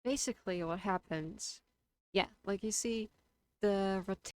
basically what happens, yeah, like you see the rotation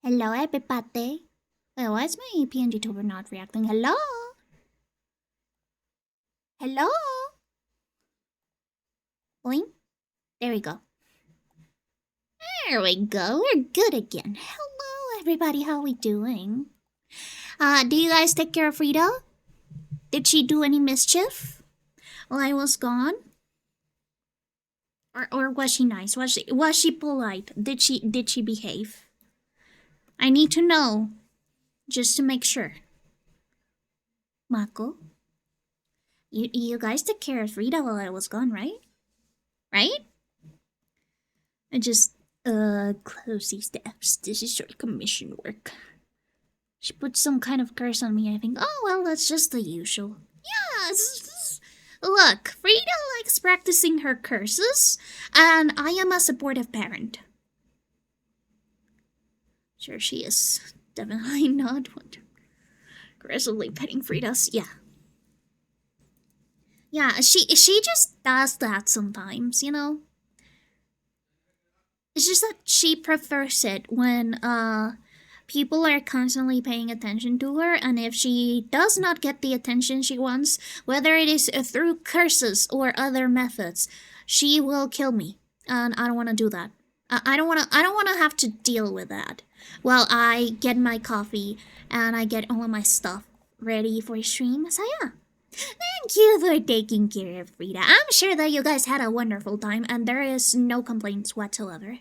Hello, everybody. Wait, why is my PNG tuber not reacting? Hello? Hello? Boing. There we go. There we go. We're good again. Hello, everybody. How we doing? Do you guys take care of Frida? Did she do any mischief while I was gone? Or was she nice? Was she polite? Did she behave? I need to know, just to make sure. Mako, you guys took care of Frida while I was gone, right? Right? I just close these tabs. This is your commission work. She put some kind of curse on me. I think, oh well, that's just the usual. Yeah, look, Frida likes practicing her curses, and I am a supportive parent. Sure, she is definitely not aggressively petting Frida's. Yeah, she just does that sometimes, you know. It's just that she prefers it when people are constantly paying attention to her, and if she does not get the attention she wants, whether it is through curses or other methods, she will kill me, and I don't want to do that. I don't want to have to deal with that while I get my coffee and I get all of my stuff ready for stream. So yeah. Thank you for taking care of Frida. I'm sure that you guys had a wonderful time and there is no complaints whatsoever.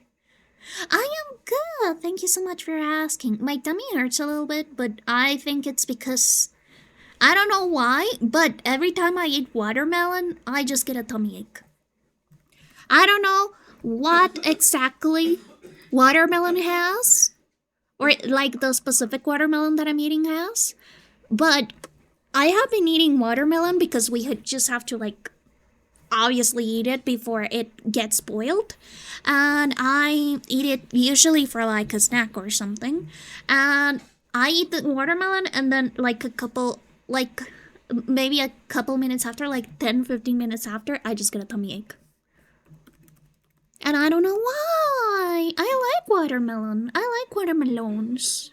I am good. Thank you so much for asking. My tummy hurts a little bit, but I think it's because I don't know why, but every time I eat watermelon, I just get a tummy ache. I don't know what exactly watermelon has, or like the specific watermelon that I'm eating has, but I have been eating watermelon because we just have to like obviously eat it before it gets spoiled, and I eat it usually for like a snack or something, and I eat the watermelon and then like maybe a couple minutes after, like 10-15 minutes after, I just get a tummy ache. And I don't know why. I like watermelon. I like watermelons.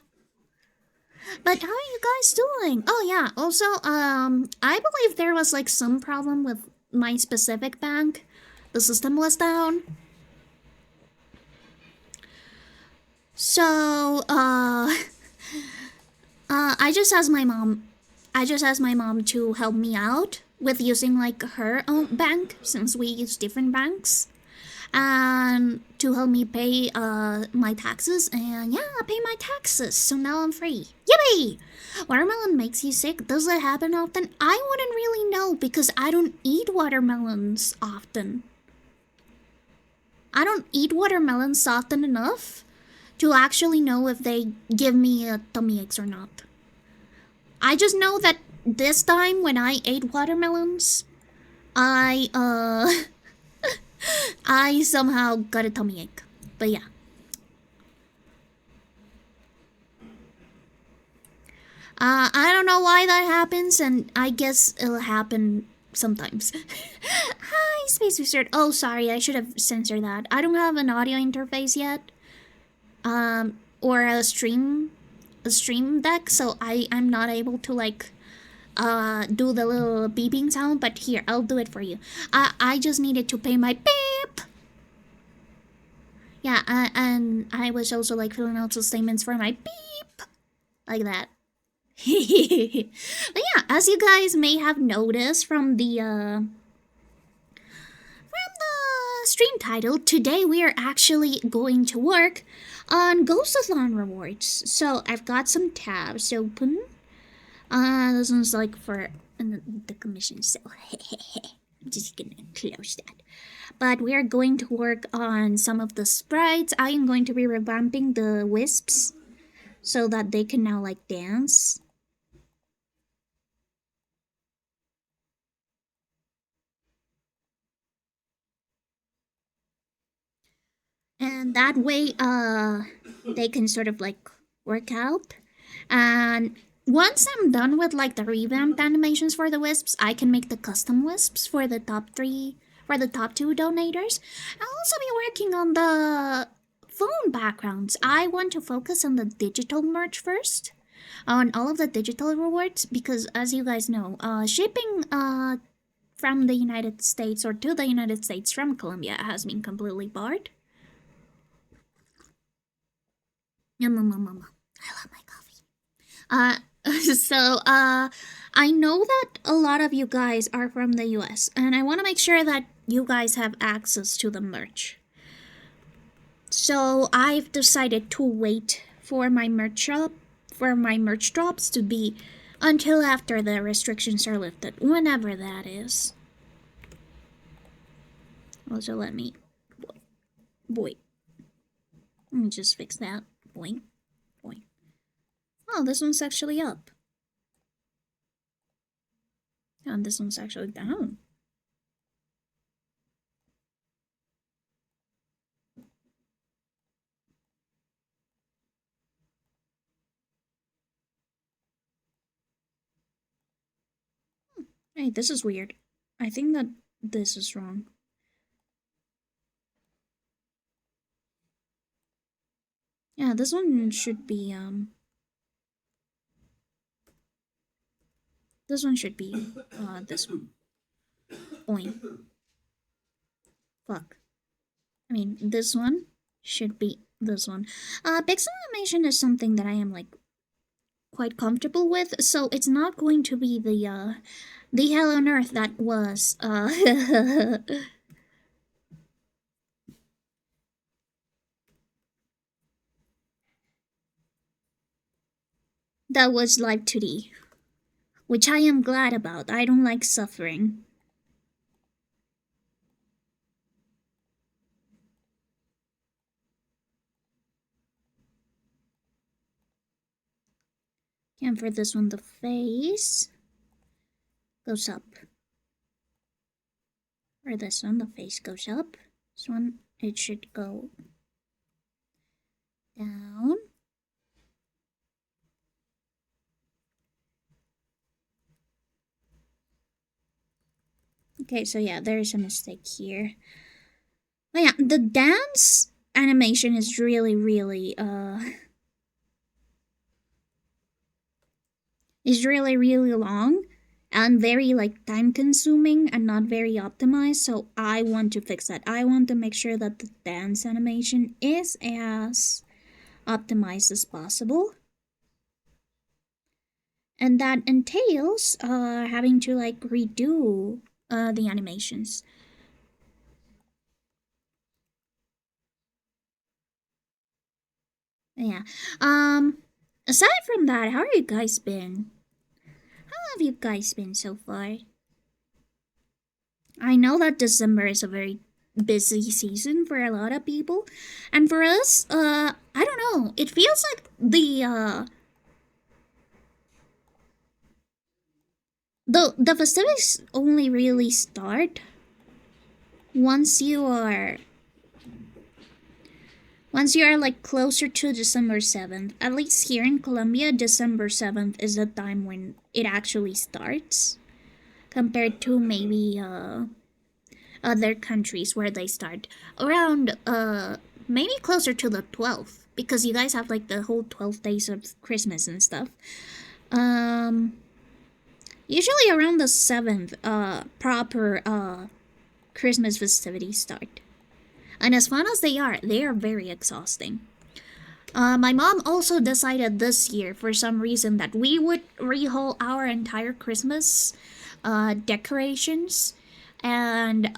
But how are you guys doing? Oh yeah, also, I believe there was like some problem with my specific bank. The system was down. So, I just asked my mom to help me out with using like her own bank, since we use different banks, and to help me pay my taxes. And yeah, I pay my taxes, so now I'm free. Yippee! Watermelon makes you sick. Does it happen often? I wouldn't really know because I don't eat watermelons often. I don't eat watermelons often enough to actually know if they give me tummy aches or not. I just know that this time when I ate watermelons, I I somehow got a tummy ache. But yeah. I don't know why that happens, and I guess it'll happen sometimes. Hi, Space Wizard. Oh, sorry, I should have censored that. I don't have an audio interface yet. Or a stream deck, so I'm not able to like do the little beeping sound, but here, I'll do it for you. I just needed to pay my beep. Yeah, and I was also like filling out some statements for my beep, like that. But yeah, as you guys may have noticed from the stream title, today we are actually going to work on Ghostathon rewards. So I've got some tabs open. This one's like for the commission, so I'm just gonna close that. But we are going to work on some of the sprites. I am going to be revamping the wisps so that they can now like dance. And that way they can sort of like work out. And once I'm done with like the revamped animations for the wisps, I can make the custom wisps for the top two donators. I'll also be working on the phone backgrounds. I want to focus on the digital merch first, on all of the digital rewards, because as you guys know, shipping from the United States or to the United States from Colombia has been completely barred. Yum, yum, yum, yum. I love my coffee. So I know that a lot of you guys are from the US, and I want to make sure that you guys have access to the merch. So I've decided to wait for my merch drops to be until after the restrictions are lifted, whenever that is. Also, let me just fix that. Boing, boing. Oh, this one's actually up. And this one's actually down. Hey, this is weird. I think that this is wrong. Yeah, this one should be, this one should be, this one. Boing. Fuck. I mean, this one should be this one. Pixel animation is something that I am, like, quite comfortable with, so it's not going to be the hell on earth that was, that was Live 2D. Which I am glad about. I don't like suffering. And for this one, the face goes up. For this one, the face goes up. This one, it should go down. Okay, so yeah, there is a mistake here. Oh yeah, the dance animation is really, really, is really, really long and very, like, time consuming and not very optimized, so I want to fix that. I want to make sure that the dance animation is as optimized as possible. And that entails having to, like, redo the animations. Yeah. Aside from that, how have you guys been? How have you guys been so far? I know that December is a very busy season for a lot of people, and for us, I don't know. It feels like the festivities only really start once you are like closer to December 7th. At least here in Colombia, December 7th is the time when it actually starts, compared to maybe other countries where they start around maybe closer to the 12th, because you guys have like the whole 12 days of Christmas and stuff. Usually around the 7th, proper Christmas festivities start. And as fun as they are very exhausting. My mom also decided this year, for some reason, that we would rehaul our entire Christmas decorations. And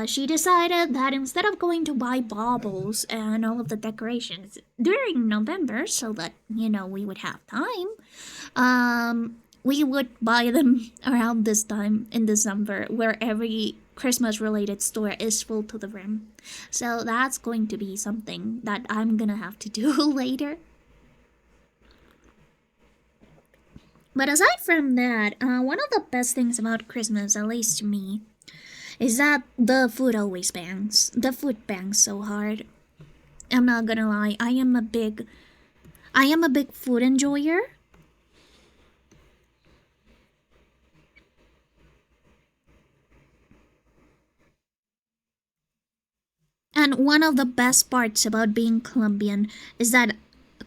she decided that instead of going to buy baubles and all of the decorations during November, so that, you know, we would have time, we would buy them around this time in December, where every Christmas related store is full to the rim. So that's going to be something that I'm gonna have to do later. But aside from that, one of the best things about Christmas, at least to me, is that the food always bangs. The food bangs so hard. I'm not gonna lie, I am a big food enjoyer. And one of the best parts about being Colombian is that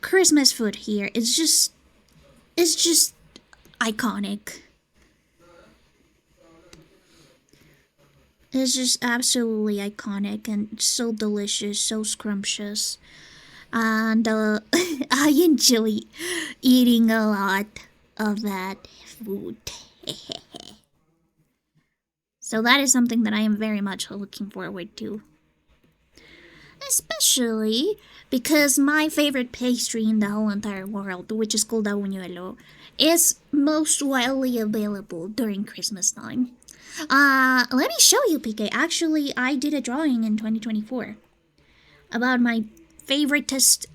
Christmas food here is just iconic. It's just absolutely iconic and so delicious, so scrumptious. And I enjoy eating a lot of that food. So that is something that I am very much looking forward to. Especially because my favorite pastry in the whole entire world, which is called a buñuelo, is most widely available during Christmas time. Let me show you, PK. Actually, I did a drawing in 2024 about my favoriteest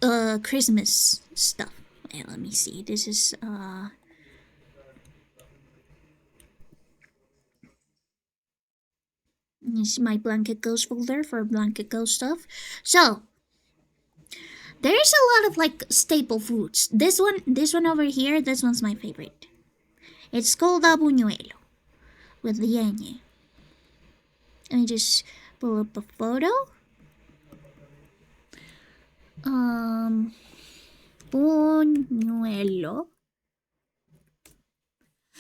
Christmas stuff. Let me see. This is this is my blanket ghost folder for blanket ghost stuff. So there's a lot of like staple foods. This one over here, this one's my favorite. It's called a buñuelo with the ñ. Let me just pull up a photo. Buñuelo.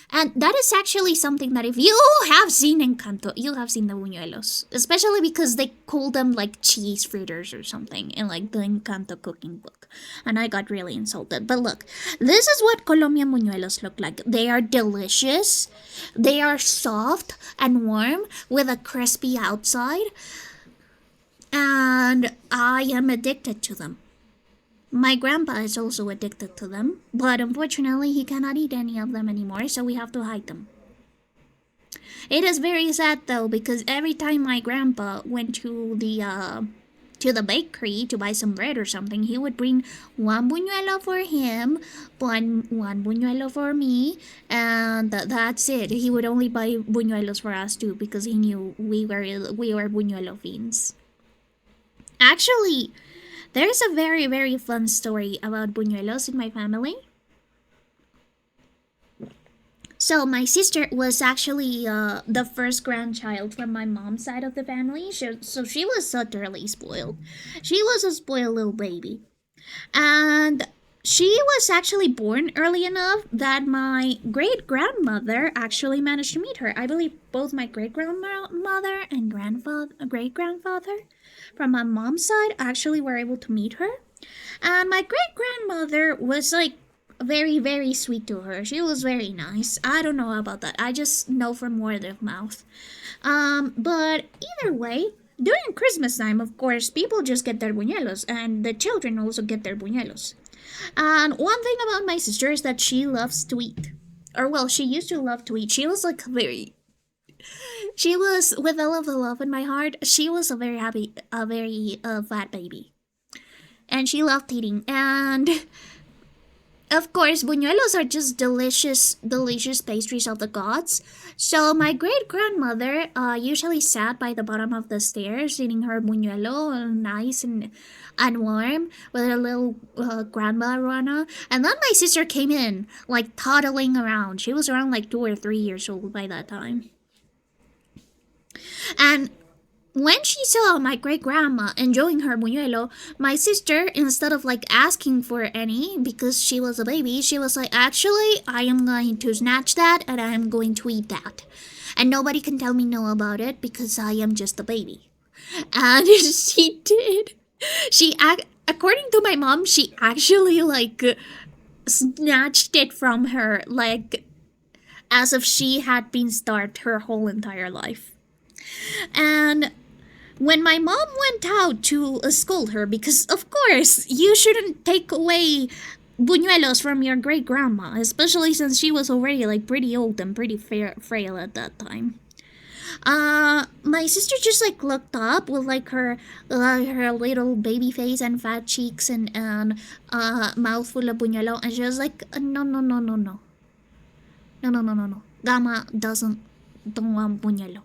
And that is actually something that if you have seen Encanto, you have seen the buñuelos. Especially because they call them like cheese fritters or something in like the Encanto cooking book. And I got really insulted. But look, this is what Colombian buñuelos look like. They are delicious. They are soft and warm with a crispy outside. And I am addicted to them. My grandpa is also addicted to them, but unfortunately he cannot eat any of them anymore, so we have to hide them. It is very sad though, because every time my grandpa went to the bakery to buy some bread or something, he would bring one buñuelo for him, one buñuelo for me, and that's it. He would only buy buñuelos for us too, because he knew we were buñuelo fiends. Actually, there's a very, very fun story about buñuelos in my family. So my sister was actually the first grandchild from my mom's side of the family, so she was utterly spoiled. She was a spoiled little baby. And she was actually born early enough that my great-grandmother actually managed to meet her. I believe both my great-grandmother and great-grandfather from my mom's side actually were able to meet her. And my great-grandmother was like very, very sweet to her. She was very nice. I don't know about that. I just know from word of mouth. But either way, during Christmas time, of course, people just get their buñuelos, and the children also get their buñuelos. And one thing about my sister is that she loves to eat. Or, well, she used to love to eat. She was like she was, with all of the love in my heart, she was a very fat baby. And she loved eating. And of course, buñuelos are just delicious, delicious pastries of the gods. So my great-grandmother usually sat by the bottom of the stairs eating her buñuelo, nice and warm, with her little grandma Rana. And then my sister came in, like toddling around. She was around like 2 or 3 years old by that time. And when she saw my great-grandma enjoying her buñuelo, my sister, instead of like asking for any because she was a baby, she was like, actually, I am going to snatch that and I am going to eat that. And nobody can tell me no about it because I am just a baby. And she did. According to my mom, she actually like snatched it from her, like as if she had been starved her whole entire life. And when my mom went out to scold her, because of course you shouldn't take away buñuelos from your great-grandma, especially since she was already like pretty old and pretty frail at that time. My sister just like looked up with like her little baby face and fat cheeks and mouth full of buñuelo, and she was like, no. Gama don't want buñuelo.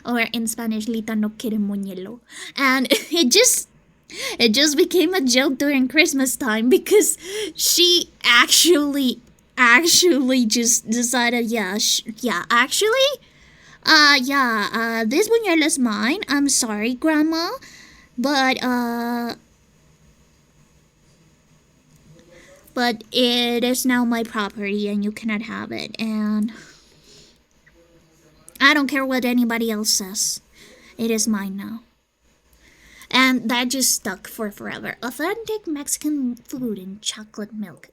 Or in Spanish, Lita no quiere buñuelo. And it just became a joke during Christmas time because she actually just decided, actually, Yeah, this buñuelo is mine. I'm sorry, Grandma, but it is now my property and you cannot have it. And I don't care what anybody else says. It is mine now. And that just stuck for forever. Authentic Mexican food and chocolate milk.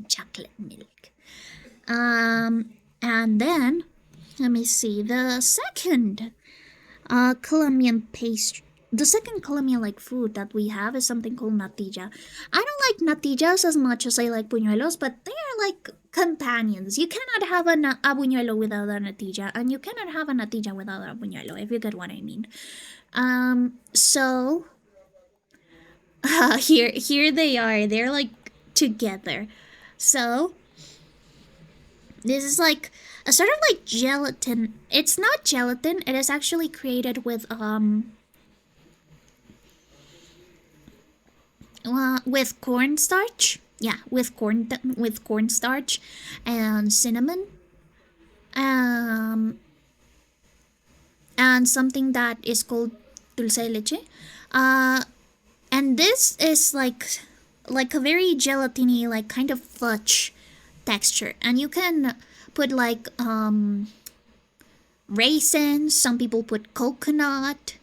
Chocolate milk. And then, let me see, the second Colombian pastry. The second Colombian like food that we have is something called natilla. I don't like natillas as much as I like buñuelos, but they are like companions. You cannot have a buñuelo without a natilla, and you cannot have a natilla without a buñuelo, if you get what I mean. So here they are. They're like together. So this is like a sort of like gelatin. It's not gelatin. It is actually created with cornstarch. Yeah, with cornstarch and cinnamon. And something that is called dulce de leche. And this is like a very gelatiny, like kind of fudge texture, and you can put like raisins. Some people put coconut.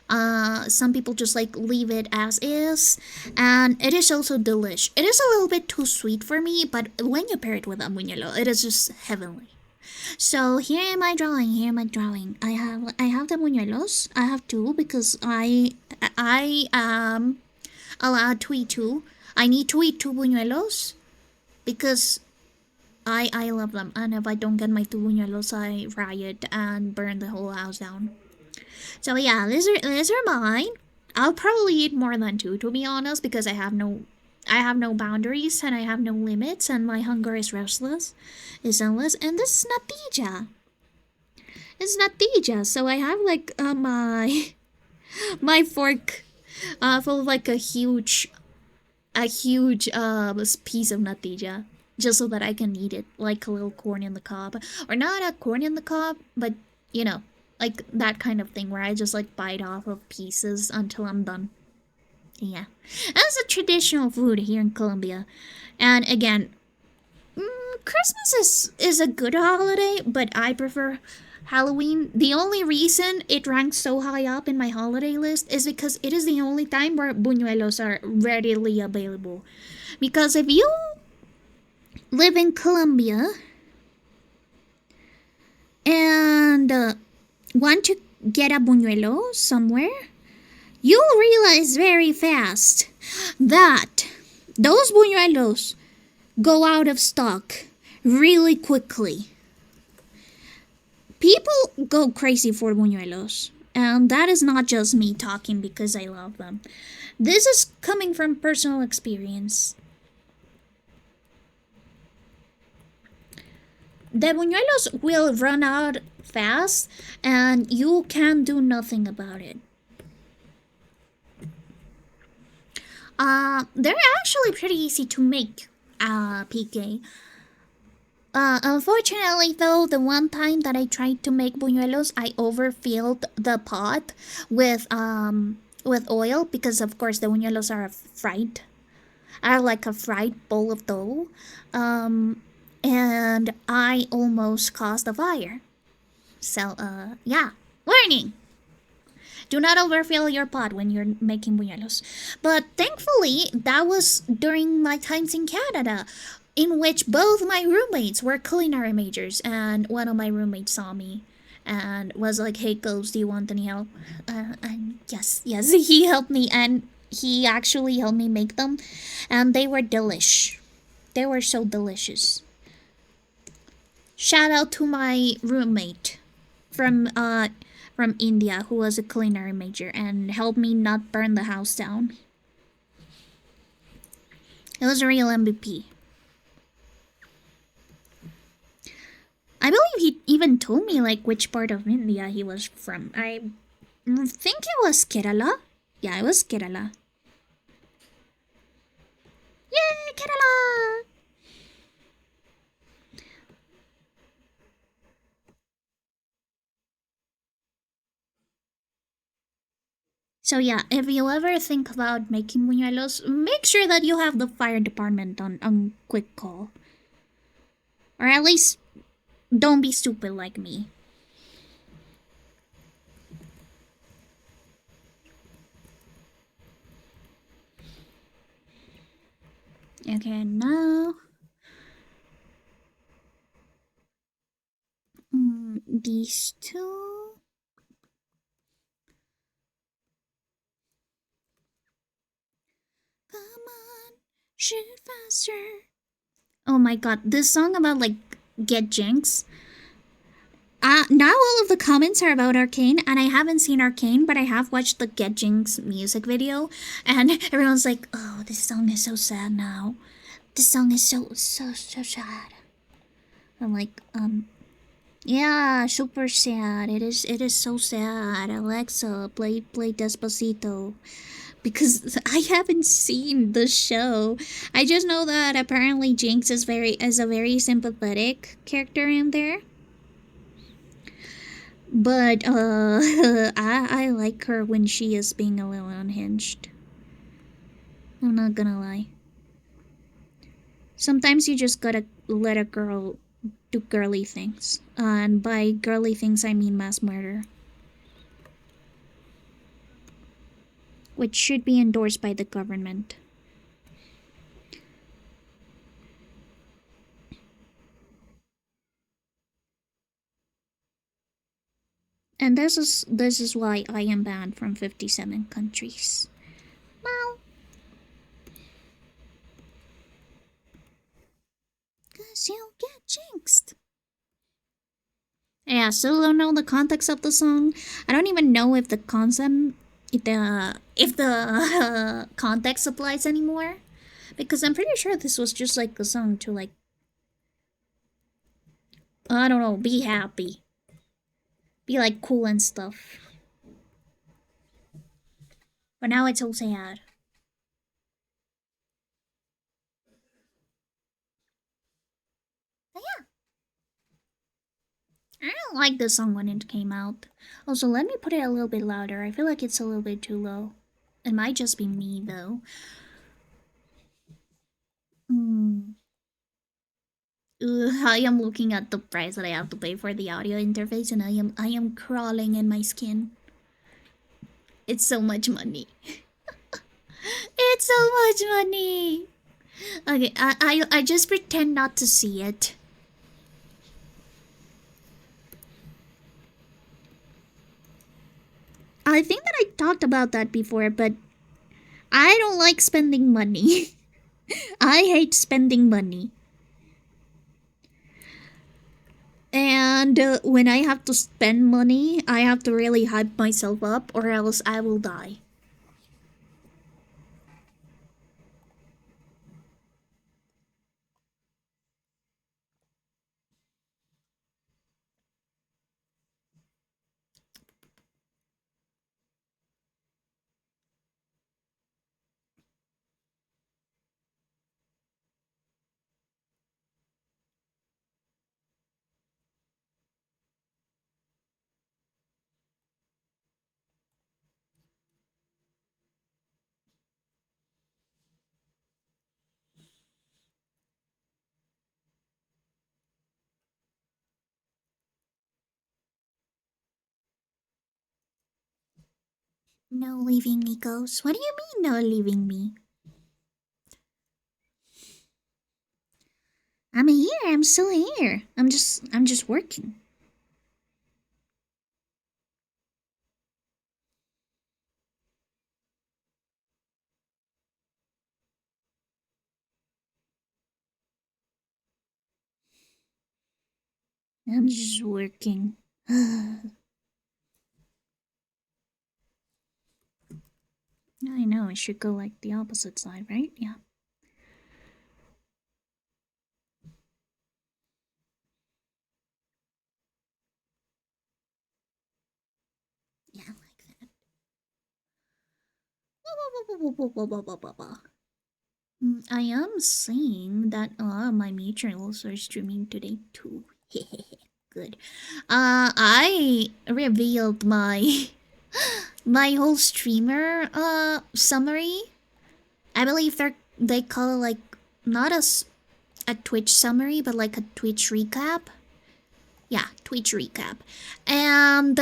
Some people just like leave it as is, and it is also delish. It is a little bit too sweet for me, but when you pair it with a buñuelo, it is just heavenly. So here am I drawing. I have the buñuelos. I have two because I am allowed to eat two. I need to eat two buñuelos because I love them, and if I don't get my two buñuelos, I riot and burn the whole house down. So yeah, these are mine. I'll probably eat more than two, to be honest, because I have no boundaries and I have no limits, and my hunger is restless, is endless. And this is natilla. It's natilla. So I have like my fork full of like a huge piece of natilla, just so that I can eat it like a little corn in the cob, or not a corn in the cob, but you know, like that kind of thing where I just like bite off of pieces until I'm done. Yeah, that's a traditional food here in Colombia. And again, Christmas is a good holiday, but I prefer Halloween. The only reason it ranks so high up in my holiday list is because it is the only time where buñuelos are readily available. Because if you live in Colombia and want to get a buñuelo somewhere, you'll realize very fast that those buñuelos go out of stock really quickly. People go crazy for buñuelos, and that is not just me talking because I love them. This is coming from personal experience. The buñuelos will run out fast, and you can do nothing about it. They're actually pretty easy to make, PK. Unfortunately, though, the one time that I tried to make buñuelos, I overfilled the pot with oil, because of course the buñuelos are like a fried bowl of dough, and I almost caused a fire. So, yeah, warning. Do not overfill your pot when you're making buñuelos. But thankfully, that was during my times in Canada, in which both my roommates were culinary majors, and one of my roommates saw me and was like, "Hey, Ghost, do you want any help?" And yes, he helped me, and he actually helped me make them, and they were delish. They were so delicious. Shout out to my roommate from India, who was a culinary major and helped me not burn the house down. It was a real MVP. I believe he even told me like which part of India he was from. I think it was Kerala. Yeah, it was Kerala. Yay, Kerala! So yeah, if you ever think about making buñuelos, make sure that you have the fire department on quick call. Or at least don't be stupid like me. Okay, now these two. Come on, shoot faster. Oh my god, this song about like get jinx. Now all of the comments are about Arcane, and I haven't seen Arcane, but I have watched the Get Jinx music video, and everyone's like, "Oh, this song is so sad now. This song is so sad." I'm like, yeah, super sad. It is so sad. Alexa, play Despacito. Because I haven't seen the show. I just know that apparently Jinx is a very sympathetic character in there. But I like her when she is being a little unhinged. I'm not gonna lie. Sometimes you just gotta let a girl do girly things. And by girly things I mean mass murder. Which should be endorsed by the government. And this is why I am banned from 57 countries. Well, cause you'll get jinxed. Yeah, still don't know the context of the song. I don't even know if the concept, if the context applies anymore, because I'm pretty sure this was just like a song to like, I don't know, be happy, be like cool and stuff. But now it's all sad. But yeah, I don't like this song when it came out. Also, let me put it a little bit louder. I feel like it's a little bit too low. It might just be me though. I am looking at the price that I have to pay for the audio interface, and I am crawling in my skin. It's so much money. It's so much money. Okay, I just pretend not to see it. I think that I talked about that before, but I don't like spending money. I hate spending money. And when I have to spend money, I have to really hype myself up, or else I will die. No leaving me, Ghost. What do you mean, no leaving me? I'm here. I'm still here. I'm just working. I'm just working. I know, I should go like the opposite side, right? Yeah. Yeah, like that. I am seeing that my mutuals are streaming today too. Good. I revealed my my whole streamer summary. I believe they call it like not a Twitch summary, but like a Twitch recap. Yeah, Twitch recap. And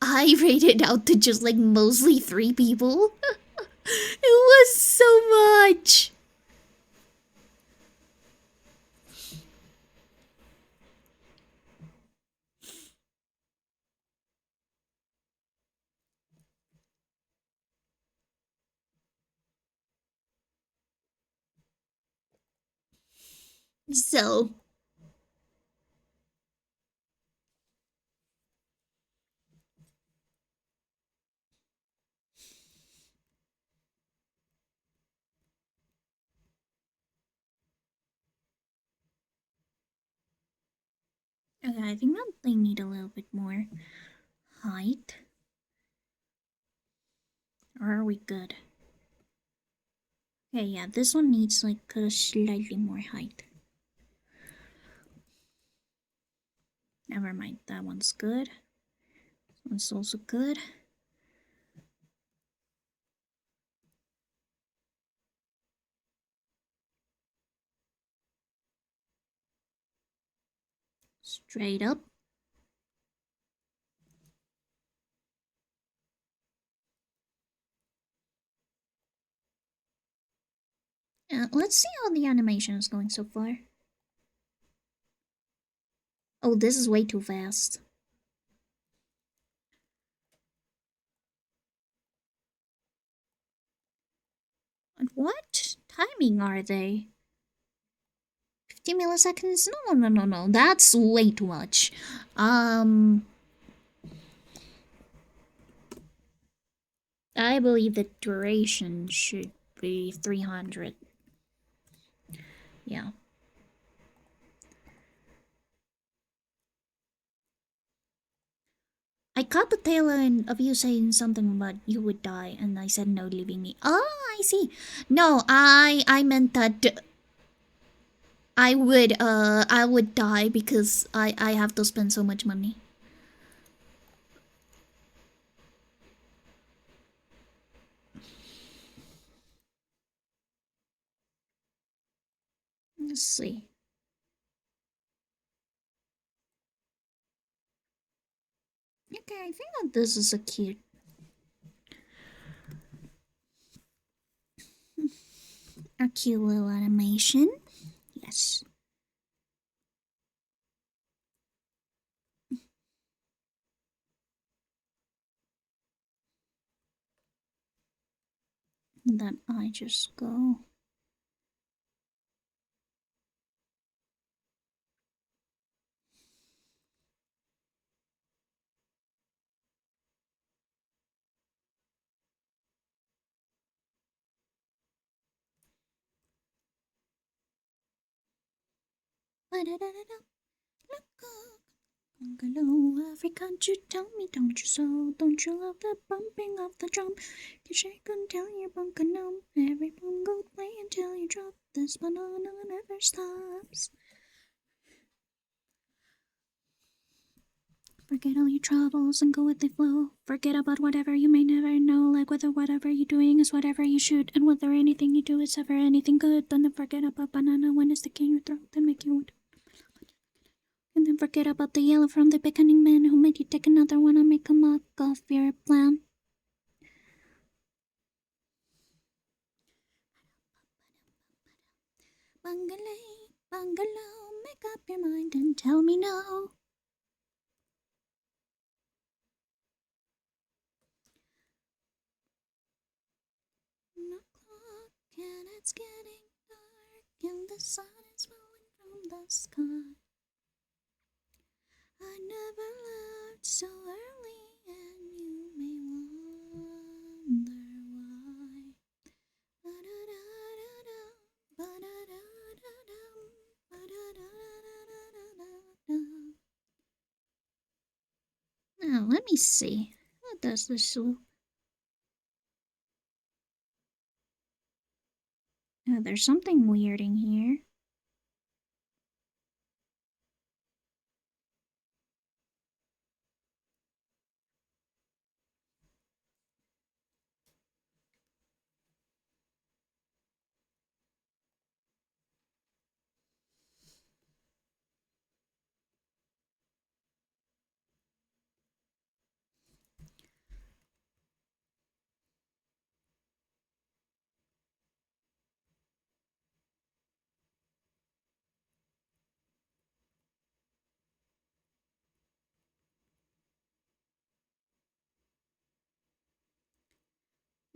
I rated out to just like mostly 3 people. It was so much. So okay, I think that they need a little bit more height. Or are we good? Okay, yeah, this one needs like a slightly more height. Never mind, that one's good. This one's also good. Straight up. Let's see how the animation is going so far. Oh, this is way too fast. And what timing are they? 50 milliseconds? No. That's way too much. I believe the duration should be 300. Yeah. I caught the tail end of you saying something about you would die, and I said no, leaving me. Oh, I see. No, I meant that I would die because I have to spend so much money. Let's see. Okay, I think that this is a cute little animation. Yes. Then I just go. Bungalow, every can't you tell me, don't you so? Don't you love the bumping of the drum? You shake until your bungalow. Every bongo play until you drop. This banana never stops. Forget all your troubles and go with the flow. Forget about whatever you may never know. Like whether whatever you're doing is whatever you should, and whether anything you do is ever anything good. Then forget about banana when it's sticking in your throat and make you. And then forget about the yellow from the beckoning man who made you take another one and make a mock of your plan. Bungalow, make up your mind and tell me no. O'clock and it's getting dark and the sun is falling from the sky. I never left so early and you may wonder why. Now, let me see. What does this look? There's something weird in here.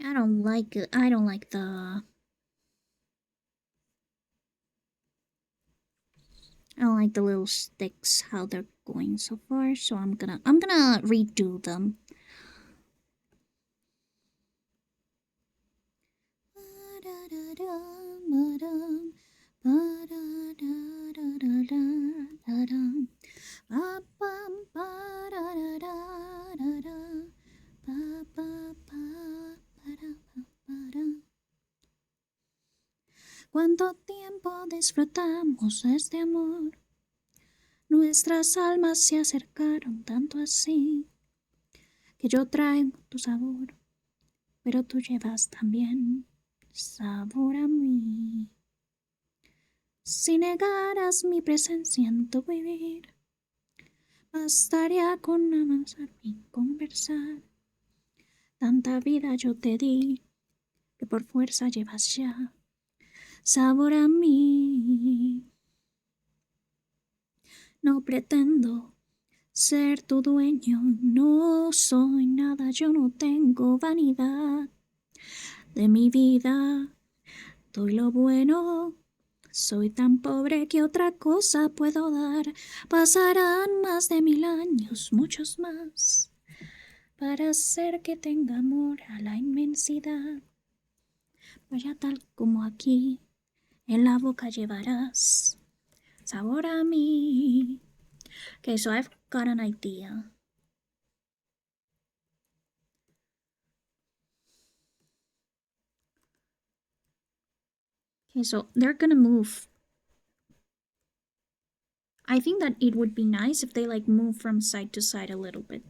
I don't like it. I don't like the little sticks, how they're going so far, so I'm gonna redo them. ¿Cuánto tiempo disfrutamos este amor? Nuestras almas se acercaron tanto así que yo traigo tu sabor, pero tú llevas también sabor a mí. Si negaras mi presencia en tu vivir, bastaría con avanzar y conversar. Tanta vida yo te di que por fuerza llevas ya sabor a mí. No pretendo ser tu dueño, no soy nada, yo no tengo vanidad de mi vida. Doy lo bueno, soy tan pobre que otra cosa puedo dar. Pasarán más de 1000 años, muchos más, para hacer que tenga amor a la inmensidad. Vaya tal como aquí, en la boca llevarás sabor a mí. Okay, so I've got an idea. Okay, so they're gonna move. I think that it would be nice if they like move from side to side a little bit.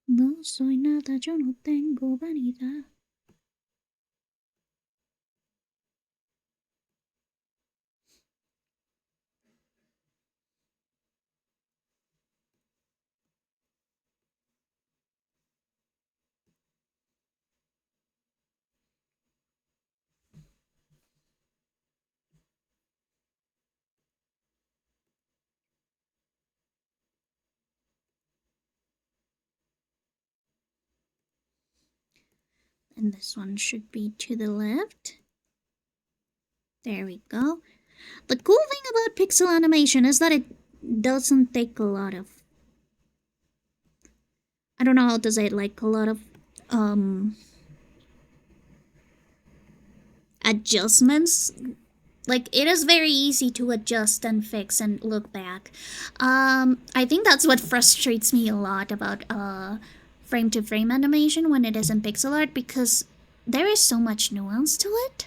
No soy nada, yo no tengo vanidad. And this one should be to the left. There we go. The cool thing about pixel animation is that it doesn't take a lot of... I don't know how to say it, like a lot of adjustments. Like, it is very easy to adjust and fix and look back. I think that's what frustrates me a lot about frame-to-frame animation when it is in pixel art, because there is so much nuance to it.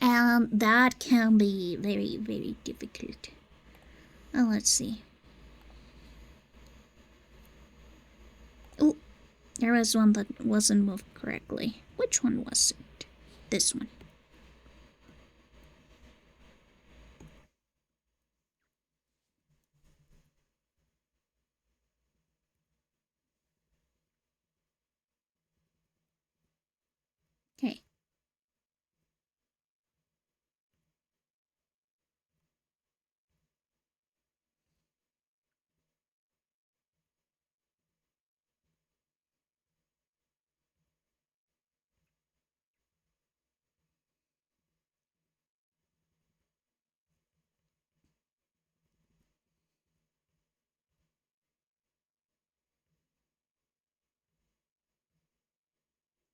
And that can be very, very difficult. Oh, let's see. Oh, there was one that wasn't moved correctly. Which one was it? This one. Okay.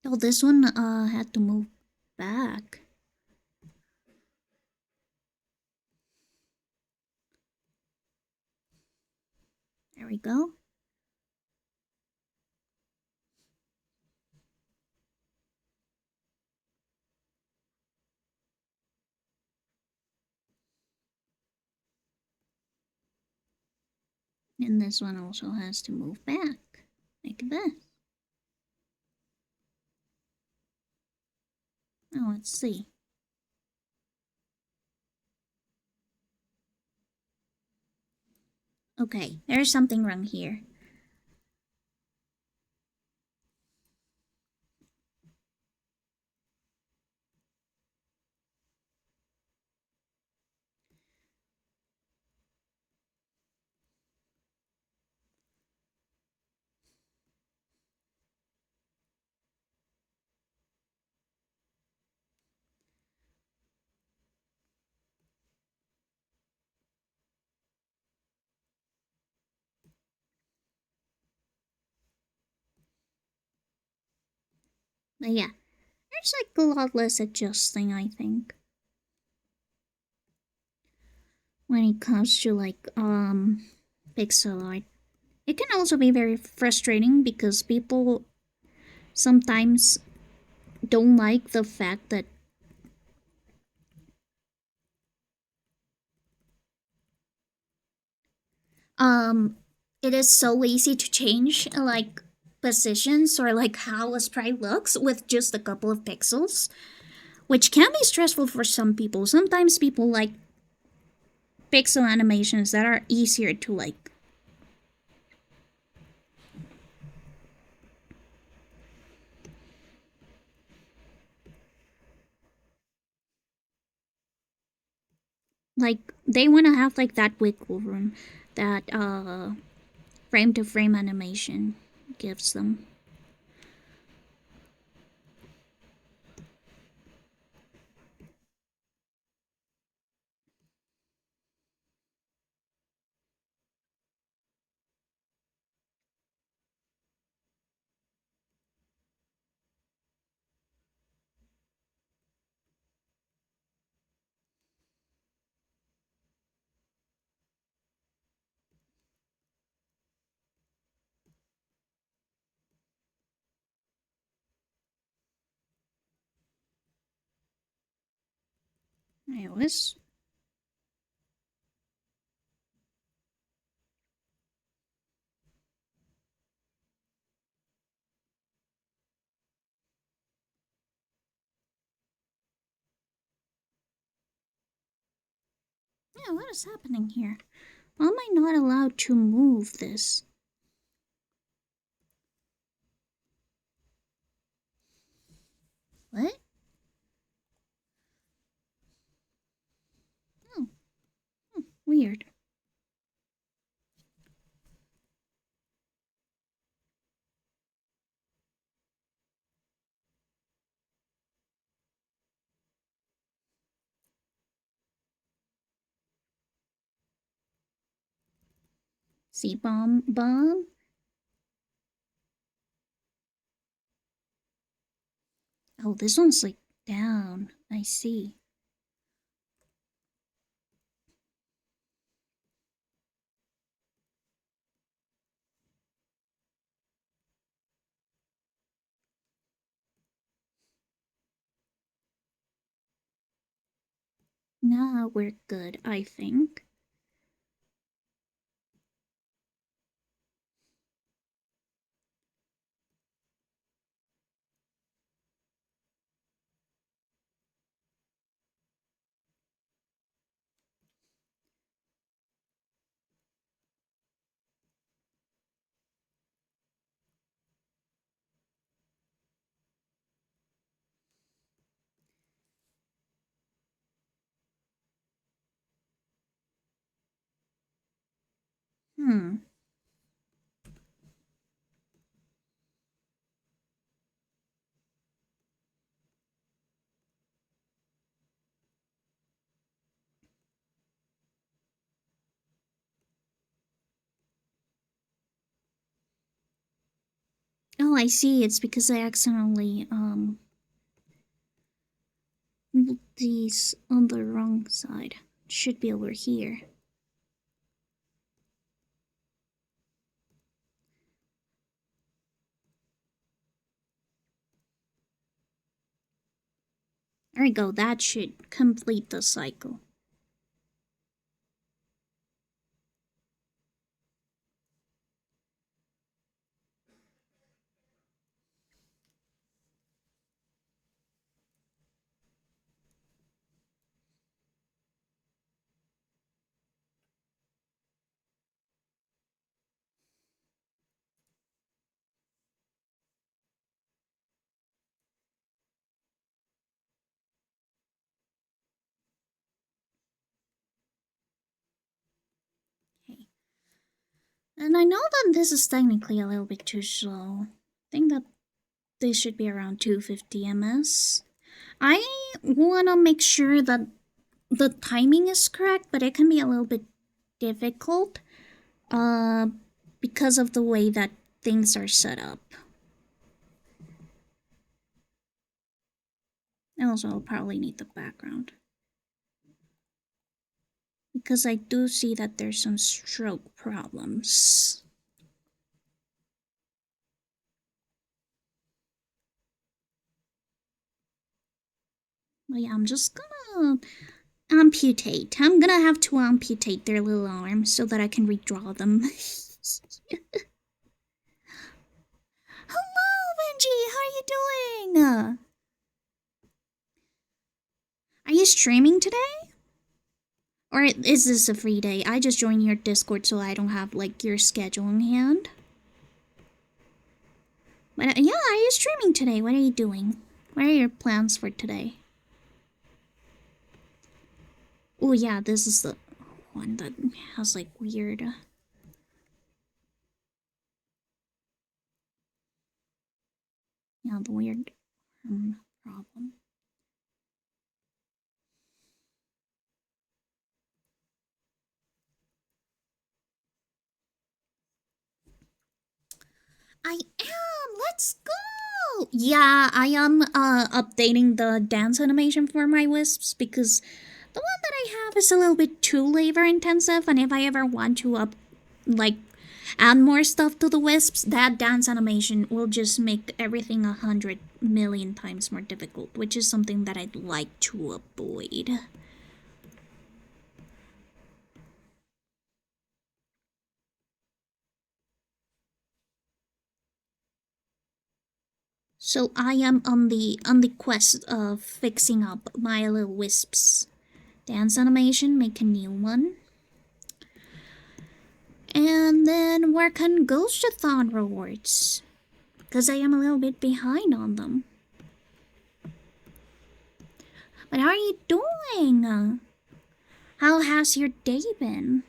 Oh, this one had to move back. There we go. And this one also has to move back, like this. Now let's see. Okay, there's something wrong here. But yeah, there's like a lot less adjusting, I think, when it comes to like pixel art. It can also be very frustrating because people sometimes don't like the fact that it is so easy to change like positions or like how a sprite looks with just a couple of pixels, which can be stressful for some people. Sometimes people like pixel animations that are easier to like they want to have like that wiggle room that frame to frame animation gives them. Anyways, yeah, what is happening here? Why am I not allowed to move this? What? Oh, weird. See, bomb. Oh, this one's like down. I see. Now we're good, I think. Hmm. Oh, I see. It's because I accidentally moved these on the wrong side. It should be over here. There we go. That should complete the cycle. Okay. And I know that this is technically a little bit too slow. I think that this should be around 250 ms. I want to make sure that the timing is correct, but it can be a little bit difficult uh, because of the way that things are set up. Also, I'll probably need the background. Because I do see that there's some stroke problems. But yeah, I'm just gonna amputate. I'm gonna have to amputate their little arms so that I can redraw them. Hello, Benji! How are you doing? Are you streaming today? Or is this a free day? I just joined your Discord so I don't have, like, your schedule in hand. But yeah, are you streaming today? What are you doing? What are your plans for today? Oh yeah, this is the one that has, like, weird... Yeah, the weird problem. I am! Let's go! Yeah, I am updating the dance animation for my wisps because the one that I have is a little bit too labor intensive, and if I ever want to add more stuff to the wisps, that dance animation will just make everything 100,000,000 times more difficult, which is something that I'd like to avoid. So I am on the quest of fixing up my little wisps dance animation, make a new one. And then work on Ghostathon rewards. Because I am a little bit behind on them. But how are you doing? How has your day been?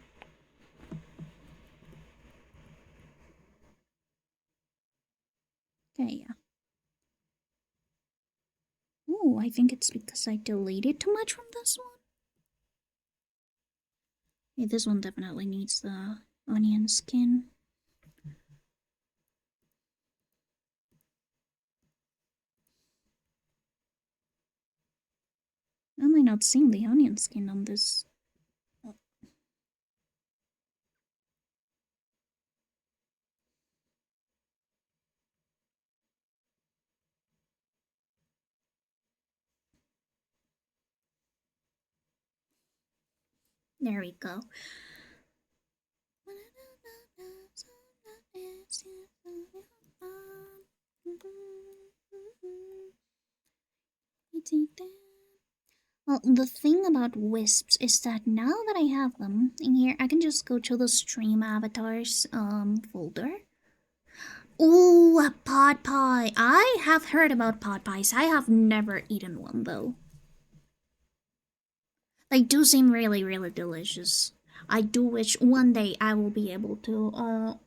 Okay, yeah. Ooh, I think it's because I deleted too much from this one. Yeah, this one definitely needs the onion skin. Am I not seeing the onion skin on this? There we go. Well, the thing about wisps is that now that I have them in here, I can just go to the stream avatars folder. Ooh, a pot pie. I have heard about pot pies. I have never eaten one though. They do seem really, really delicious. I do wish one day I will be able to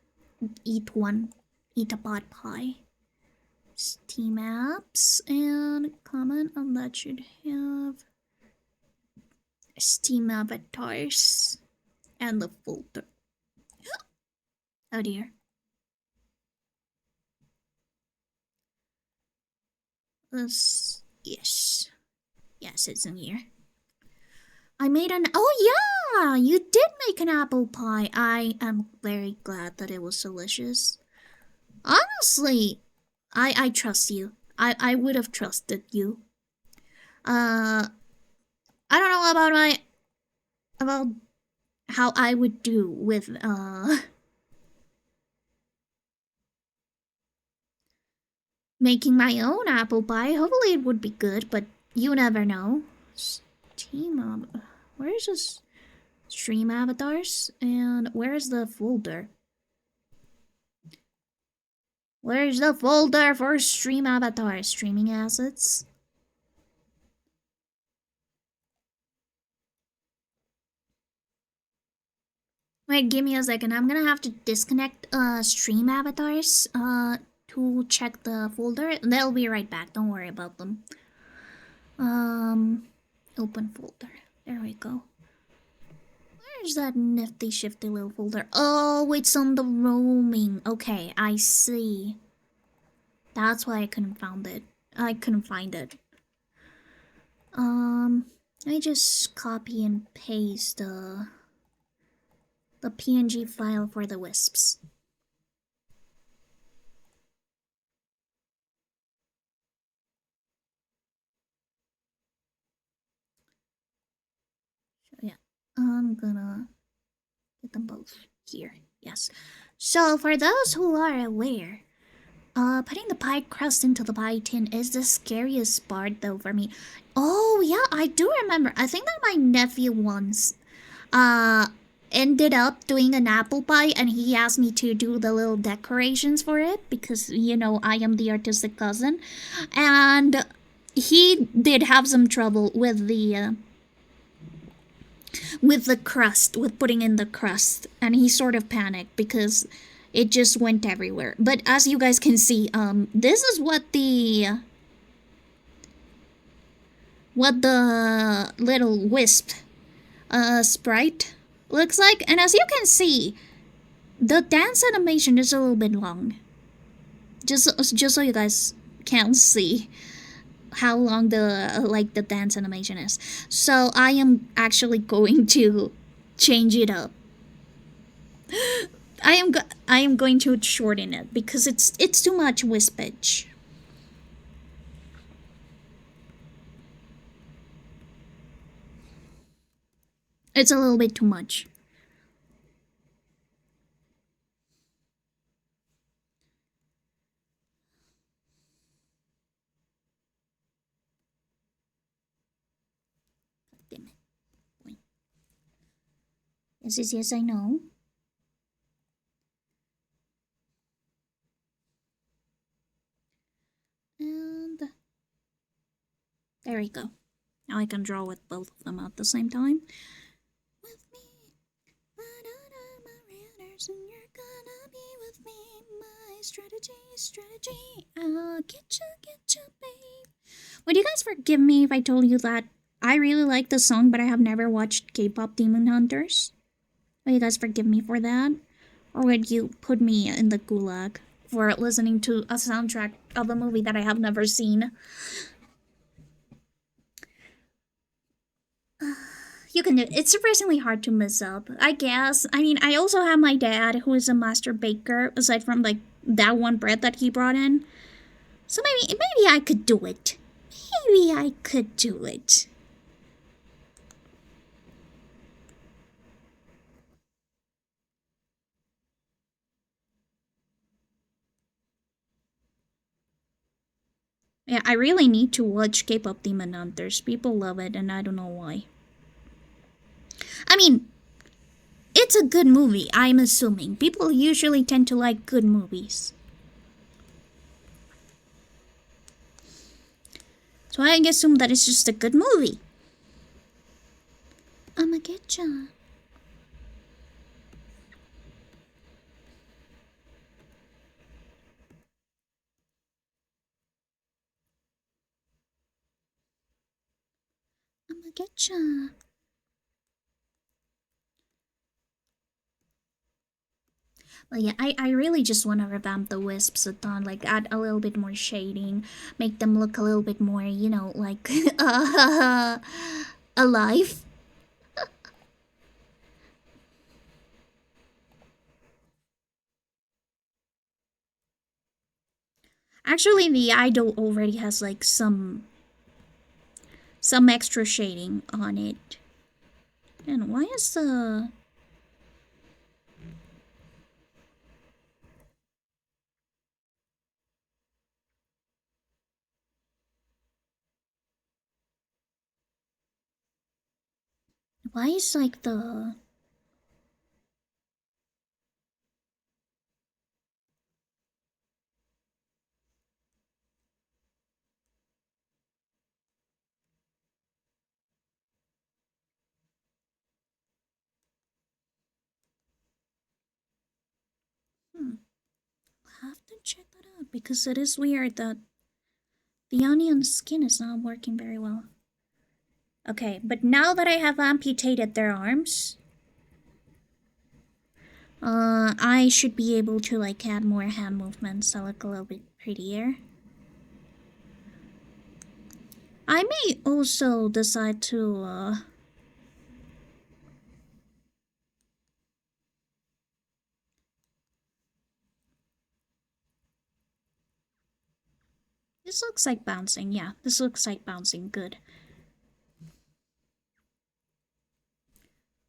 eat a pot pie. Steam apps and comment on that should have Steam avatars and the folder. Oh dear. Yes. Yes, it's in here. I made an... Oh yeah! You did make an apple pie. I am very glad that it was delicious. Honestly, I trust you. I would have trusted you. I don't know about how I would do with making my own apple pie. Hopefully it would be good, but you never know. Where is this? Stream avatars? And where is the folder? Where's the folder for stream avatars? Streaming assets? Wait, give me a second. I'm gonna have to disconnect stream avatars to check the folder. They'll be right back. Don't worry about them. Open folder. There we go. Where's that nifty shifty little folder? Oh, it's on the roaming. Okay, I see. That's why I couldn't find it. Let me just copy and paste the PNG file for the wisps. So yeah, I'm gonna get them both here. Yes. So for those who are aware, putting the pie crust into the pie tin is the scariest part though for me. Oh yeah, I do remember. I think that my nephew once ended up doing an apple pie and he asked me to do the little decorations for it because you know I am the artistic cousin, and he did have some trouble with the crust, with putting in the crust, and he sort of panicked because it just went everywhere. But as you guys can see, this is what the little wisp sprite looks like, and as you can see, the dance animation is a little bit long. Just so you guys can see how long the dance animation is. So I am actually going to change it up. I am going to shorten it because it's too much wispage. It's a little bit too much. Damn it. Wait. Yes, I know. And there we go. Now I can draw with both of them at the same time. With me, and you're gonna be with me. My strategy. Getcha, babe. Would you guys forgive me if I told you that I really like the song, but I have never watched K-pop Demon Hunters? Will you guys forgive me for that? Or would you put me in the gulag for listening to a soundtrack of a movie that I have never seen? You can do it. It's surprisingly hard to mess up, I guess. I mean, I also have my dad, who is a master baker, aside from like that one bread that he brought in. So maybe I could do it. Maybe I could do it. Yeah, I really need to watch K-pop Demon Hunters. People love it, and I don't know why. I mean, it's a good movie, I'm assuming. People usually tend to like good movies. So I assume that it's just a good movie. I'ma get ya. I'ma get ya. But yeah, I really just want to revamp the wisps a ton, like add a little bit more shading, make them look a little bit more, you know, like alive. Actually, the idol already has like some extra shading on it. And why is the why is like the I'll have to check that out because it is weird that the onion's skin is not working very well. Okay, but now that I have amputated their arms, I should be able to like add more hand movements that look a little bit prettier. I may also decide to, This looks like bouncing, yeah. This looks like bouncing, good.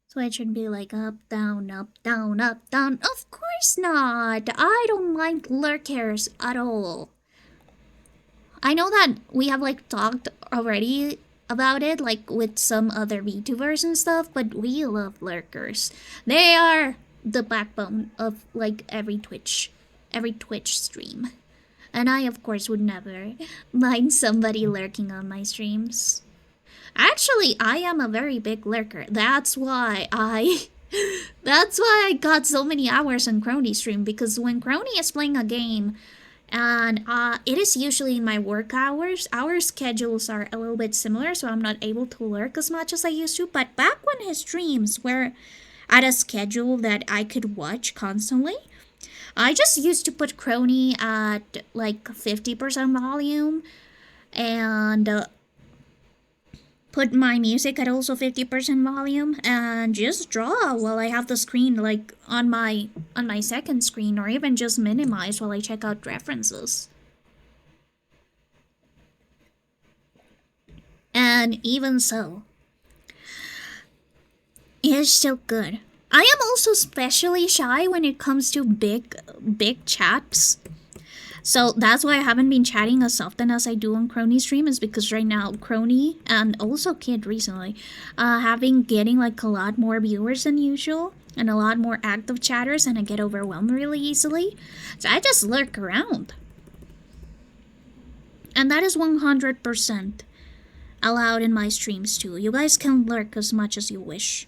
So it should be like up, down, up, down, up, down. Of course not! I don't like lurkers at all. I know that we have like talked already about it, like with some other VTubers and stuff, but we love lurkers. They are the backbone of like every Twitch stream. And I, of course, would never mind somebody lurking on my streams. Actually, I am a very big lurker. That's why I got so many hours on Crony stream, because when Crony is playing a game and it is usually in my work hours, our schedules are a little bit similar, so I'm not able to lurk as much as I used to. But back when his streams were at a schedule that I could watch constantly, I just used to put Crony at like 50% volume and put my music at also 50% volume and just draw while I have the screen like on my second screen, or even just minimize while I check out references. And even so, it is still good. I am also especially shy when it comes to big chats. So that's why I haven't been chatting as often as I do on Crony stream, is because right now Crony and also Kid recently have been getting like a lot more viewers than usual and a lot more active chatters, and I get overwhelmed really easily. So I just lurk around. And that is 100% allowed in my streams too. You guys can lurk as much as you wish,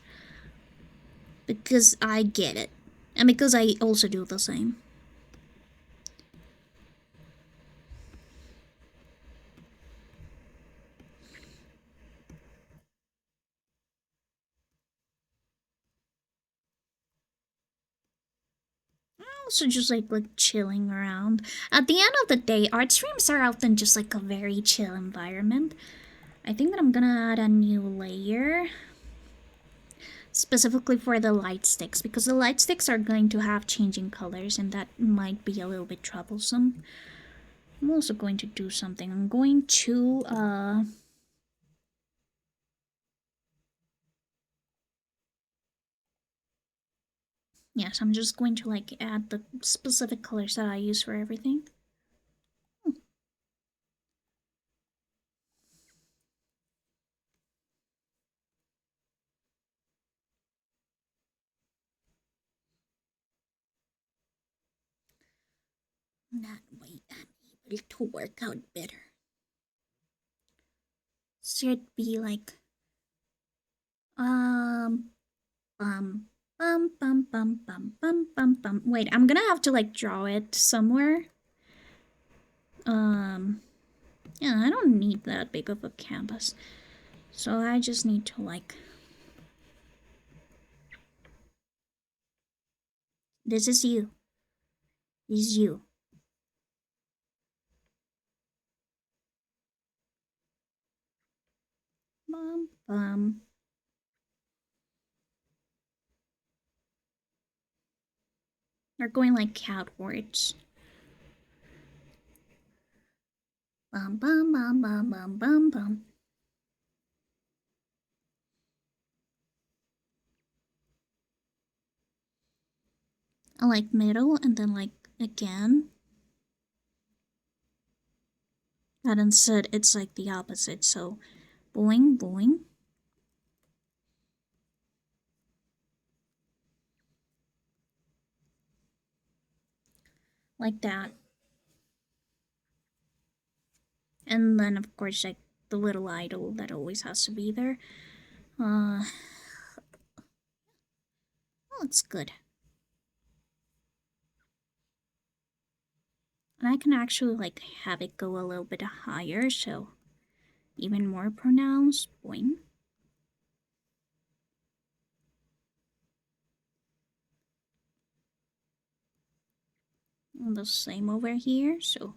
because I get it, and because I also do the same. Also just like chilling around. At the end of the day, art streams are often just like a very chill environment. I think that I'm gonna add a new layer specifically for the light sticks, because the light sticks are going to have changing colors and that might be a little bit troublesome. I'm also going to do something. I'm going to yes, I'm just going to like add the specific colors that I use for everything. That way I'm able to work out better. Should be like bum bum bum bum bum bum bum bum. Wait, I'm gonna have to like draw it somewhere. Yeah, I don't need that big of a canvas, so I just need to like. This is you. This is you. Bum bum. They're going like cat words. Bum bum bum bum bum bum bum. I like middle and then like again. That instead it's like the opposite, so boing boing. Like that. And then of course like the little idol that always has to be there. Oh, it's good. And I can actually like have it go a little bit higher, so even more pronounced. Boing. And the same over here, so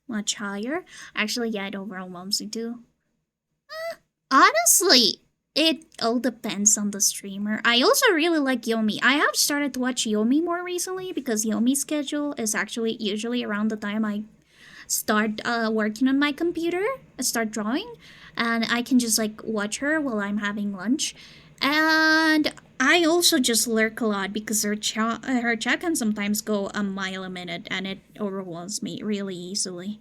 much higher. Actually, yeah, it overwhelms me too. Honestly, it all depends on the streamer. I also really like Yomi. I have started to watch Yomi more recently because Yomi's schedule is actually usually around the time I start working on my computer, start drawing, and I can just like watch her while I'm having lunch. And I also just lurk a lot because her chat can sometimes go a mile a minute, and it overwhelms me really easily.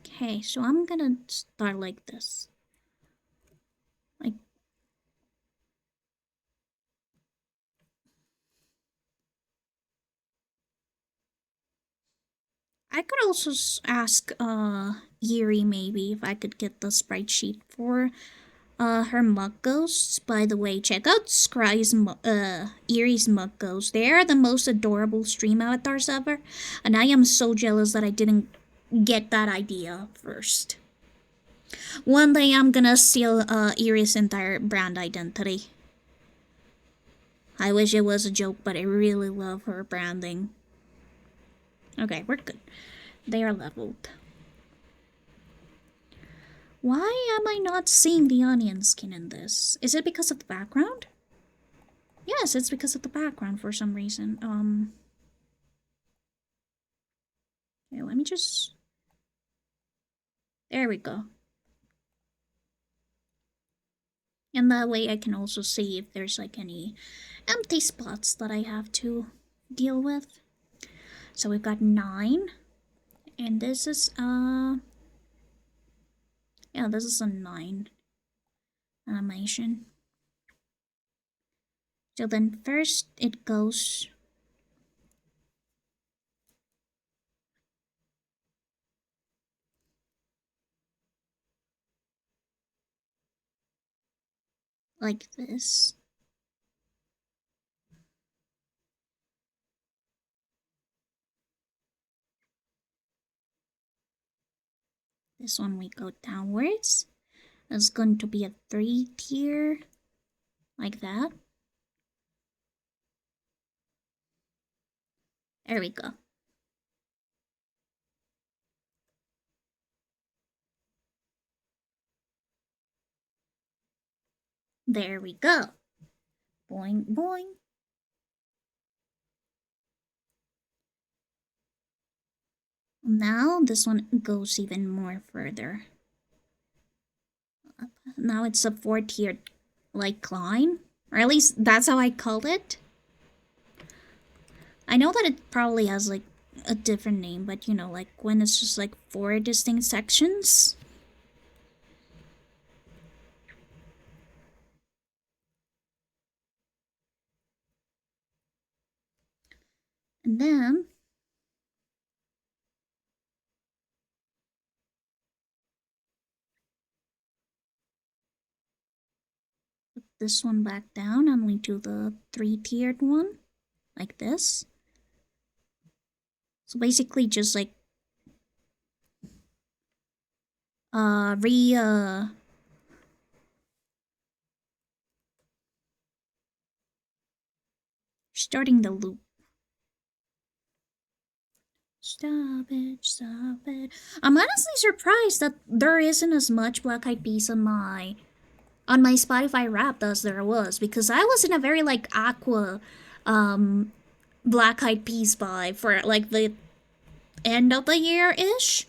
Okay, so I'm gonna start like this. Like, I could also ask Yuri maybe if I could get the sprite sheet for her mug ghosts. By the way, check out Erie's mug ghosts. They are the most adorable stream avatars ever, and I am so jealous that I didn't get that idea first. One day I'm gonna steal Erie's entire brand identity. I wish it was a joke, but I really love her branding. Okay, we're good. They are leveled. Why am I not seeing the onion skin in this? Is it because of the background? Yes, it's because of the background for some reason. Okay, let me just... There we go. And that way I can also see if there's like any empty spots that I have to deal with. So we've got 9. And this is, yeah, this is a 9 animation. So then first it goes like this. This one we go downwards. It's going to be a 3 tier, like that. There we go. There we go. Boing, boing. Now this one goes even more further. Now it's a 4 tiered like climb, or at least that's how I called it. I know that it probably has like a different name, but you know, like when it's just like 4 distinct sections. And then put this one back down and we do the 3 tiered one like this. So basically just like starting the loop. Stop it, stop it. I'm honestly surprised that there isn't as much Black Eyed Peas on my Spotify Wrapped as there was, because I was in a very like aqua Black Eyed Peas vibe for like the end of the year ish.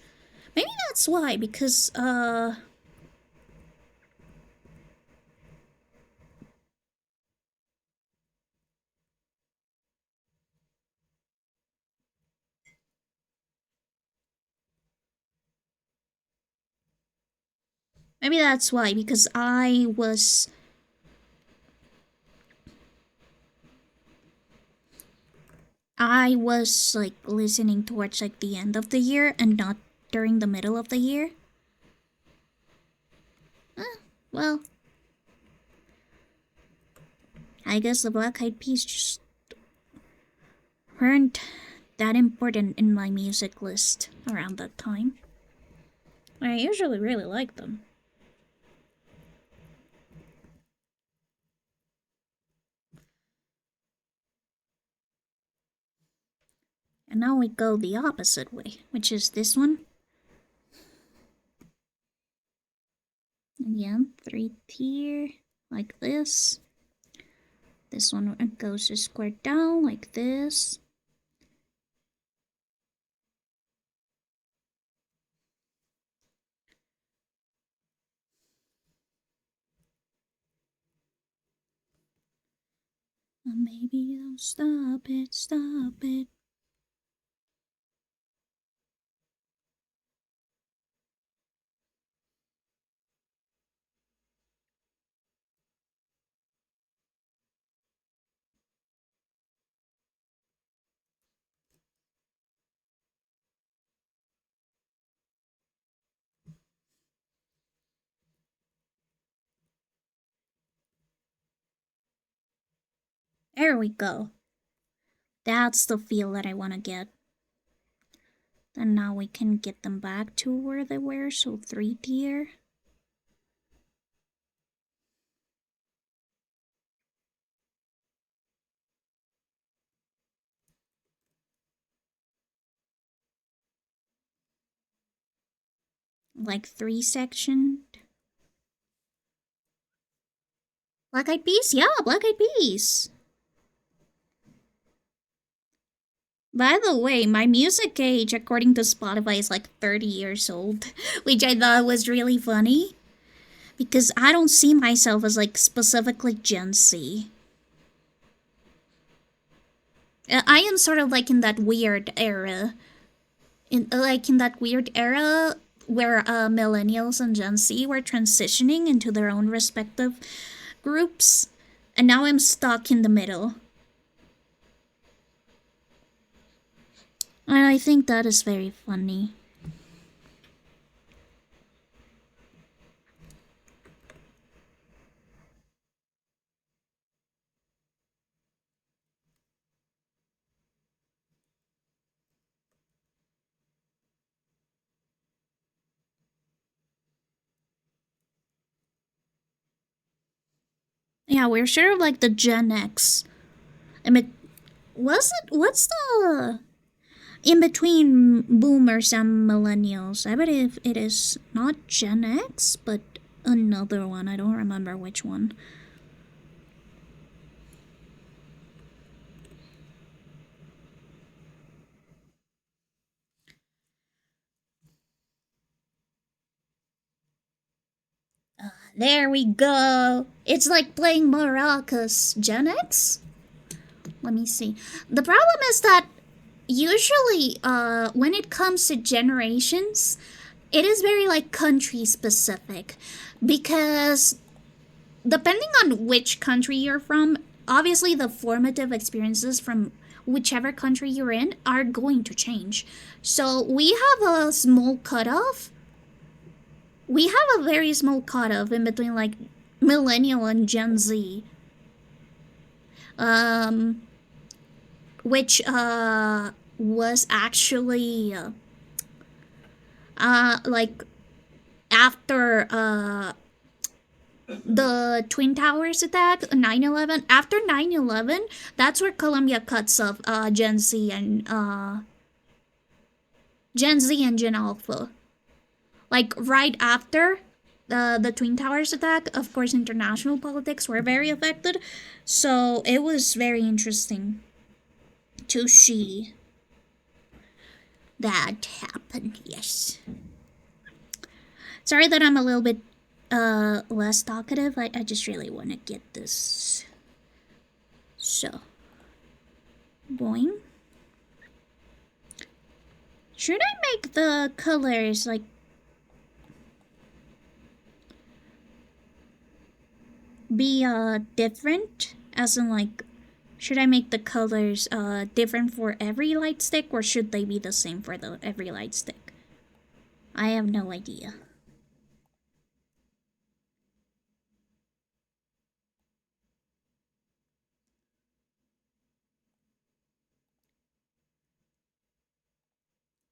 Maybe that's why, because maybe that's why, because I was like listening towards like the end of the year and not during the middle of the year. Well, I guess the Black Eyed Peas just weren't that important in my music list around that time. I usually really like them. And now we go the opposite way, which is this one. Again, 3-tier, like this. This one goes square down, like this. Maybe don't stop it, stop it. There we go. That's the feel that I want to get. Then now we can get them back to where they were, so 3-tier. Like 3-sectioned. Black Eyed Peas? Yeah, Black Eyed Peas. By the way, my music age, according to Spotify, is like 30 years old, which I thought was really funny. Because I don't see myself as like specifically Gen Z. I am sort of like in that weird era. In that weird era where millennials and Gen Z were transitioning into their own respective groups. And now I'm stuck in the middle. And I think that is very funny. Yeah, we're sort of like the Gen X. I mean, what's the in between boomers and millennials? I believe it is not Gen X, but another one. I don't remember which one. There we go. It's like playing maracas. Gen X? Let me see. The problem is that usually when it comes to generations, it is very like country specific because depending on which country you're from, obviously the formative experiences from whichever country you're in are going to change. So we have a small cutoff. We have a very small cutoff in between like millennial and Gen Z. Which was actually like after the Twin Towers attack, 9/11. After 9/11, that's where Colombia cuts off Gen Z and Gen Alpha. Like right after the Twin Towers attack, of course, international politics were very affected. So it was very interesting to see that happen. Yes. Sorry that I'm a little bit less talkative. I just really want to get this. So, boing. Should I make the colors like be different? As in like, should I make the colors different for every light stick, or should they be the same for every light stick? I have no idea.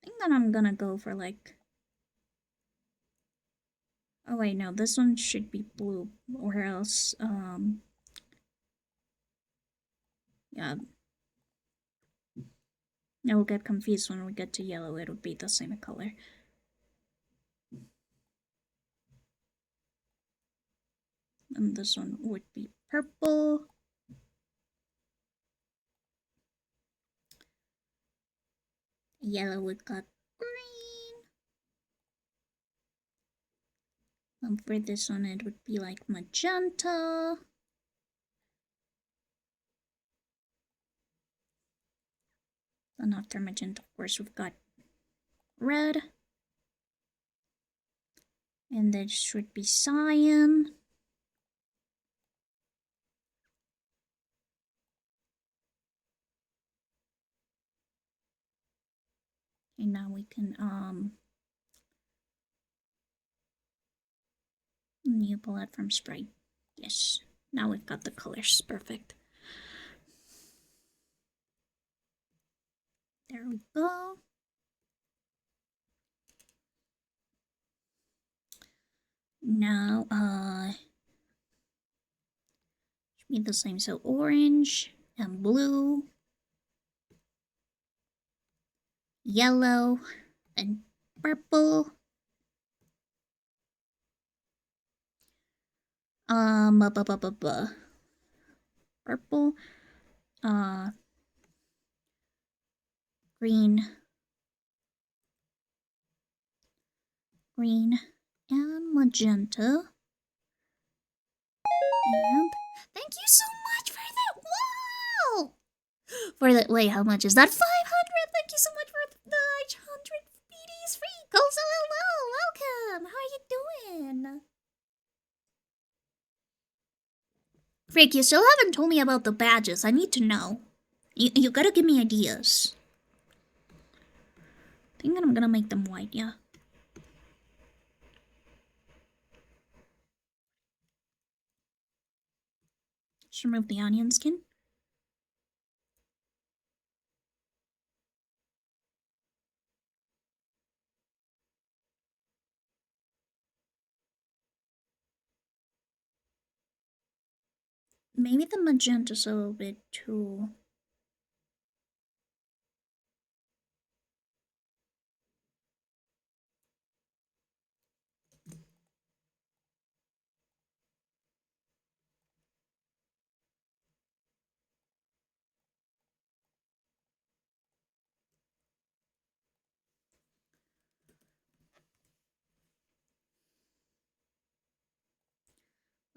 I think that I'm gonna go for like... Oh wait, no, this one should be blue, or else, yeah. I will get confused when we get to yellow, it'll be the same color. And this one would be purple. Yellow would got green. And for this one, it would be like magenta. And after magenta, of course, we've got red. And this should be cyan. And now we can new palette from Sprite. Yes. Now we've got the colors. Perfect. There we go. Now should be the same. So orange and blue, yellow and purple. Purple, green, and magenta. And thank you so much for that. Wow! For that, wait, how much is that? 500. Thank you so much for the 100 BDs free. Gozo, hello, welcome. How are you doing? Frick, you still haven't told me about the badges. I need to know. You gotta give me ideas. I think I'm gonna make them white, yeah. Just remove the onion skin. Maybe the magenta's a little bit too...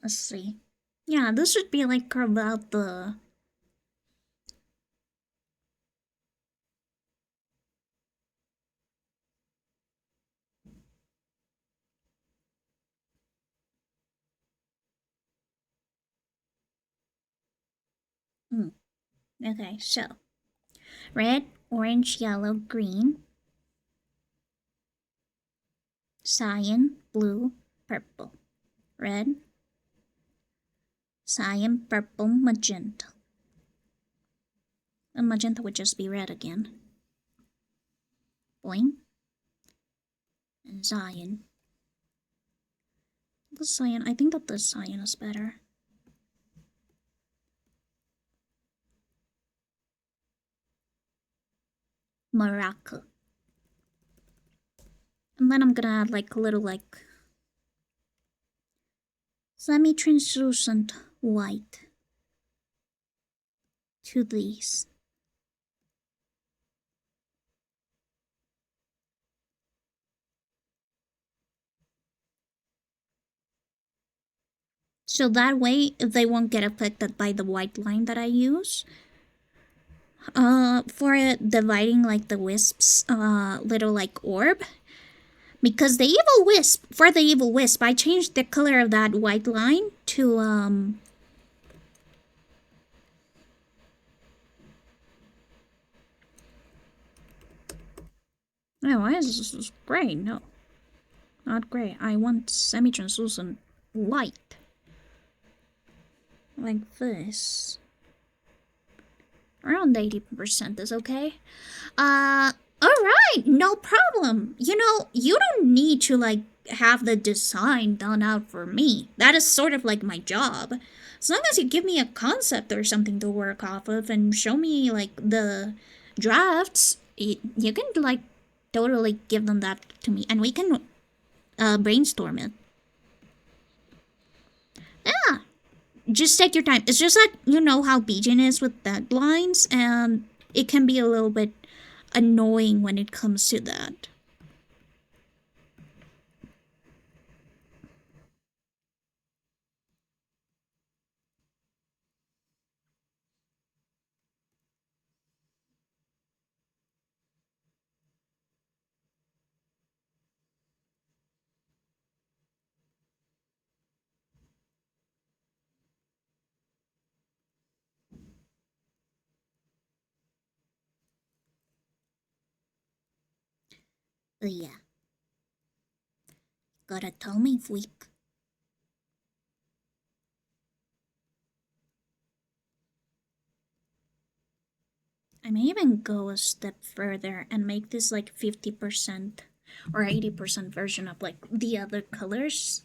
Let's see. Yeah, this should be like about the... Okay, so red, orange, yellow, green, cyan, blue, purple, red, cyan, purple, magenta. And magenta would just be red again. Boing. And cyan. The cyan, I think that the cyan is better. Maraca. And then I'm gonna add like a little like semi-translucent white to these. So that way they won't get affected by the white line that I use. For dividing like the wisp's little like orb. Because the evil wisp, for the evil wisp, I changed the color of that white line to Oh, why is this gray? No. Not gray. I want semi-translucent white. Like this. Around 80% is okay. Alright, no problem. You know, you don't need to like have the design done out for me. That is sort of like my job. As long as you give me a concept or something to work off of and show me like the drafts, you can like totally give them that to me and we can brainstorm it. Yeah, just take your time. It's just that you know how Bijan is with deadlines, and it can be a little bit annoying when it comes to that. But yeah. Gotta tell me, week. I may even go a step further and make this like 50% or 80% version of like the other colors.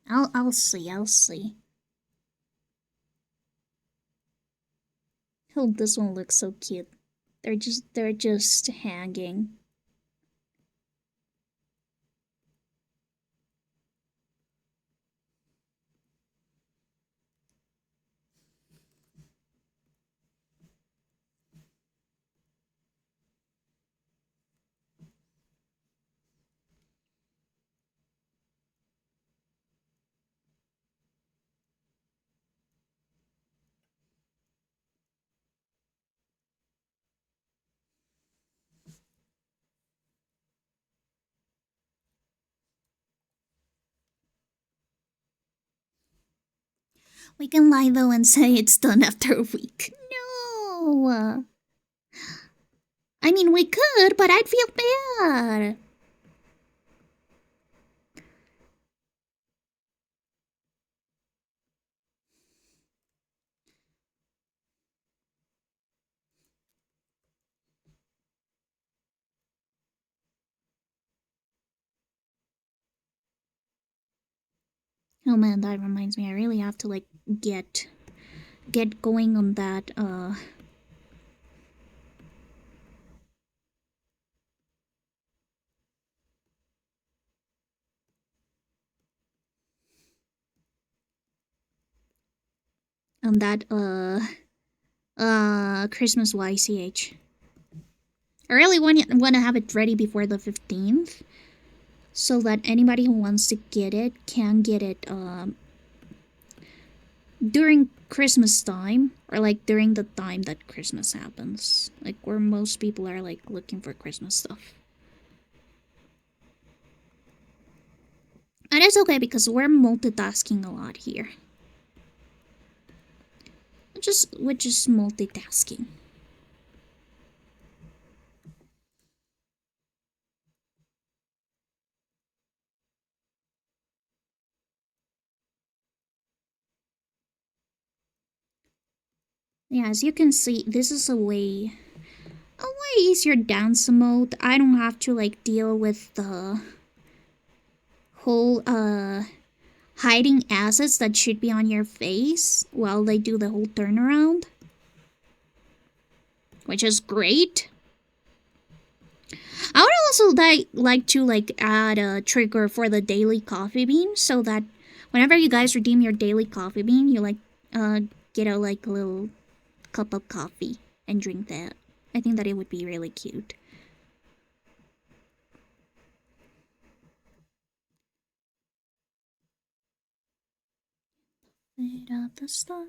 I'll see. Oh, this one looks so cute. They're just hanging. We can lie though and say it's done after a week. No! I mean, we could, but I'd feel bad. Oh man, that reminds me. I really have to like get going on that Christmas YCH. I really want to have it ready before the 15th so that anybody who wants to get it can get it during Christmas time, or like during the time that Christmas happens, like where most people are like looking for Christmas stuff. And it's okay because we're multitasking a lot here. We're just multitasking. Yeah, as you can see, this is a way easier dance mode. I don't have to like deal with the whole hiding assets that should be on your face while they do the whole turnaround, which is great. I would also like to like add a trigger for the daily coffee bean so that whenever you guys redeem your daily coffee bean, you like get a like little cup of coffee and drink that. I think that it would be really cute. Light up the stars.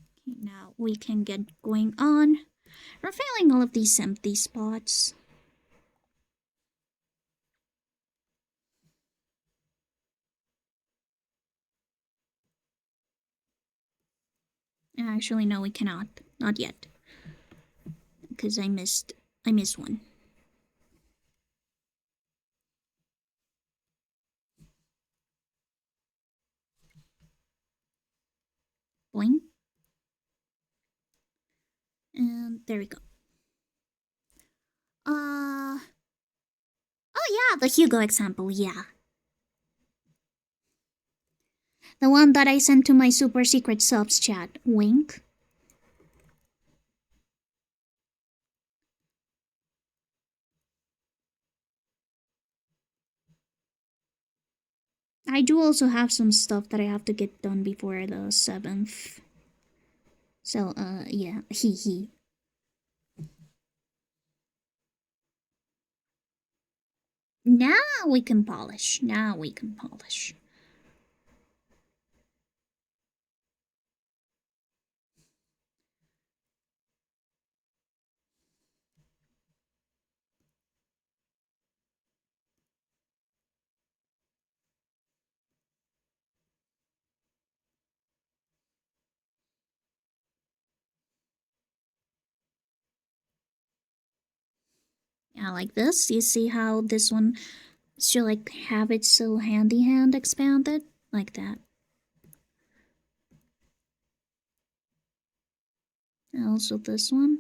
Okay, now we can get going on. We're filling all of these empty spots. Actually, no, we cannot. Not yet. Because I missed one. Boing. And there we go. Oh yeah, the Hugo example, yeah. The one that I sent to my super secret subs chat. Wink. I do also have some stuff that I have to get done before the 7th. So, yeah, hee. Now we can polish. Yeah, like this. You see how this one should like have it so handy hand expanded? Like that. And also this one.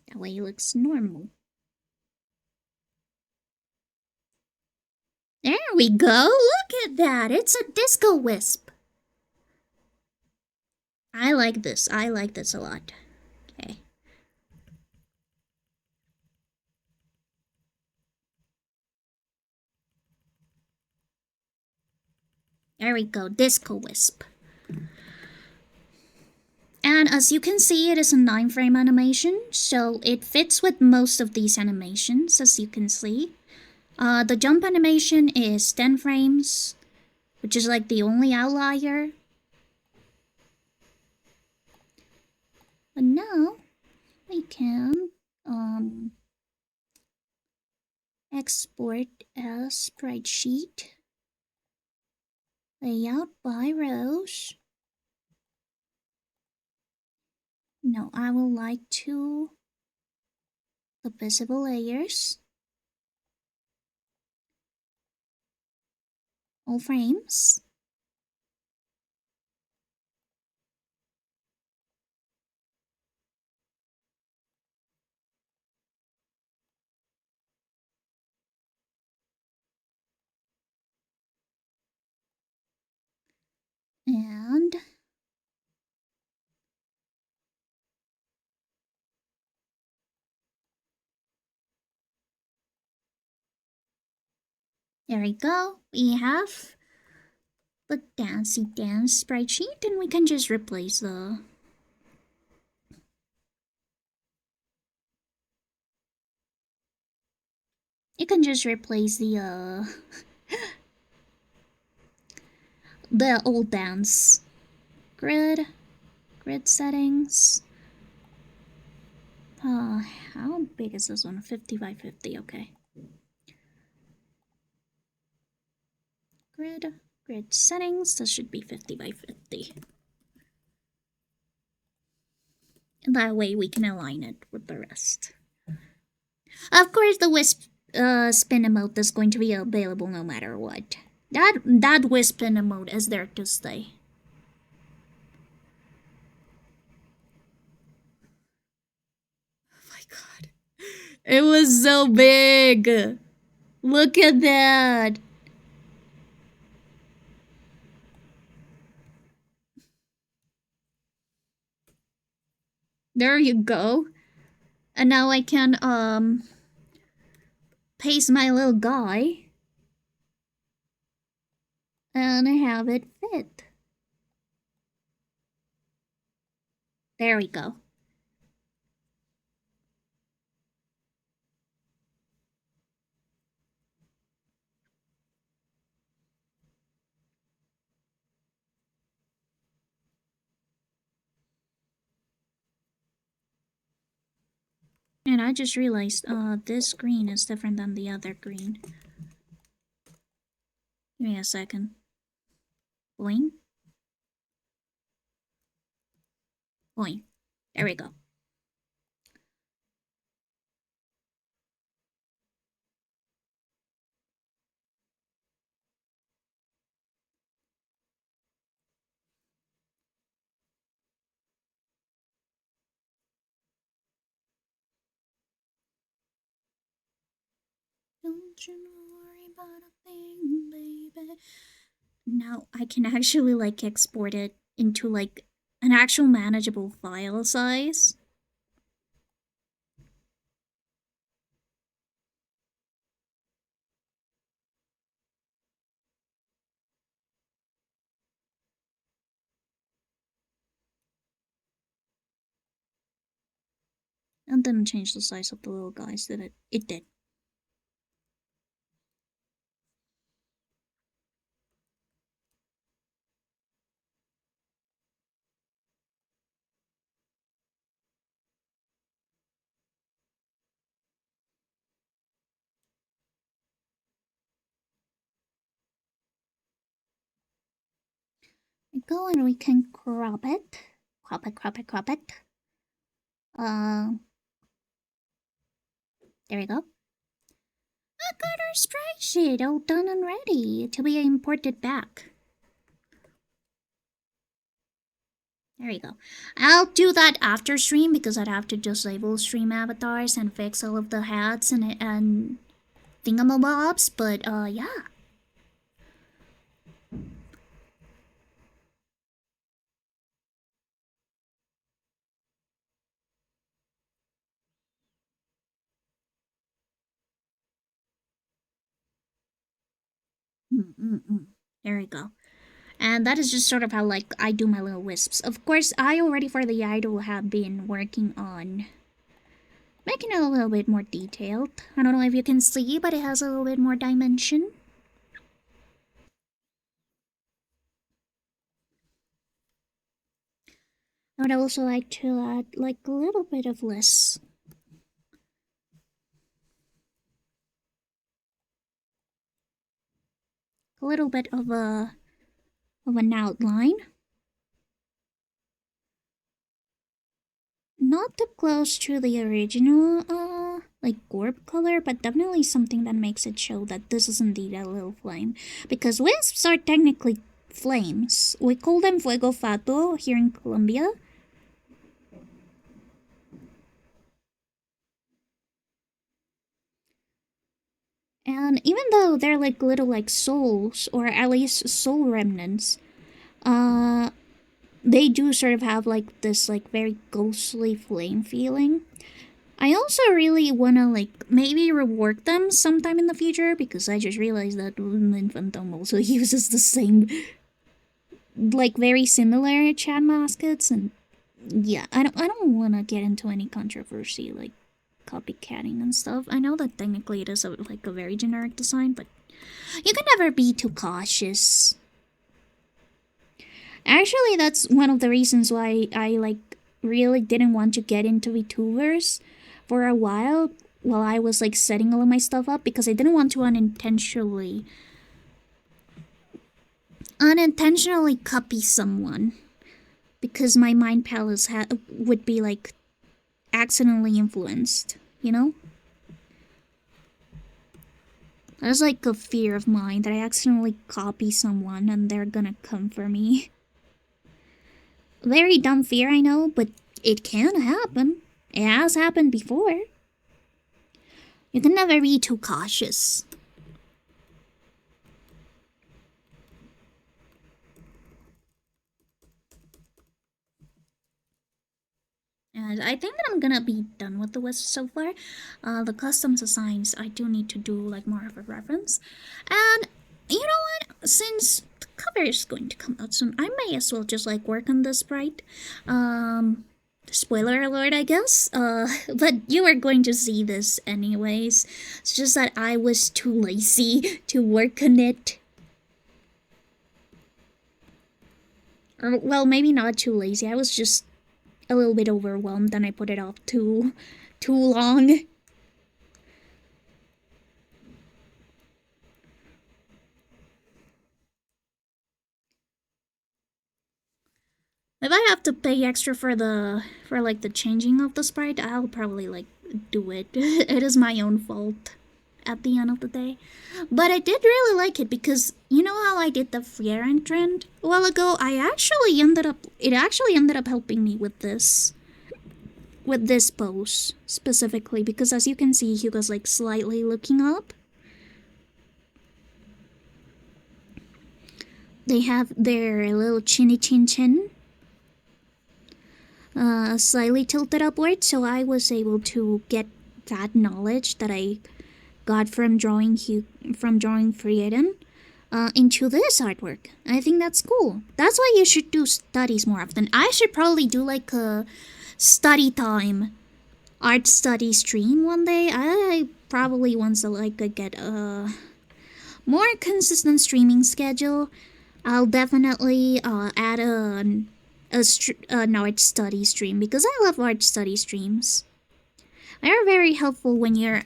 That way it looks normal. There we go! Look at that! It's a disco wisp! I like this a lot. Okay. There we go, disco wisp. And as you can see, it is a 9-frame animation, so it fits with most of these animations, as you can see. The jump animation is 10 frames, which is like the only outlier. But now, we can export a spreadsheet. Layout by rows. No, I would like the visible layers. All frames. And there we go. We have the Dancey Dance spreadsheet, and we can just replace the... You can just replace the the old dance grid settings. How big is this one? 50 by 50, okay. Grid settings, this should be 50 by 50. And that way we can align it with the rest. Of course, the wisp spin emote is going to be available no matter what. That wisp spin emote is there to stay. Oh my god. It was so big. Look at that. There you go. And now I can paste my little guy and have it fit. There we go. And I just realized this green is different than the other green. Give me a second. Boing. Boing. There we go. Don't you know about a thing, baby. Now I can actually like export it into like an actual manageable file size. And didn't change the size of the little guys, did it? It did. We go and we can crop it. Crop it, crop it, crop it. There we go. I got our sprite sheet all done and ready to be imported back. There we go. I'll do that after stream because I'd have to disable stream avatars and fix all of the hats and thingamabobs, but yeah. There we go. And that is just sort of how like I do my little wisps. Of course, I already for the idol have been working on making it a little bit more detailed. I don't know if you can see, but it has a little bit more dimension. I would also like to add like a little bit of less. A little bit of an outline. Not too close to the original like orb color, but definitely something that makes it show that this is indeed a little flame. Because wisps are technically flames. We call them fuego fato here in Colombia. And even though they're like little like souls, or at least soul remnants, they do sort of have like this like very ghostly flame feeling. I also really wanna like maybe rework them sometime in the future because I just realized that Phantom also uses the same like very similar chat mascots, and yeah, I don't wanna get into any controversy like copycatting and stuff. I know that technically it is like a very generic design, but you can never be too cautious. Actually, that's one of the reasons why I like really didn't want to get into VTubers for a while I was like setting all of my stuff up, because I didn't want to unintentionally copy someone, because my mind palace would be like accidentally influenced, you know? There's like a fear of mine that I accidentally copy someone and they're gonna come for me. Very dumb fear, I know, but it can happen. It has happened before. You can never be too cautious. And I think that I'm gonna be done with the wisp so far. The custom designs, I do need to do like more of a reference. And you know what? Since the cover is going to come out soon, I may as well just like work on the sprite. Spoiler alert, I guess. But you are going to see this anyways. It's just that I was too lazy to work on it. Or, well, maybe not too lazy. I was just a little bit overwhelmed and I put it off too long. If I have to pay extra for like the changing of the sprite, I'll probably like do it. It is my own fault at the end of the day. But I did really like it because you know how I did the Frieren trend a while ago? It actually ended up helping me with this pose specifically, because as you can see, he was like slightly looking up. they have their little chinny chin chin slightly tilted upward, so I was able to get that knowledge that I got from drawing Fridaaaa into this artwork. I think that's cool. That's why you should do studies more often. I should probably do like a study time art study stream one day. I probably once I could get a more consistent streaming schedule, I'll definitely add an art study stream because I love art study streams. They're very helpful when you're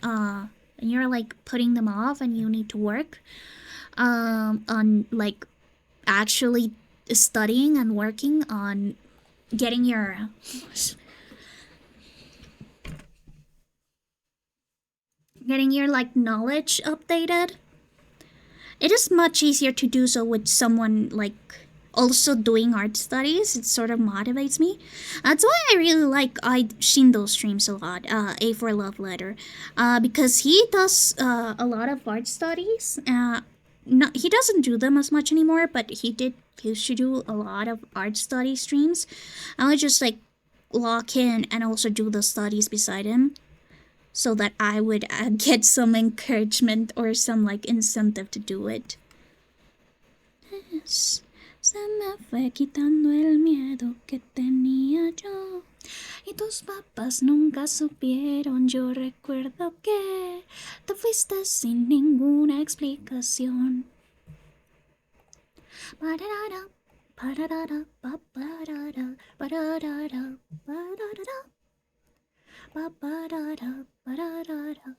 like putting them off and you need to work on like actually studying and working on getting your like knowledge updated. It is much easier to do so with someone like also doing art studies. It sort of motivates me. That's why I really like Shindo's streams a lot. A for Love Letter, because he does a lot of art studies. No, he doesn't do them as much anymore, but he used to do a lot of art study streams. I would just like lock in and also do the studies beside him, so that I would get some encouragement or some like incentive to do it. Yes. Se me fue quitando el miedo que tenía yo. Y tus papás nunca supieron. Yo recuerdo que te fuiste sin ninguna explicación. Pararara, pararara, pararara, pararara, pararara, pararara, pararara.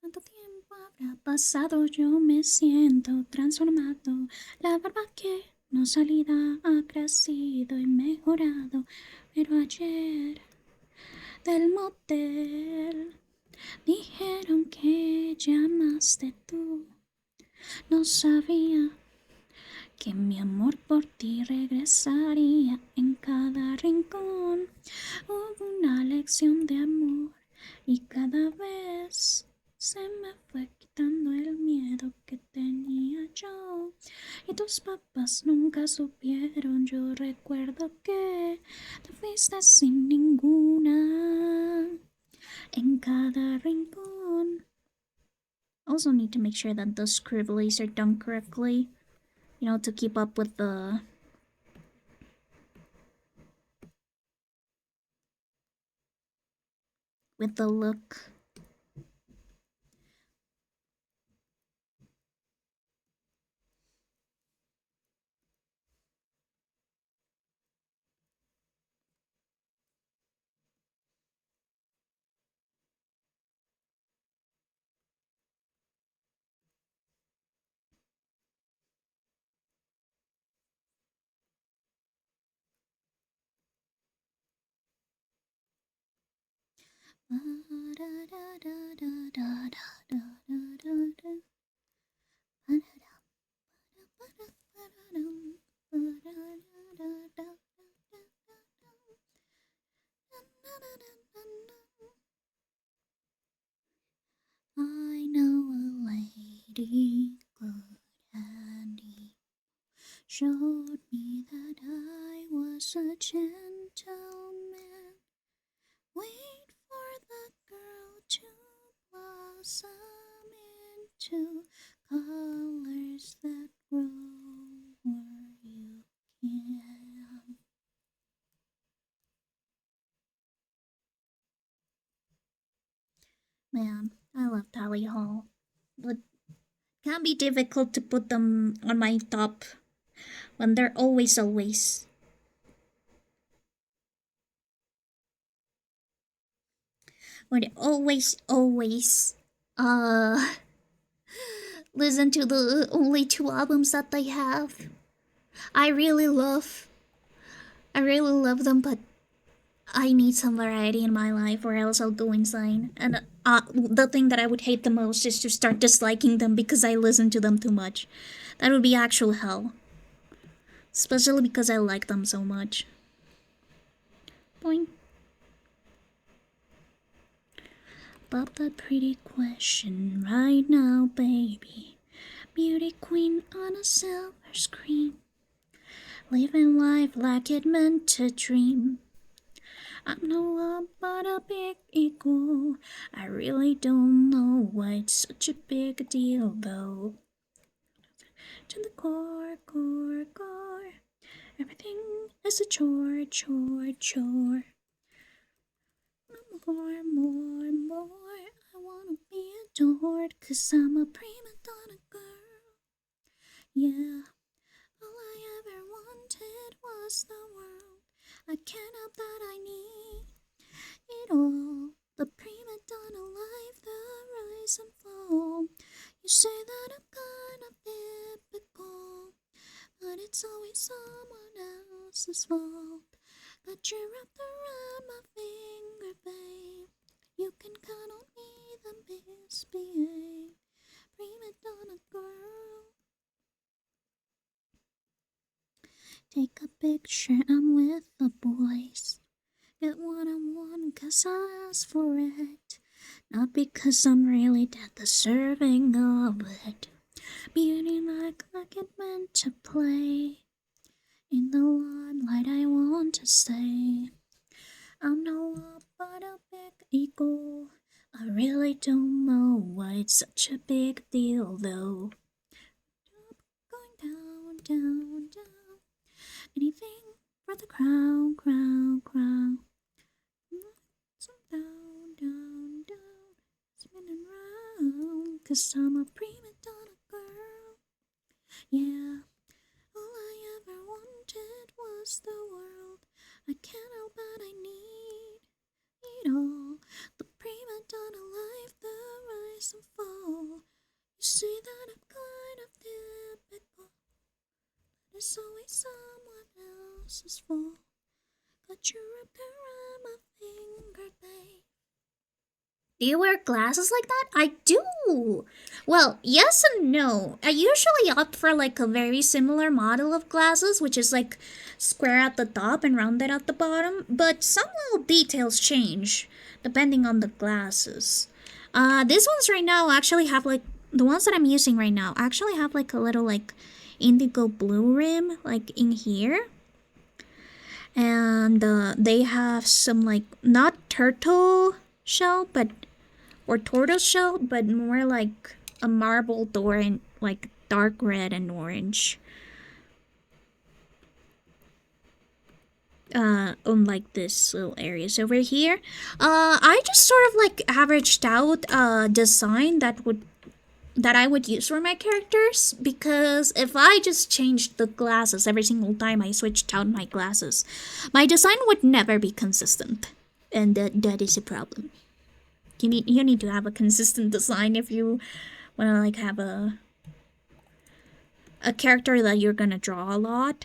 ¿Cuánto tiempo habrá pasado? Yo me siento transformado. La barba que no salida ha crecido y mejorado. Pero ayer del motel dijeron que llamaste tú. No sabía que mi amor por ti regresaría en cada rincón. Hubo una lección de amor y cada vez se me fue quitando el miedo que tenía yo. Y tus papás nunca supieron. Yo recuerdo que te fuiste sin ninguna en cada rincón. Also need to make sure that the scribblies are done correctly, you know, to keep up with the look. I know a lady good and evil showed me that I was a gentleman. Wait for the girl to blossom into colors that grow where you can. Man, I love Tally Hall, but can be difficult to put them on my top when they're always would always listen to the only 2 albums that they have. I really love them, but I need some variety in my life or else I'll go insane. And the thing that I would hate the most is to start disliking them because I listen to them too much. That would be actual hell. especially because I like them so much. Boing. Pop that pretty question right now, baby. Beauty queen on a silver screen, living life like it meant to dream. I'm no one but a big ego. I really don't know why it's such a big deal though. To the core, core, core. Everything is a chore, chore, chore. More, more, more. I wanna be adored, 'cause I'm a prima donna girl. Yeah, all I ever wanted was the world. I can't help that I need it all. The prima donna life, the rise and fall. You say that I'm kind of typical, but it's always someone else's fault. Got you wrapped around my finger, babe. You can count on me, the misbehave. Prima donna girl. Take a picture, I'm with the boys. Get what I want, 'cause I asked for it. Not because I'm really that deserving of it. Beauty like it meant to play. In the limelight I want to stay. I'm no one but a big ego. I really don't know why it's such a big deal though. Going down, down, down. Anything for the crown, crown, crown. So down, down, down. Spinning round, 'cause I'm a prima donna girl. Yeah. All I ever wanted was the world. I can't help but I need it all. The prima donna life, the rise and fall. You say that I'm kind of typical, but it's always someone else's fault. Got you wrapped around my finger, babe. Do you wear glasses like that? I do! Well, yes and no. I usually opt for like a very similar model of glasses, which is like square at the top and rounded at the bottom, but some little details change depending on the glasses. These ones right now actually have like, the ones that I'm using right now actually have like a little like indigo blue rim like in here. And they have some like, not turtle shell, but or tortoise shell, but more like a marble door in like dark red and orange. On like this little areas over here. I just sort of like averaged out a design that I would use for my characters, because if I just changed the glasses every single time I switched out my glasses, my design would never be consistent, and that is a problem. You need to have a consistent design if you want to like have a character that you're gonna draw a lot.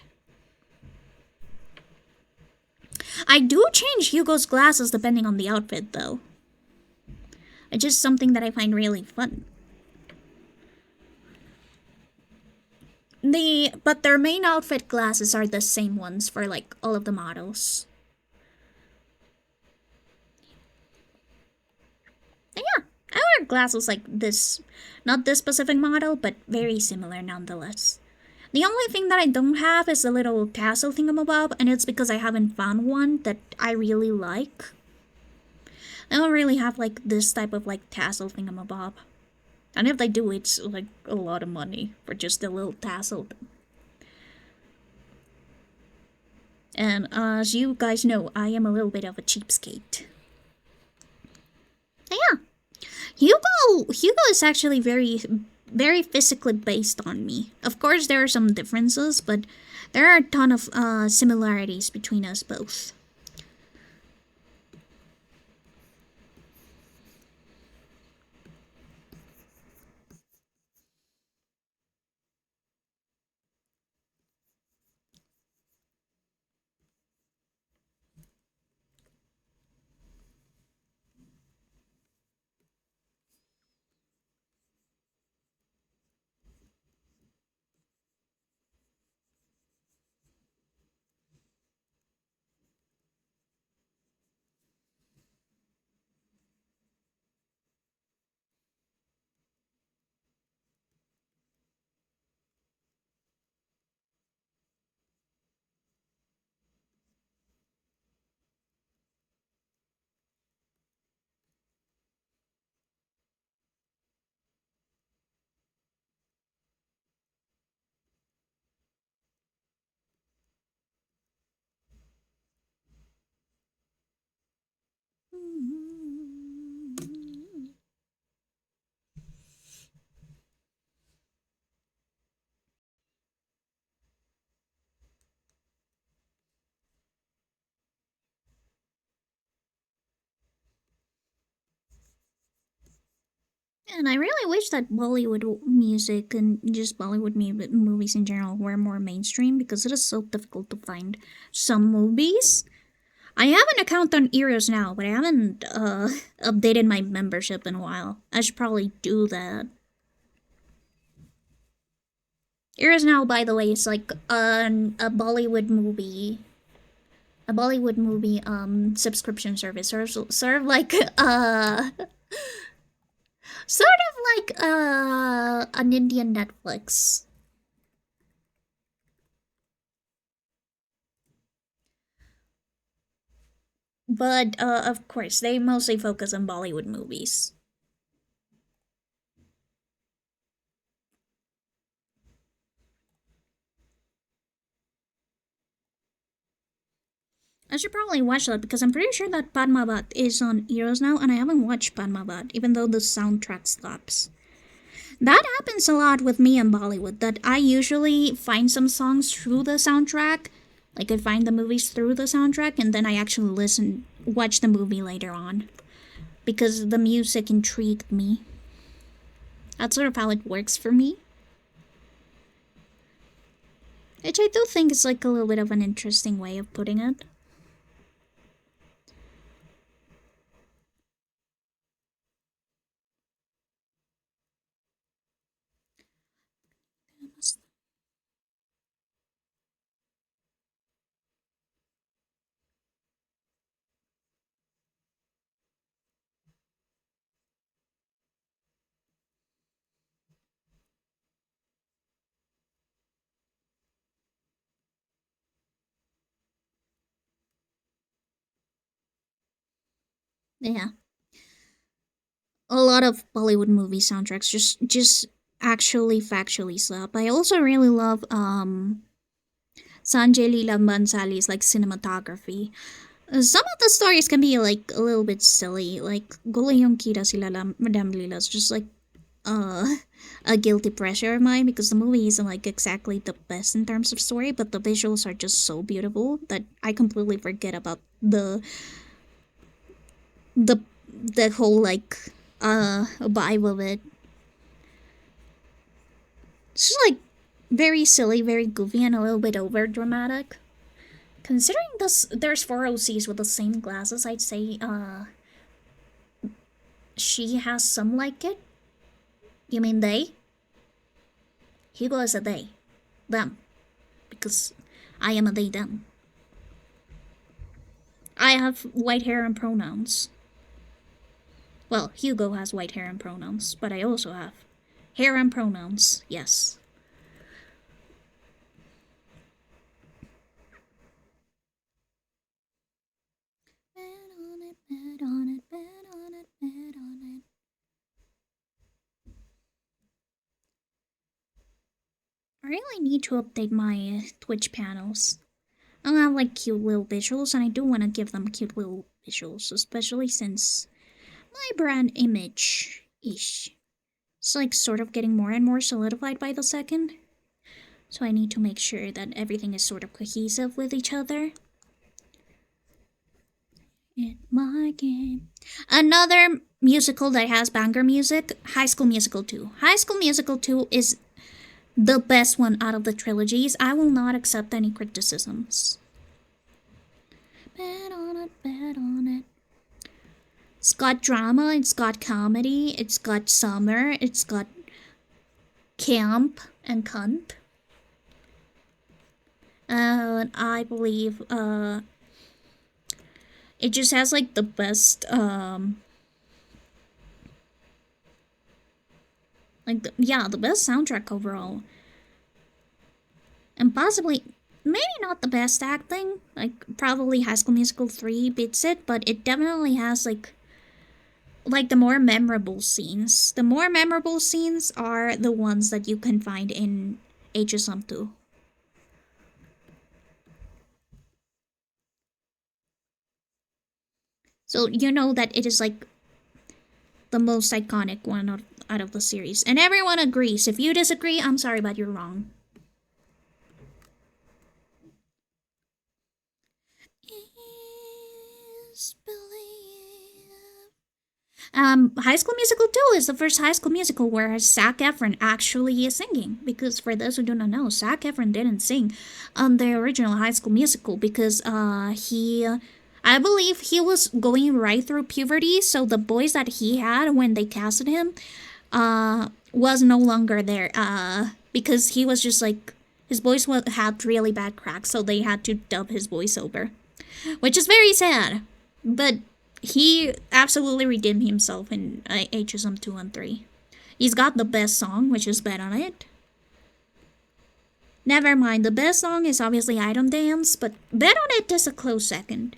I do change Hugo's glasses depending on the outfit though. It's just something that I find really fun. But their main outfit glasses are the same ones for like all of the models. And yeah, I wear glasses like this, not this specific model, but very similar nonetheless. The only thing that I don't have is a little tassel thingamabob, and it's because I haven't found one that I really like. I don't really have like this type of like tassel thingamabob. And if they do, it's like a lot of money for just a little tassel. And as you guys know, I am a little bit of a cheapskate. And yeah, Hugo is actually very physically based on me. Of course, there are some differences, but there are a ton of similarities between us both. And I really wish that Bollywood music and just Bollywood movies in general were more mainstream because it is so difficult to find some movies. I have an account on Eros now, but I haven't updated my membership in a while. I should probably do that. Eros now, by the way, is like a Bollywood movie, subscription service, sort of like an Indian Netflix. But of course, they mostly focus on Bollywood movies. I should probably watch that because I'm pretty sure that Padmavat is on Eros now, and I haven't watched Padmavat, even though the soundtrack slaps. That happens a lot with me in Bollywood, that I usually find some songs through the soundtrack. Like, I find the movies through the soundtrack, and then I actually watch the movie later on. Because the music intrigued me. That's sort of how it works for me. Which I do think is like a little bit of an interesting way of putting it. Yeah. A lot of Bollywood movie soundtracks just actually factually slap. I also really love Sanjay Leela Bansali's like cinematography. Some of the stories can be like a little bit silly, like Gula Yung Kira Sila Madam Leela's just like uh a guilty pleasure of mine because the movie isn't like exactly the best in terms of story, but the visuals are just so beautiful that I completely forget about the the whole like vibe of it. It's just like very silly, very goofy, and a little bit over dramatic. Considering this, there's four OCs with the same glasses, I'd say she has some like it. You mean they? Hugo is a they. Them. Because I am a they them. I have white hair and pronouns. Well, Hugo has white hair and pronouns, but I also have hair and pronouns, yes. Bet on it, bet on it, bet on it, bet on it. I really need to update my Twitch panels. I have like cute little visuals, and I do want to give them cute little visuals, especially since my brand image ish. It's like sort of getting more and more solidified by the second. So I need to make sure that everything is sort of cohesive with each other. In my game. Another musical that has banger music, High School Musical 2. High School Musical 2 is the best one out of the trilogies. I will not accept any criticisms. Bet on it, bet on it. It's got drama, it's got comedy, it's got summer, it's got camp and cunt. And I believe it just has like the best the best soundtrack overall. And possibly maybe not the best acting. Like probably High School Musical 3 beats it, but it definitely has like the more memorable scenes. The more memorable scenes are the ones that you can find in HSM 2. So you know that it is like the most iconic one out of the series. And everyone agrees. If you disagree, I'm sorry, but you're wrong. Is believe. High School Musical 2 is the first High School Musical where Zac Efron actually is singing. Because for those who do not know, Zac Efron didn't sing on the original High School Musical because I believe he was going right through puberty, so the voice that he had when they casted him was no longer there because he was just like, his voice had really bad cracks, so they had to dub his voice over, which is very sad. But he absolutely redeemed himself in HSM 2 and 3. He's got the best song, which is Bet on It. Never mind, the best song is obviously I Don't Dance, but Bet on It is a close second.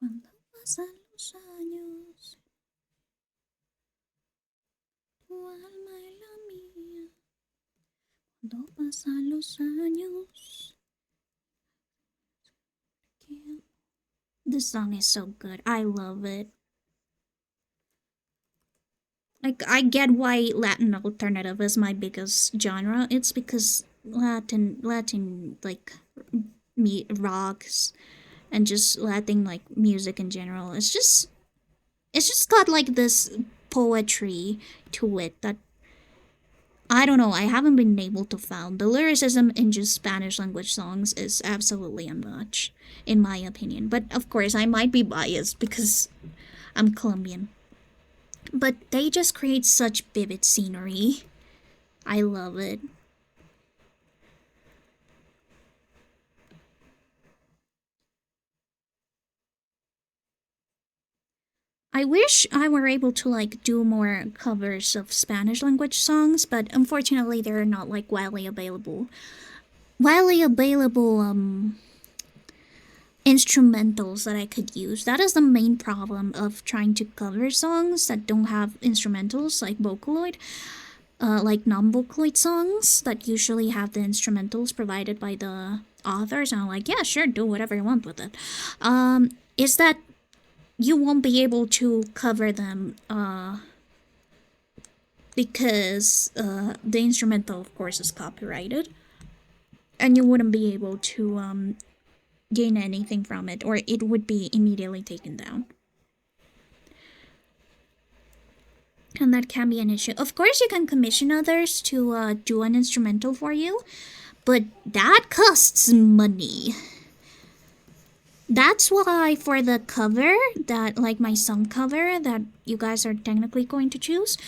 Cuando pasan los años, tu alma y la mía. Cuando pasan los años. This song is so good. I love it. Like, I get why Latin alternative is my biggest genre. It's because Latin, like, rocks and just Latin, like, music in general. It's just got, like, this poetry to it that, I don't know, I haven't been able to found. The lyricism in just Spanish language songs is absolutely unmatched, in my opinion. But, of course, I might be biased because I'm Colombian. But they just create such vivid scenery. I love it. I wish I were able to like do more covers of Spanish language songs, but unfortunately they're not like widely available. Instrumentals that I could use. That is the main problem of trying to cover songs that don't have instrumentals like Vocaloid. Like non-Vocaloid songs that usually have the instrumentals provided by the authors, and I'm like, yeah, sure, do whatever you want with it. Is that you won't be able to cover them because the instrumental, of course, is copyrighted, and you wouldn't be able to gain anything from it, or it would be immediately taken down. And that can be an issue. Of course, you can commission others to do an instrumental for you, but that costs money. That's why for the cover, that like my song cover that you guys are technically going to choose,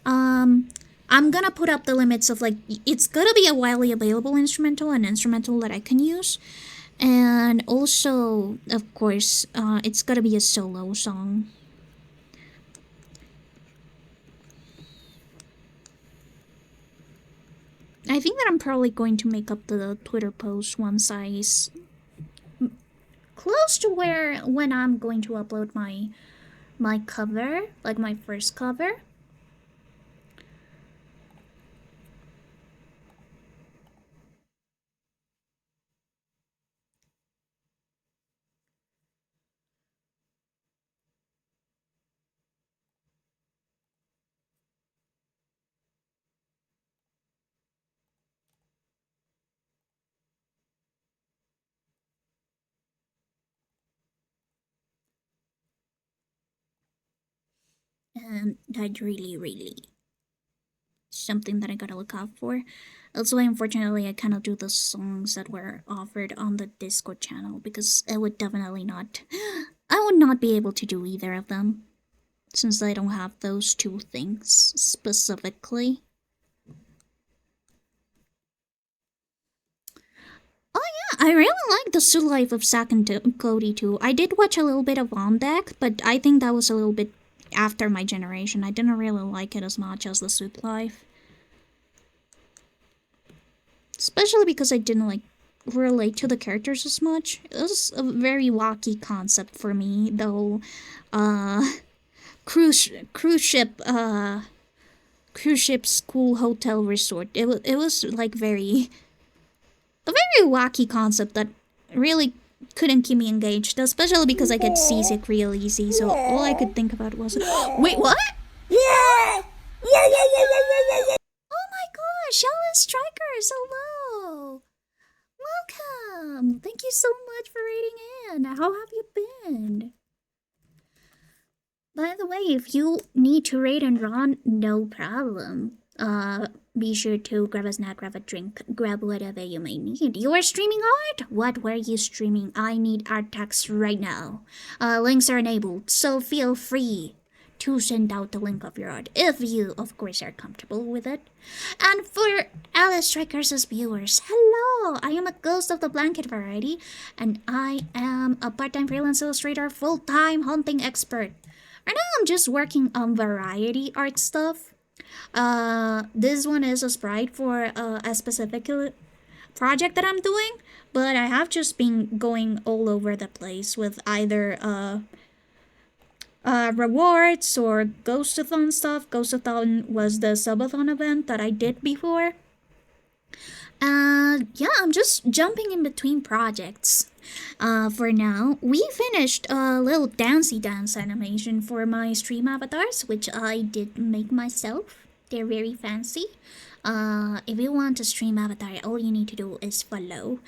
I'm gonna put up the limits of like, it's gonna be a widely available instrumental, an instrumental that I can use. And also, of course, it's gonna be a solo song. I think that I'm probably going to make up the Twitter post once close to when I'm going to upload my cover, like my first cover. And that's really something that I gotta look out for. Also, unfortunately, I cannot do the songs that were offered on the Discord channel because I would not be able to do either of them since I don't have those two things specifically. Oh yeah, I really like the Still Life of Zack and Cody too. I did watch a little bit of On Deck, but I think that was a little bit after my generation. I didn't really like it as much as the Suit Life. Especially because I didn't like relate to the characters as much. It was a very wacky concept for me, though. Cruise ship school hotel resort. It was like a very wacky concept that really couldn't keep me engaged, especially because I get seasick real easy. So all I could think about was, wait, what? Oh my gosh, Alice Strikers, hello. Welcome. Thank you so much for raiding in. How have you been? By the way, if you need to raid and run, no problem. Be sure to grab a snack, grab a drink, grab whatever you may need. You are streaming art? What were you streaming? I need art tags right now. Links are enabled, so feel free to send out the link of your art if you, of course, are comfortable with it. And for Alice Strikers' viewers, hello! I am a ghost of the blanket variety, and I am a part-time freelance illustrator, full-time hunting expert. Right now, I'm just working on variety art stuff. This one is a sprite for a specific project that I'm doing, but I have just been going all over the place with either rewards or ghostathon stuff. Ghostathon was the subathon event that I did before. Yeah, I'm just jumping in between projects. For now, we finished a little dancey dance animation for my stream avatars, which I did make myself. They're very fancy. If you want a stream avatar, all you need to do is follow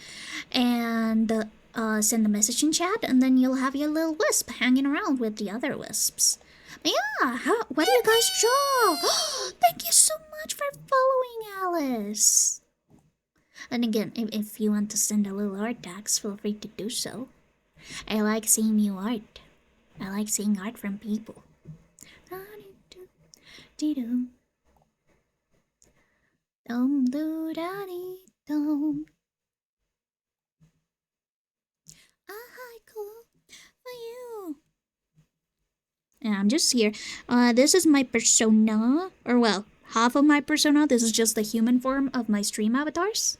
and send a message in chat, and then you'll have your little wisp hanging around with the other wisps. Yeah, what do you guys draw? Thank you so much for following, Alice. And again, if you want to send a little art tags, feel free to do so. I like seeing new art. I like seeing art from people. Hi, cool for you. And I'm just here. This is my persona, or well, half of my persona. This is just the human form of my stream avatars.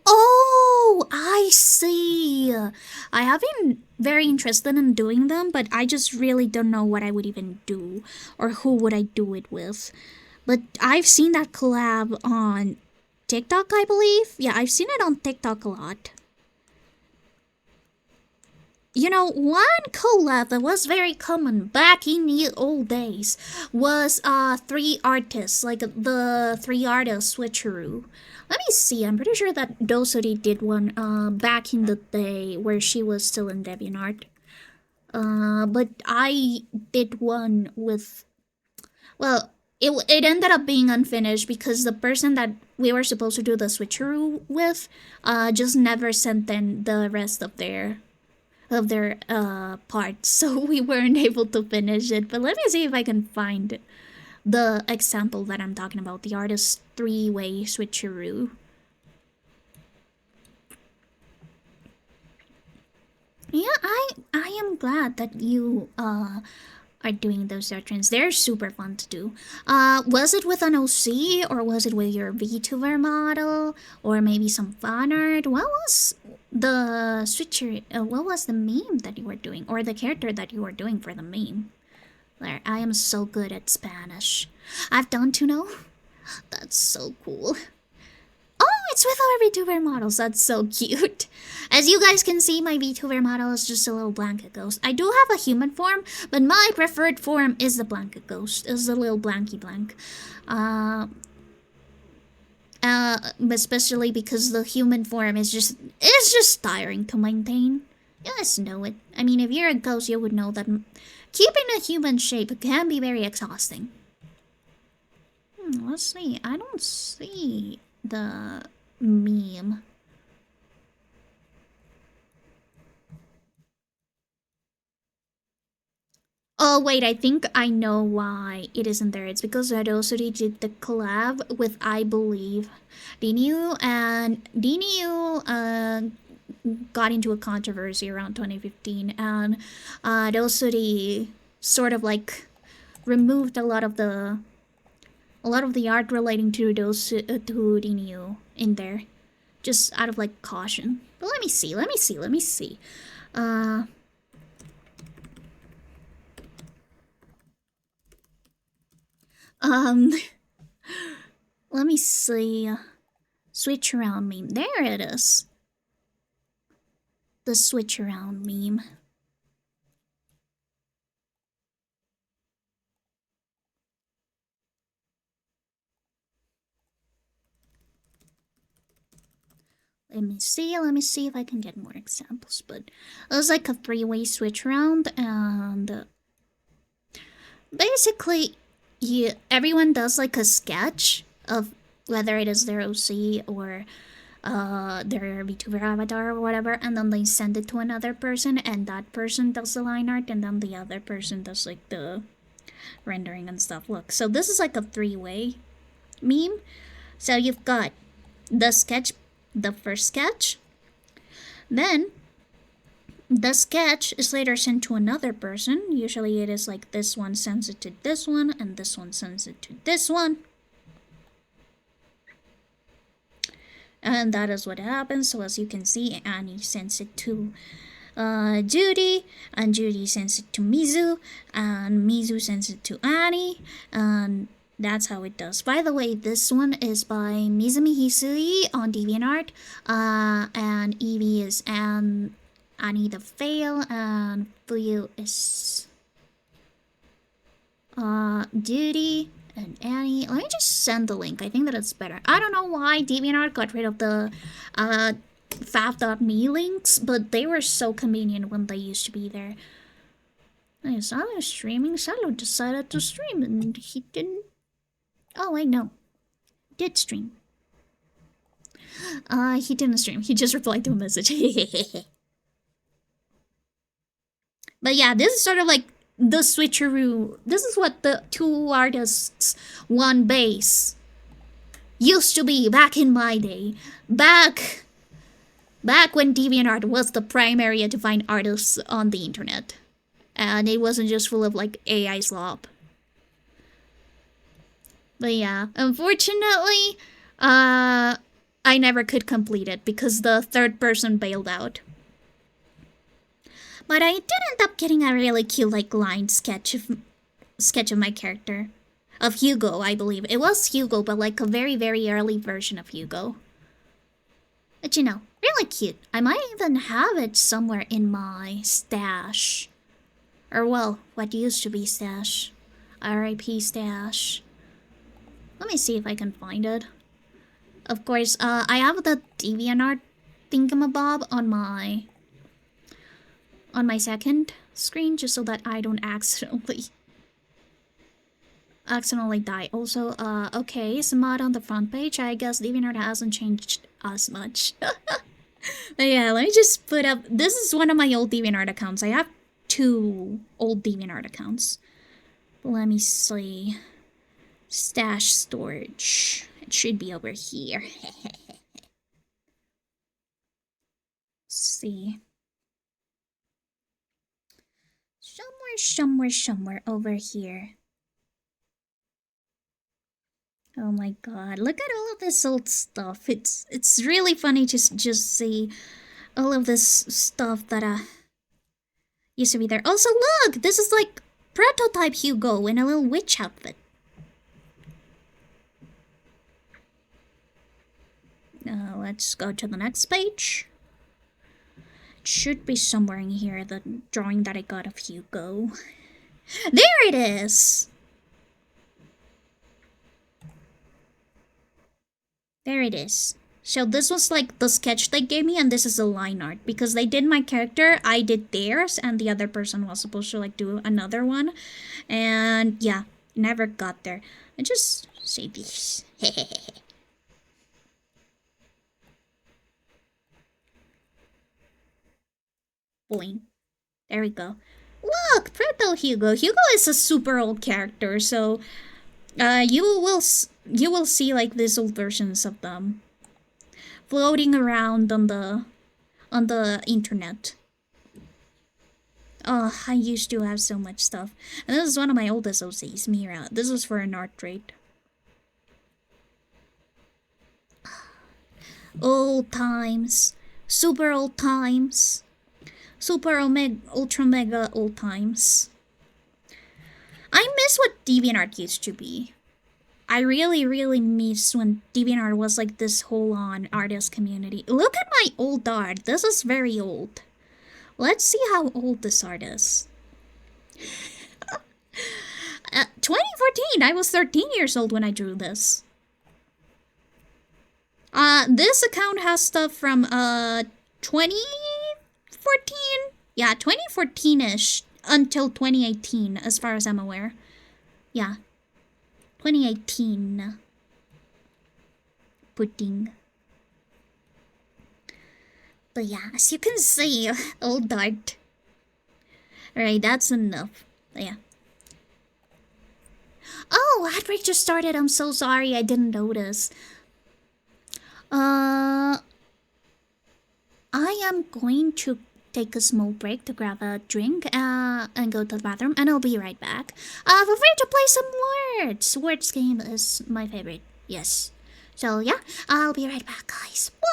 Oh, I see. I have been very interested in doing them, but I just really don't know what I would even do or who would I do it with. But I've seen that collab on TikTok, I believe. Yeah, I've seen it on TikTok a lot. You know, one collab that was very common back in the old days was 3 artists, like the 3 artists switcheroo. Let me see, I'm pretty sure that Dosori did one back in the day where she was still in DeviantArt. But I did one with, well, it ended up being unfinished because the person that we were supposed to do the switcheroo with just never sent in the rest of their parts, so we weren't able to finish it. But let me see if I can find the example that I'm talking about, the artist 3-way switcheroo. Yeah, I am glad that you are doing those art trends. They're super fun to do. Was it with an OC, or was it with your VTuber model, or maybe some fan art? What was the switcher? What was the meme that you were doing, or the character that you were doing for the meme? There, I am so good at Spanish. I've done to know. That's so cool. Oh, it's with our VTuber models. That's so cute. As you guys can see, my VTuber model is just a little blanket ghost. I do have a human form, but my preferred form is the blanket ghost. It's the little blanky blank. Especially because the human form is just tiring to maintain. You guys know it. I mean, if you're a ghost, you would know that keeping a human shape can be very exhausting. Let's see. I don't see the meme. Oh wait, I think I know why it isn't there. It's because Radosuri did the collab with, I believe, Dinu, and Dinu got into a controversy around 2015, and Radosuri sort of like removed a lot of the art relating to Dinu in there, just out of like caution. But let me see. Let me see. Switch around meme. There it is. The switch around meme. Let me see if I can get more examples. But it was like a 3-way switch around, and basically, everyone does like a sketch of whether it is their OC or their VTuber avatar or whatever, and then they send it to another person, and that person does the line art, and then the other person does like the rendering and stuff. Look, so this is like a 3-way meme. So you've got the sketch, the first sketch, then the sketch is later sent to another person. Usually it is like this one sends it to this one, and this one sends it to this one. And that is what happens. So as you can see, Annie sends it to Judy, and Judy sends it to Mizu, and Mizu sends it to Annie, and that's how it does. By the way, this one is by Mizumi Hisui on DeviantArt, and Evie is Annie the Fail, and Fuyu is Judy and Annie. Let me just send the link. I think that it's better. I don't know why DeviantArt got rid of the fav.me links, but they were so convenient when they used to be there. Nice. I was streaming. Salo decided to stream, and he didn't. Oh wait, no. Did stream. He didn't stream. He just replied to a message. But yeah, this is sort of like the switcheroo. This is what the 2 artists, 1 base used to be back in my day. Back when DeviantArt was the primary to find artists on the internet. And it wasn't just full of like AI slop. But yeah, unfortunately, I never could complete it because the 3rd person bailed out. But I did end up getting a really cute like line sketch of my character. Of Hugo, I believe. It was Hugo, but like a very, very early version of Hugo. But you know, really cute. I might even have it somewhere in my stash. Or well, what used to be stash. RIP stash. Let me see if I can find it. Of course, I have the DeviantArt thingamabob on my 2nd screen, just so that I don't accidentally die. Also, okay, it's a mod on the front page. I guess DeviantArt hasn't changed as much. But yeah, let me just put up. This is one of my old DeviantArt accounts. I have 2 old DeviantArt accounts. Let me see. Stash storage. It should be over here. Let's see. Somewhere over here. Oh my god, look at all of this old stuff. It's really funny to just see all of this stuff that used to be there. Also, look! This is like prototype Hugo in a little witch outfit. Let's go to the next page. It should be somewhere in here, the drawing that I got of Hugo. There it is! There it is. So this was like the sketch they gave me, and this is the line art. Because they did my character, I did theirs, and the other person was supposed to like do another one. And yeah, never got there. I just say this. Boing. There we go. Look, Proto Hugo. Hugo is a super old character, so you will see like these old versions of them floating around on the internet. Oh, I used to have so much stuff. And this is one of my oldest OCs, Mira. This was for an art trade. Old times. Super old times. Super omega, ultra mega old times. I miss what DeviantArt used to be. I really miss when DeviantArt was like this whole-on artist community. Look at my old art. This is very old. Let's see how old this art is. 2014. I was 13 years old when I drew this. This account has stuff from 2014. Yeah, 2014ish until 2018, as far as I'm aware. Yeah, 2018. Pudding. But yeah, as you can see, old art. Alright, that's enough. Yeah. Oh, Outbreak just started. I'm so sorry. I didn't notice. I am going to take a small break to grab a drink and go to the bathroom, and I'll be right back. Feel free to play some words. Words game is my favorite. Yes. So yeah, I'll be right back, guys. Bye.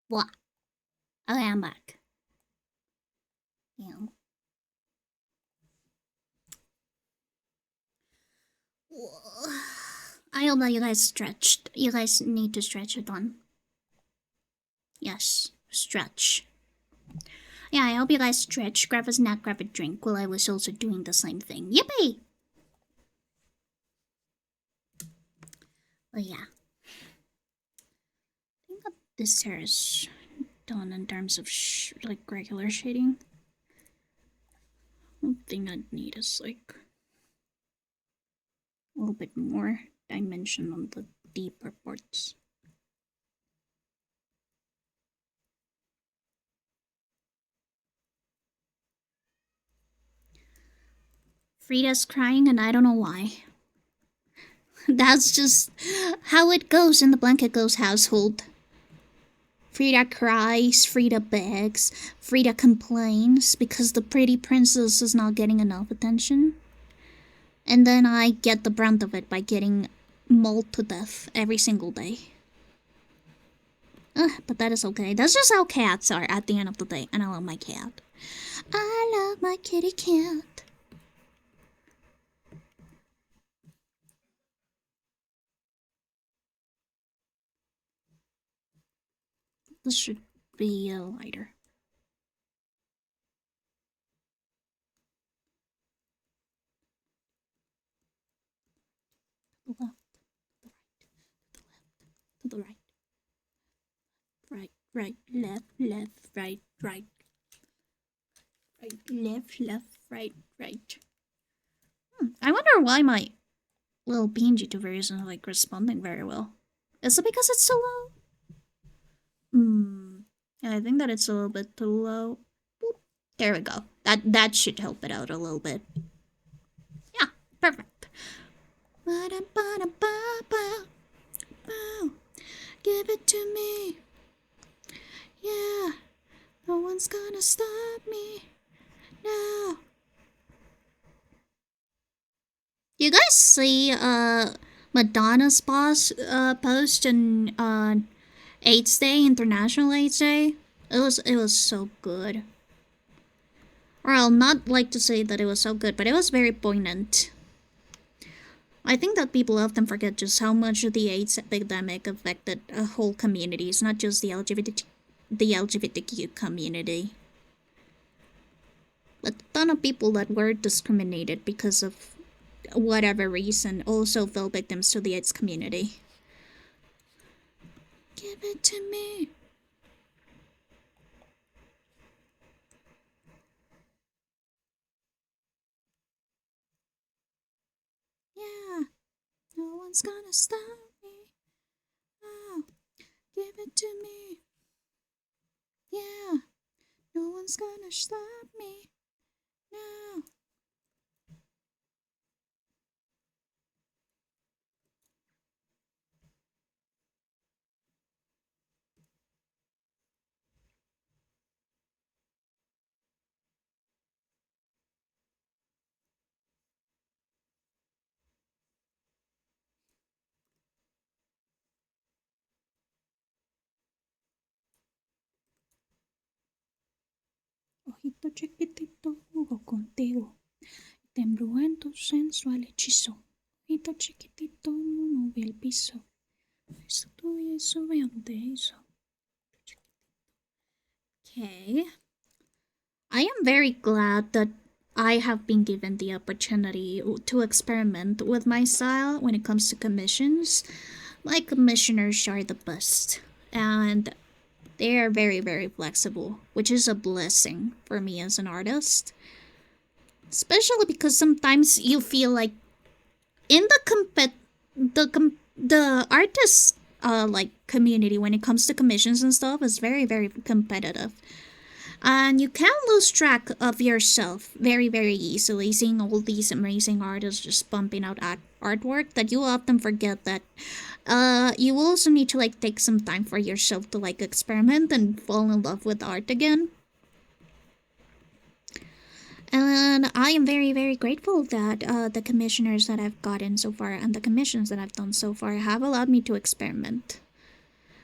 What? Okay, I'm back. Yeah. I hope that you guys stretched. You guys need to stretch it on. Yes, stretch. Yeah, I hope you guys stretch, grab a snack, grab a drink while I was also doing the same thing. Yippee! But yeah. I think that this hair is done in terms of like regular shading. One thing I'd need is like a little bit more dimension on the deeper parts. Frida's crying and I don't know why. That's just how it goes in the Blanket Ghost household. Frida cries, Frida begs, Frida complains because the pretty princess is not getting enough attention. And then I get the brunt of it by getting mauled to death every single day. But that is okay. That's just how cats are at the end of the day, and I love my cat. I love my kitty cat. This should be lighter. To the left, to the right, to the right. Right, left, right, right. Right, left, right. I wonder why my little bean YouTuber isn't like responding very well. Is it because it's so low? Yeah, I think that it's a little bit too low. Boop. There we go. That should help it out a little bit. Yeah, perfect. Give it to me. Yeah, no one's gonna stop me now. You guys see Madonna's boss post on AIDS Day, International AIDS Day? It was so good. Or I'll not like to say that it was so good, but it was very poignant. I think that people often forget just how much the AIDS epidemic affected whole communities, not just the LGBTQ community. But a ton of people that were discriminated because of whatever reason also fell victims to the AIDS community. Give it to me. Yeah, no one's gonna stop me. Oh, give it to me. Yeah, no one's gonna stop me. No. Ojito chiquitito, jugo contigo. Te embrujó en tu sensual hechizo. Ojito chiquitito, no moví el piso. Eso tuyo y sube donde hizo. Okay. I am very glad that I have been given the opportunity to experiment with my style when it comes to commissions. My commissioners are the best, and they are very, very flexible, which is a blessing for me as an artist. Especially because sometimes you feel like in the artist like community when it comes to commissions and stuff is very, very competitive. And you can lose track of yourself very, very easily, seeing all these amazing artists just pumping out artwork that you often forget that you also need to like take some time for yourself to like experiment and fall in love with art again. And I am very, very grateful that the commissioners that I've gotten so far and the commissions that I've done so far have allowed me to experiment.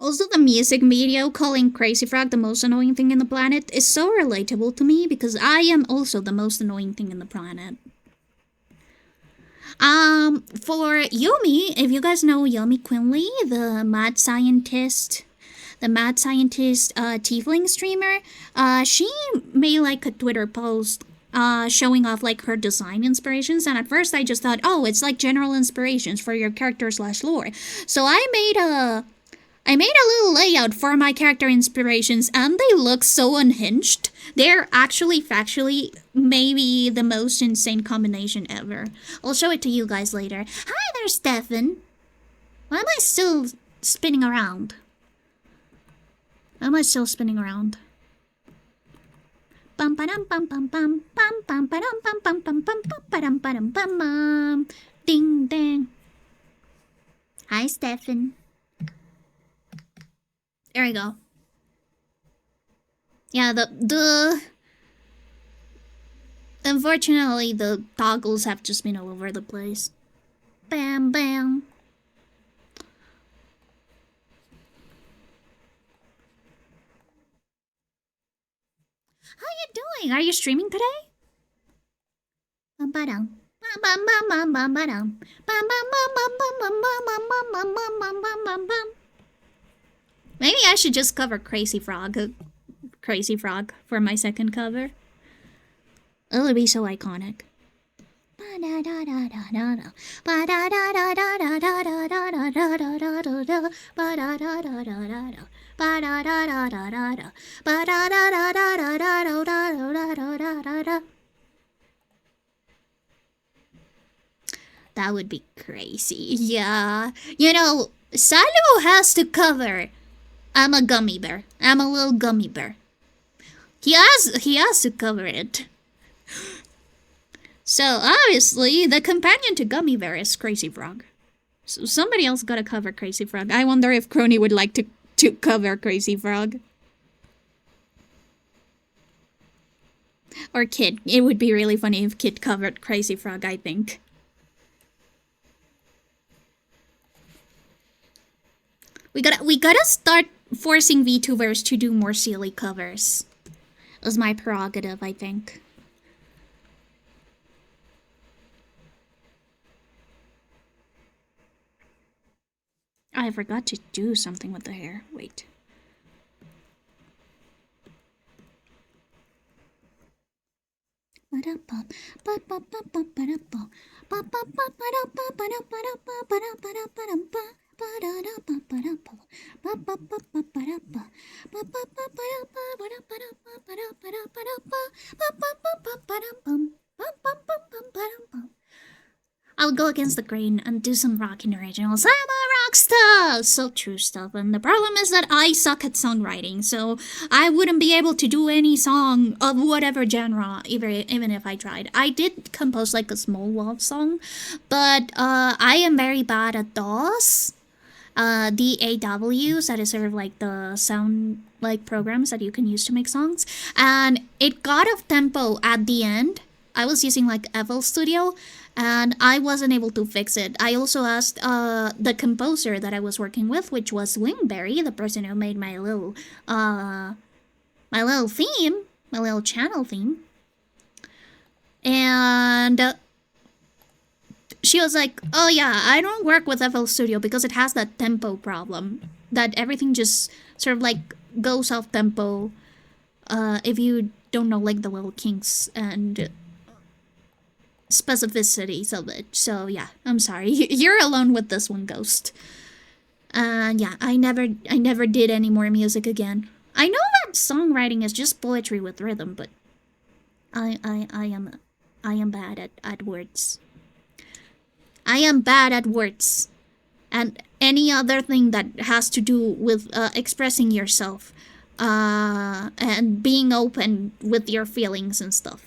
Also, the music video calling Crazy Frog the most annoying thing in the planet is so relatable to me because I am also the most annoying thing in the planet. For Yomi, if you guys know Yomi Quinley, the mad scientist, tiefling streamer, she made like a Twitter post showing off like her design inspirations, and at first I just thought, oh, it's like general inspirations for your character / lore. So I made a little layout for my character inspirations, and they look so unhinged. They're actually factually maybe the most insane combination ever. I'll show it to you guys later. Hi there, Stefan. Why am I still spinning around? Bum ba-dum bum bum bum bum ba-dum bum bum bum bum ba-dum ba-dum bum bum. Ding dang. Hi, Stefan. There we go. Yeah, unfortunately, the toggles have just been all over the place. Bam, bam. How you doing? Are you streaming today? Bum-ba-dum. Bum-bum-bum-bum-bum-ba-dum. Bum-bum-bum-bum-bum-bum-bum-bum-bum-bum. Maybe I should just cover Crazy Frog for my second cover. It'll be so iconic. That would be crazy. Yeah. You know, Salu has to cover I'm a gummy bear. I'm a little gummy bear. He has to cover it. So obviously the companion to Gummy Bear is Crazy Frog. So somebody else gotta cover Crazy Frog. I wonder if Crony would like to cover Crazy Frog. Or Kid. It would be really funny if Kid covered Crazy Frog, I think. We gotta start forcing VTubers to do more silly covers. Is my prerogative, I think. I forgot to do something with the hair. Wait. I'll go against the grain and do some rockin' originals. I'm a rockstar! So true stuff. And the problem is that I suck at songwriting, so I wouldn't be able to do any song of whatever genre, even if I tried. I did compose like a small love song, but I am very bad at DAWs. DAWs, that is sort of like the sound like programs that you can use to make songs. And it got off tempo at the end. I was using like FL Studio, and I wasn't able to fix it. I also asked the composer that I was working with, which was Wingberry, the person who made my little theme, my little channel theme. And she was like, oh yeah, I don't work with FL Studio because it has that tempo problem, that everything just sort of like goes off tempo if you don't know like the little kinks and specificities of it. So yeah, I'm sorry. You're alone with this one, Ghost. Yeah, I never did any more music again. I know that songwriting is just poetry with rhythm, but I am bad at words. I am bad at words. And any other thing that has to do with expressing yourself and being open with your feelings and stuff.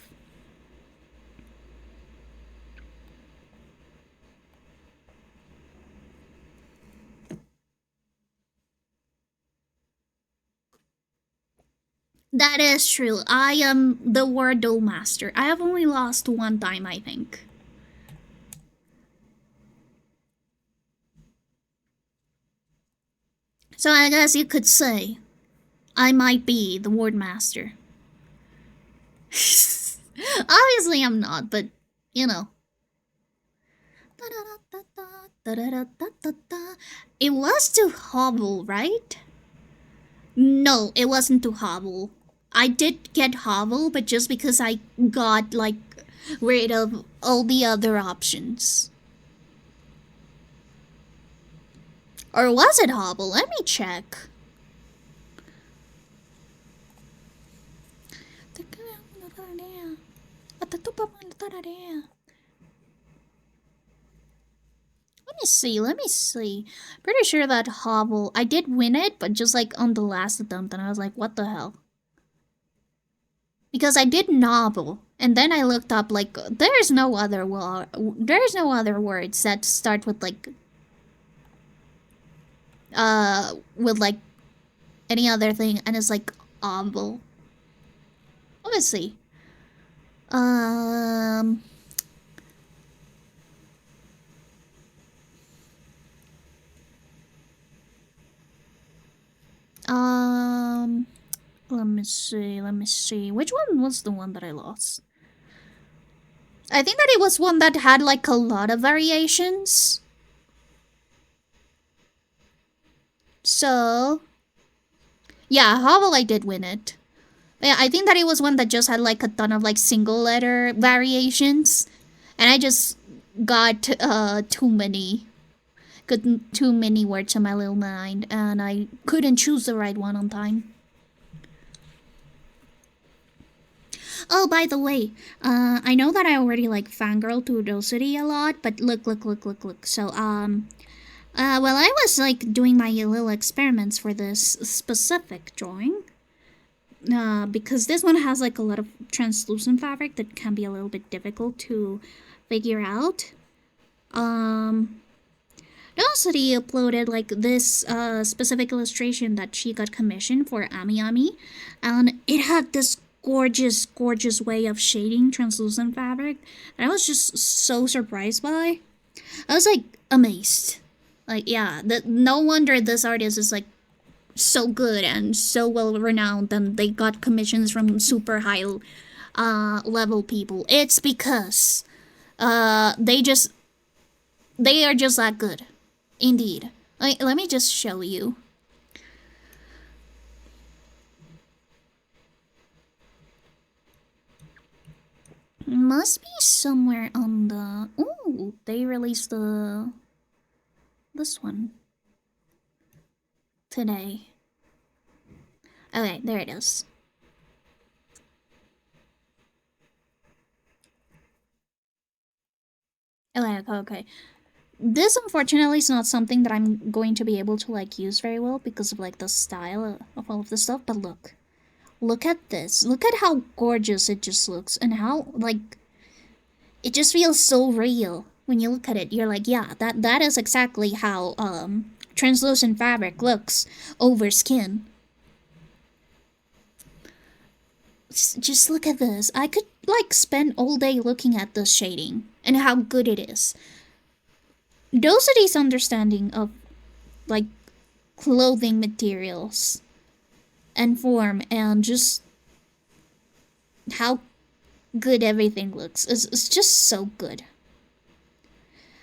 That is true. I am the Wordle master. I have only lost one time, I think. So I guess you could say I might be the ward master. Obviously I'm not, but you know. It was to hobble, right? No, it wasn't to hobble. I did get hobble, but just because I got like rid of all the other options. Or was it hobble? Let me check. Let me see. Pretty sure that hobble, I did win it, but just like on the last attempt, and I was like, what the hell? Because I did nobble, and then I looked up like there's no other words that start with like any other thing, and it's like obble. Obviously. Let me see. Which one was the one that I lost? I think that it was one that had like a lot of variations. So, yeah, Hobble, I did win it. Yeah, I think that it was one that just had like a ton of like single letter variations. And I just got too many words in my little mind, and I couldn't choose the right one on time. Oh, by the way, I know that I already like fangirl to Dosity a lot, but look. So, while I was like doing my little experiments for this specific drawing, because this one has like a lot of translucent fabric that can be a little bit difficult to figure out. Dosity uploaded like this specific illustration that she got commissioned for Ami Ami, and it had this gorgeous way of shading translucent fabric, and I was just so surprised by. I was like amazed. Like, yeah, no wonder this artist is like so good and so well renowned, and they got commissions from super high level people. It's because they are just that good. Indeed. Let me just show you. Must be somewhere on the... Ooh, they released this one today. Okay, there it is. Okay. This unfortunately is not something that I'm going to be able to like use very well because of like the style of all of this stuff, but look at this. Look at how gorgeous it just looks, and how like it just feels so real when you look at it. You're like, yeah, that is exactly how translucent fabric looks over skin. Just look at this. I could like spend all day looking at this shading and how good it is. Dosity's understanding of like clothing materials and form and just how good everything looks is just so good.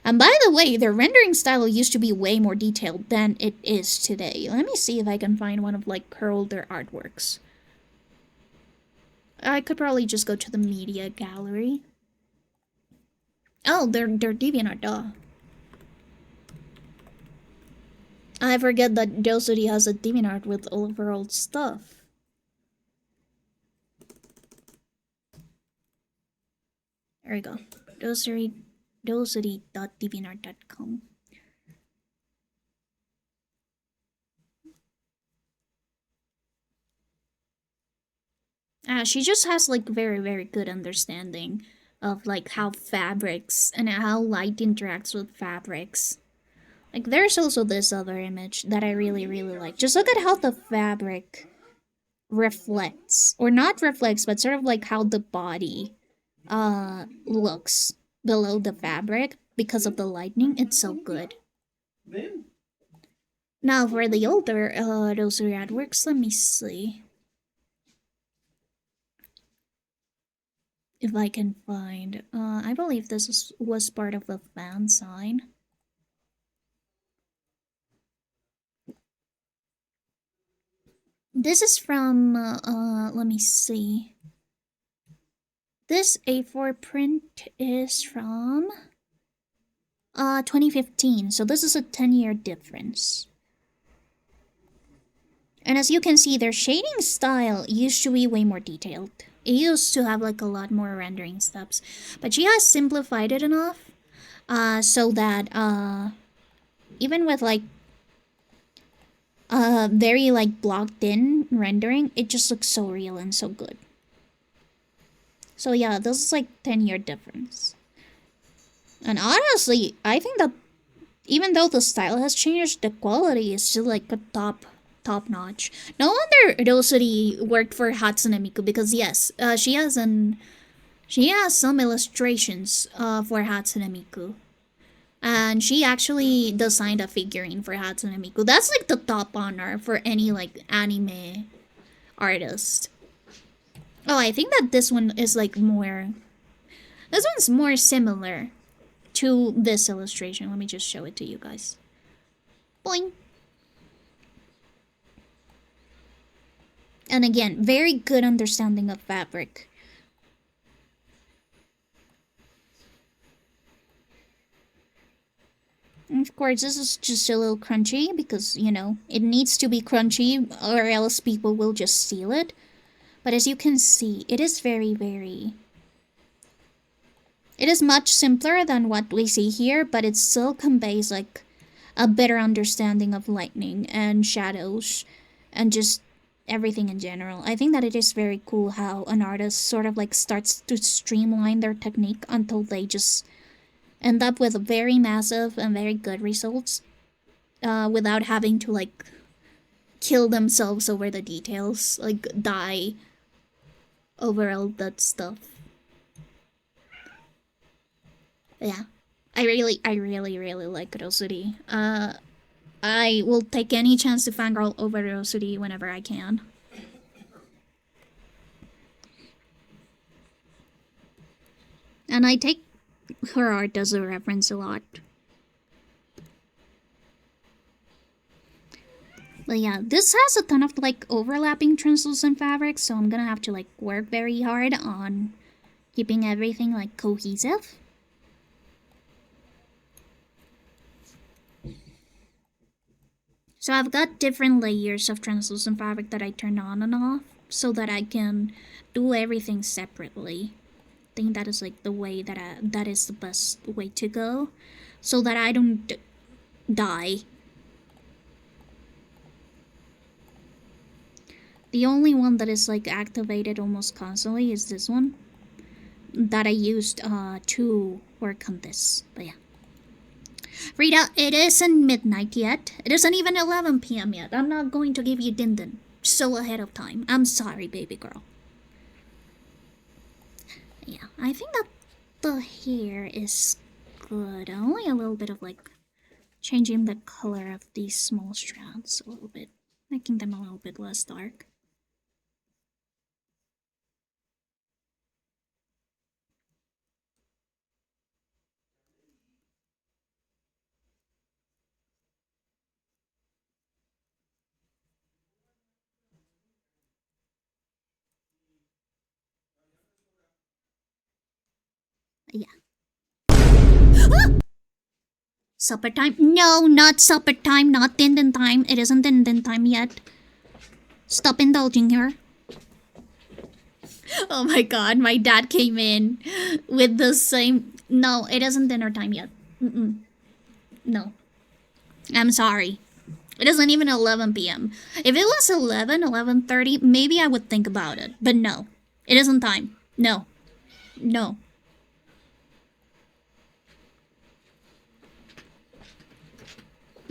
And by the way, their rendering style used to be way more detailed than it is today. Let me see if I can find one of like her older artworks. I could probably just go to the media gallery. Oh, they're DeviantArt, duh. I forget that Dosity has a DeviantArt with all of her old stuff. There we go. Dosity.deviantart.com. She just has like very good understanding of like how fabrics and how light interacts with fabrics. Like, there's also this other image that I really like. Just look at how the fabric reflects. Or not reflects, but sort of like how the body looks below the fabric because of the lightning. It's so good. Now for the older those artworks, let me see if I can find. I believe this was part of the fan sign. This is from, let me see. This A4 print is from 2015, so this is a 10-year difference. And as you can see, their shading style used to be way more detailed. It used to have like a lot more rendering steps, but she has simplified it enough so that even with like very like blocked in rendering, it just looks so real and so good. So yeah, this is like 10-year difference. And honestly, I think that even though the style has changed, the quality is still like a top notch. No wonder Rosary worked for Hatsune Miku, because yes, she has some illustrations for Hatsune Miku. And she actually designed a figurine for Hatsune Miku. That's like the top honor for any like anime artist. Oh, I think that this one is like more. This one's more similar to this illustration. Let me just show it to you guys. Boing. And again, very good understanding of fabric. And of course, this is just a little crunchy because, you know, it needs to be crunchy or else people will just steal it. But as you can see, it is very, very... It is much simpler than what we see here, but it still conveys like a better understanding of lightning and shadows and just everything in general. I think that it is very cool how an artist sort of like starts to streamline their technique until they just end up with very massive and very good results without having to like kill themselves over the details, like die over all that stuff. Yeah, I really like Rosary. I will take any chance to fangirl over Rosary whenever I can. And I take her art as a reference a lot. But yeah, this has a ton of like overlapping translucent fabrics, so I'm gonna have to like work very hard on keeping everything like cohesive. So I've got different layers of translucent fabric that I turn on and off so that I can do everything separately. I think that is like the way that is the best way to go, so that I don't die. The only one that is like activated almost constantly is this one that I used to work on this. But yeah. Frida, it isn't midnight yet. It isn't even 11 p.m. yet. I'm not going to give you din so ahead of time. I'm sorry, baby girl. Yeah, I think that the hair is good. Only a little bit of like changing the color of these small strands a little bit, making them a little bit less dark. Yeah. Supper time? No, not supper time, not din time. It isn't din time yet. Stop indulging her. Oh my god, my dad came in with the same... No, it isn't dinner time yet. No. I'm sorry. It isn't even 11 p.m. If it was 11:30, maybe I would think about it. But no. It isn't time. No. No.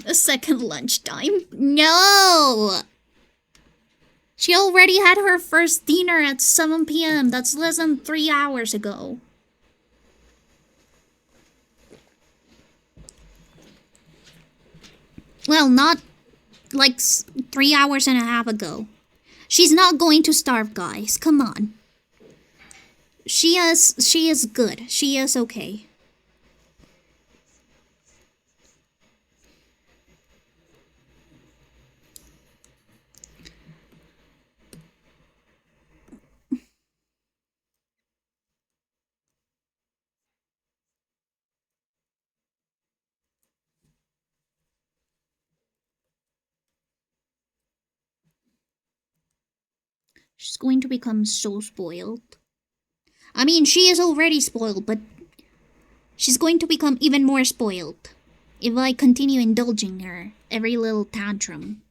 A second lunchtime? No! She already had her first dinner at 7 p.m. That's less than 3 hours ago. Well, not like 3 hours and a half ago. She's not going to starve, guys. Come on. She is good. She is okay. She's going to become so spoiled. I mean, she is already spoiled, but she's going to become even more spoiled if I continue indulging her every little tantrum.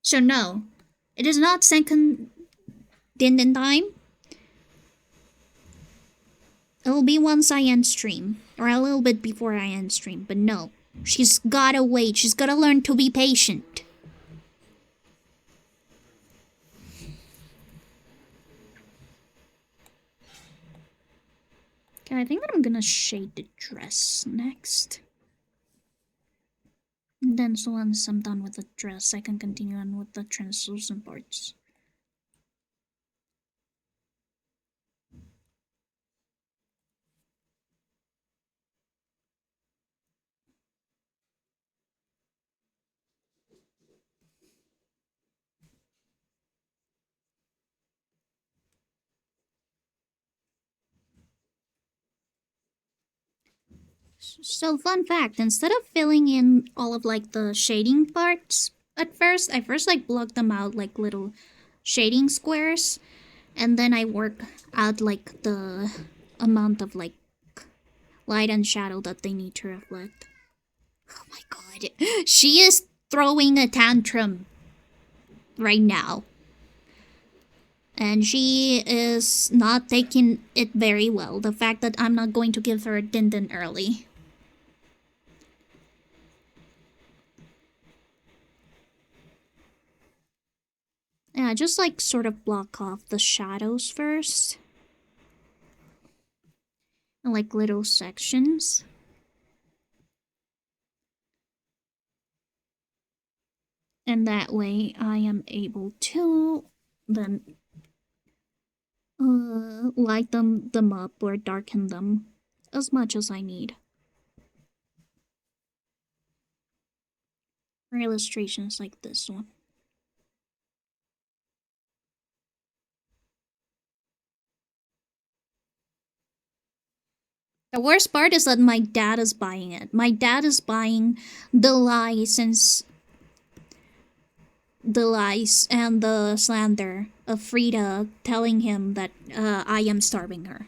So no, it is not second din time. It'll be once I end stream, or a little bit before I end stream, but no. She's gotta wait, she's gotta learn to be patient. Okay, I think that I'm gonna shade the dress next. And then so once I'm done with the dress, I can continue on with the translucent parts. So fun fact, instead of filling in all of like the shading parts at first, I first like blocked them out like little shading squares, and then I work out like the amount of like light and shadow that they need to reflect. Oh my god, she is throwing a tantrum right now. And she is not taking it very well. The fact that I'm not going to give her a din early. Yeah, just like sort of block off the shadows first. And like little sections. And that way I am able to then light them up or darken them as much as I need. For illustrations like this one. The worst part is that my dad is buying it. My dad is buying the lies and the slander of Fridaaaa telling him that I am starving her.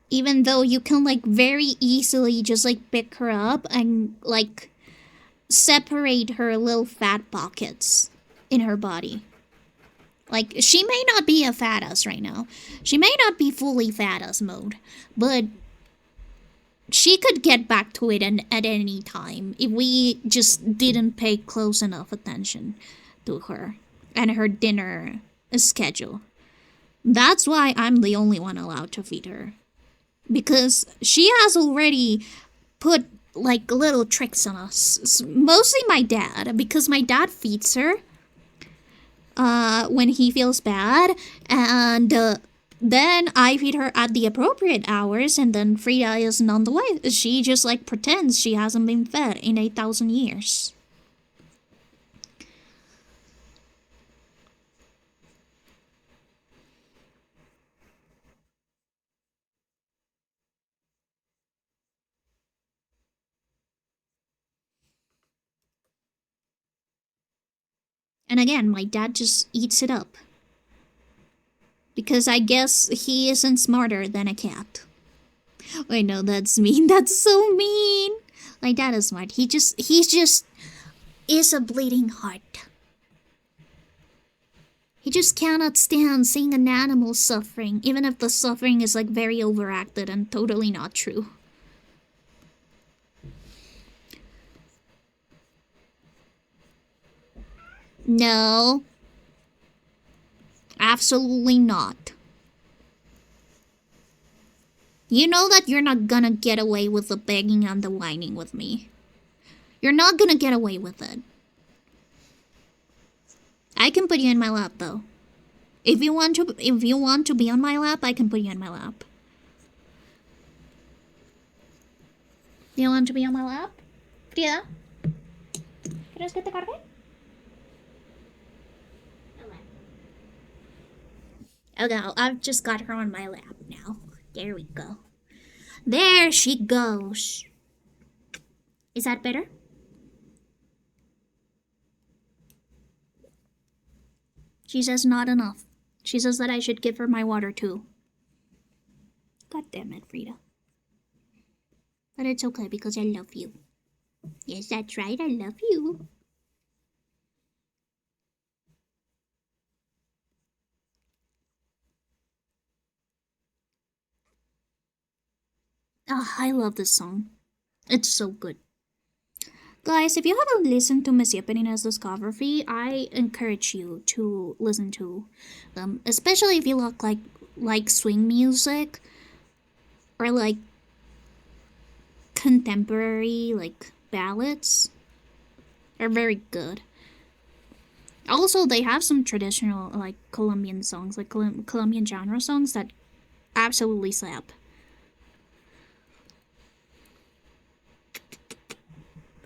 Even though you can like very easily just like pick her up and like separate her little fat pockets in her body. Like, she may not be a fat ass right now. She may not be fully fat ass mode, but she could get back to it at any time if we just didn't pay close enough attention to her and her dinner schedule. That's why I'm the only one allowed to feed her. Because she has already put like little tricks on us. Mostly my dad, because my dad feeds her when he feels bad, and then I feed her at the appropriate hours, and then Fridaaaa isn't on the way. She just like pretends she hasn't been fed in 8,000 years. And again, my dad just eats it up. Because I guess he isn't smarter than a cat. Wait, no, that's mean. That's so mean. My dad is smart. He just is a bleeding heart. He just cannot stand seeing an animal suffering, even if the suffering is like very overacted and totally not true. No. Absolutely not. You know that you're not gonna get away with the begging and the whining with me. You're not gonna get away with it. I can put you in my lap though. If you want to be on my lap, I can put you in my lap. Do you want to be on my lap? Fridaaaa? ¿Quieres que te cargue? Oh no, I've just got her on my lap now. There we go. There she goes. Is that better? She says not enough. She says that I should give her my water too. God damn it, Frida. But it's okay because I love you. Yes, that's right, I love you. Oh, I love this song. It's so good. Guys, if you haven't listened to Miss Yepinina's discography, I encourage you to listen to them, especially if you like swing music or like contemporary like ballads. They're very good. Also, they have some traditional like Colombian songs, like Colombian genre songs that absolutely slap.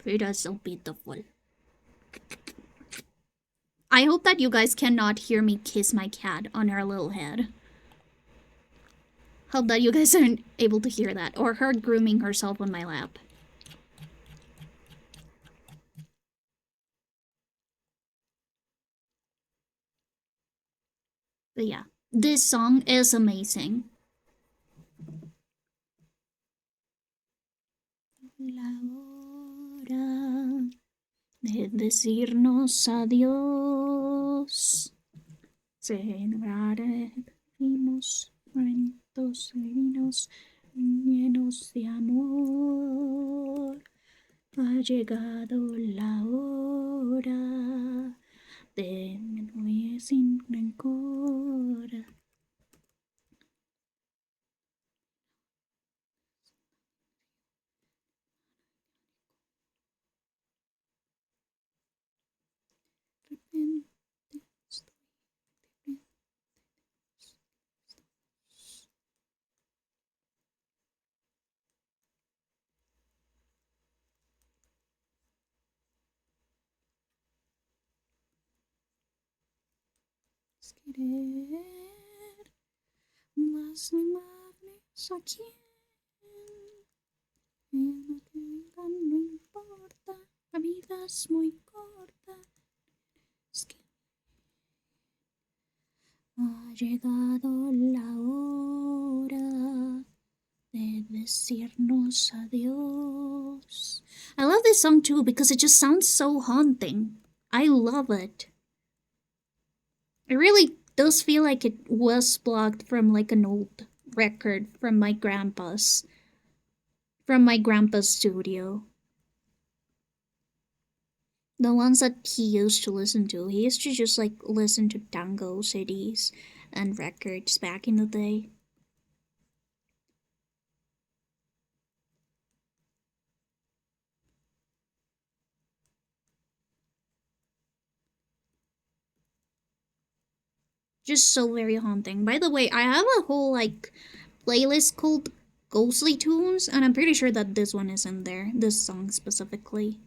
Frida's so beautiful. I hope that you guys cannot hear me kiss my cat on her little head. Hope that you guys aren't able to hear that, or her grooming herself on my lap. But yeah, this song is amazing. La hora de decirnos adiós. Celebraremos momentos divinos llenos de amor. Ha llegado la hora de me sin rencor. Querer más ni más a quién. Lo que digan no importa, la vida es muy corta. Es que ha llegado la hora de decirnos adiós. I love this song too because it just sounds so haunting. I love it. It really does feel like it was blocked from like an old record from my grandpa's studio. The ones that he used to listen to. He used to just like listen to tango CDs and records back in the day. Just so very haunting. By the way, I have a whole like playlist called Ghostly Tunes, and I'm pretty sure that this one is in there. This song specifically.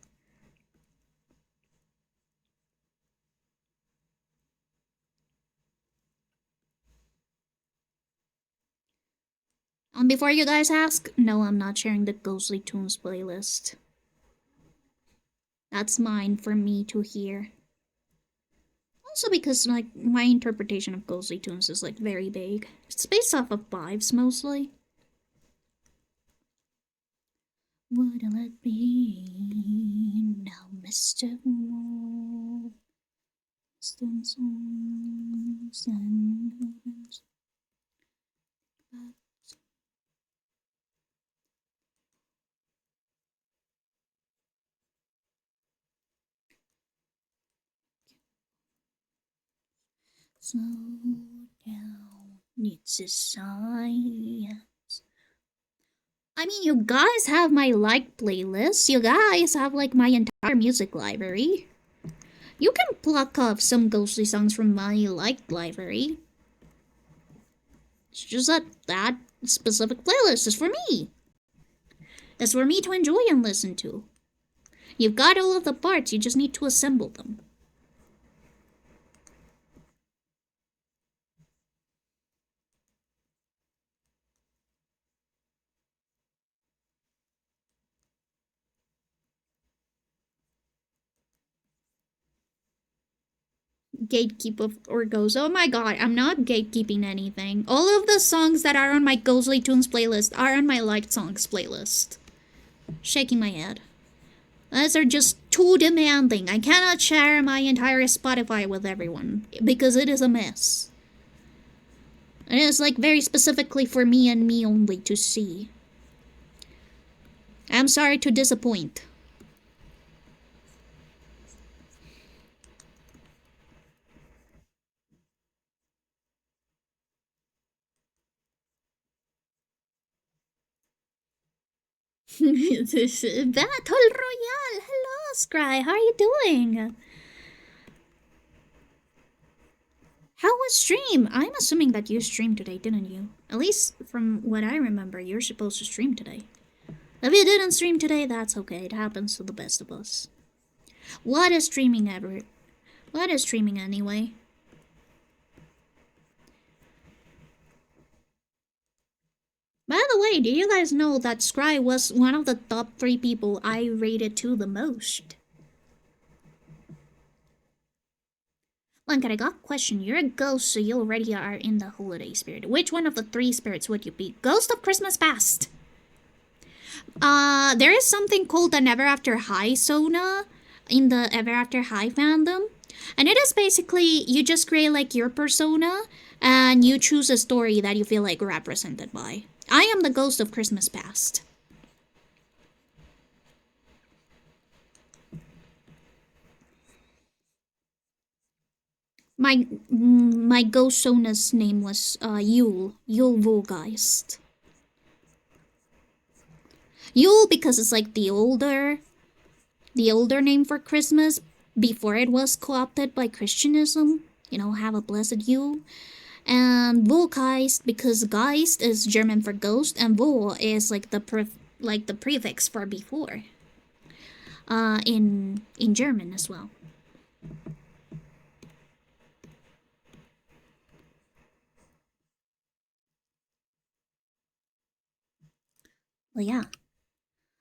And before you guys ask, no, I'm not sharing the Ghostly Tunes playlist. That's mine for me to hear. Also because like my interpretation of Ghostly Tunes is like very vague. It's based off of vibes mostly. What'll it be now, Mr. Wolf? Stones and slow down, it's a science. I mean, you guys have my liked playlist. You guys have like my entire music library. You can pluck off some ghostly songs from my liked library. It's just that specific playlist is for me. It's for me to enjoy and listen to. You've got all of the parts, you just need to assemble them. Gatekeep or Ghost. Oh my god, I'm not gatekeeping anything. All of the songs that are on my Ghostly Tunes playlist are on my liked songs playlist. Shaking my head. Those are just too demanding. I cannot share my entire Spotify with everyone because it is a mess. It is like very specifically for me and me only to see. I'm sorry to disappoint. Battle Royale! Hello, Scry. How are you doing? How was stream? I'm assuming that you streamed today, didn't you? At least from what I remember, you're supposed to stream today. If you didn't stream today, that's okay. It happens to the best of us. What is streaming ever? What is streaming anyway? By the way, do you guys know that Scry was one of the top 3 people I rated to the most? Lanka, I got a question. You're a ghost, so you already are in the holiday spirit. Which one of the 3 spirits would you be? Ghost of Christmas Past. There is something called the Never After High Sona in the Ever After High fandom. And it is basically, you just create like your persona and you choose a story that you feel like represented by. I am the Ghost of Christmas Past. My ghost sona's name was Yule Volgeist. Yule because it's like the older name for Christmas before it was co-opted by Christianism. You know, have a blessed Yule. And Volgeist because Geist is German for ghost, and Vol is like the prefix for before. In German as well. Well, yeah.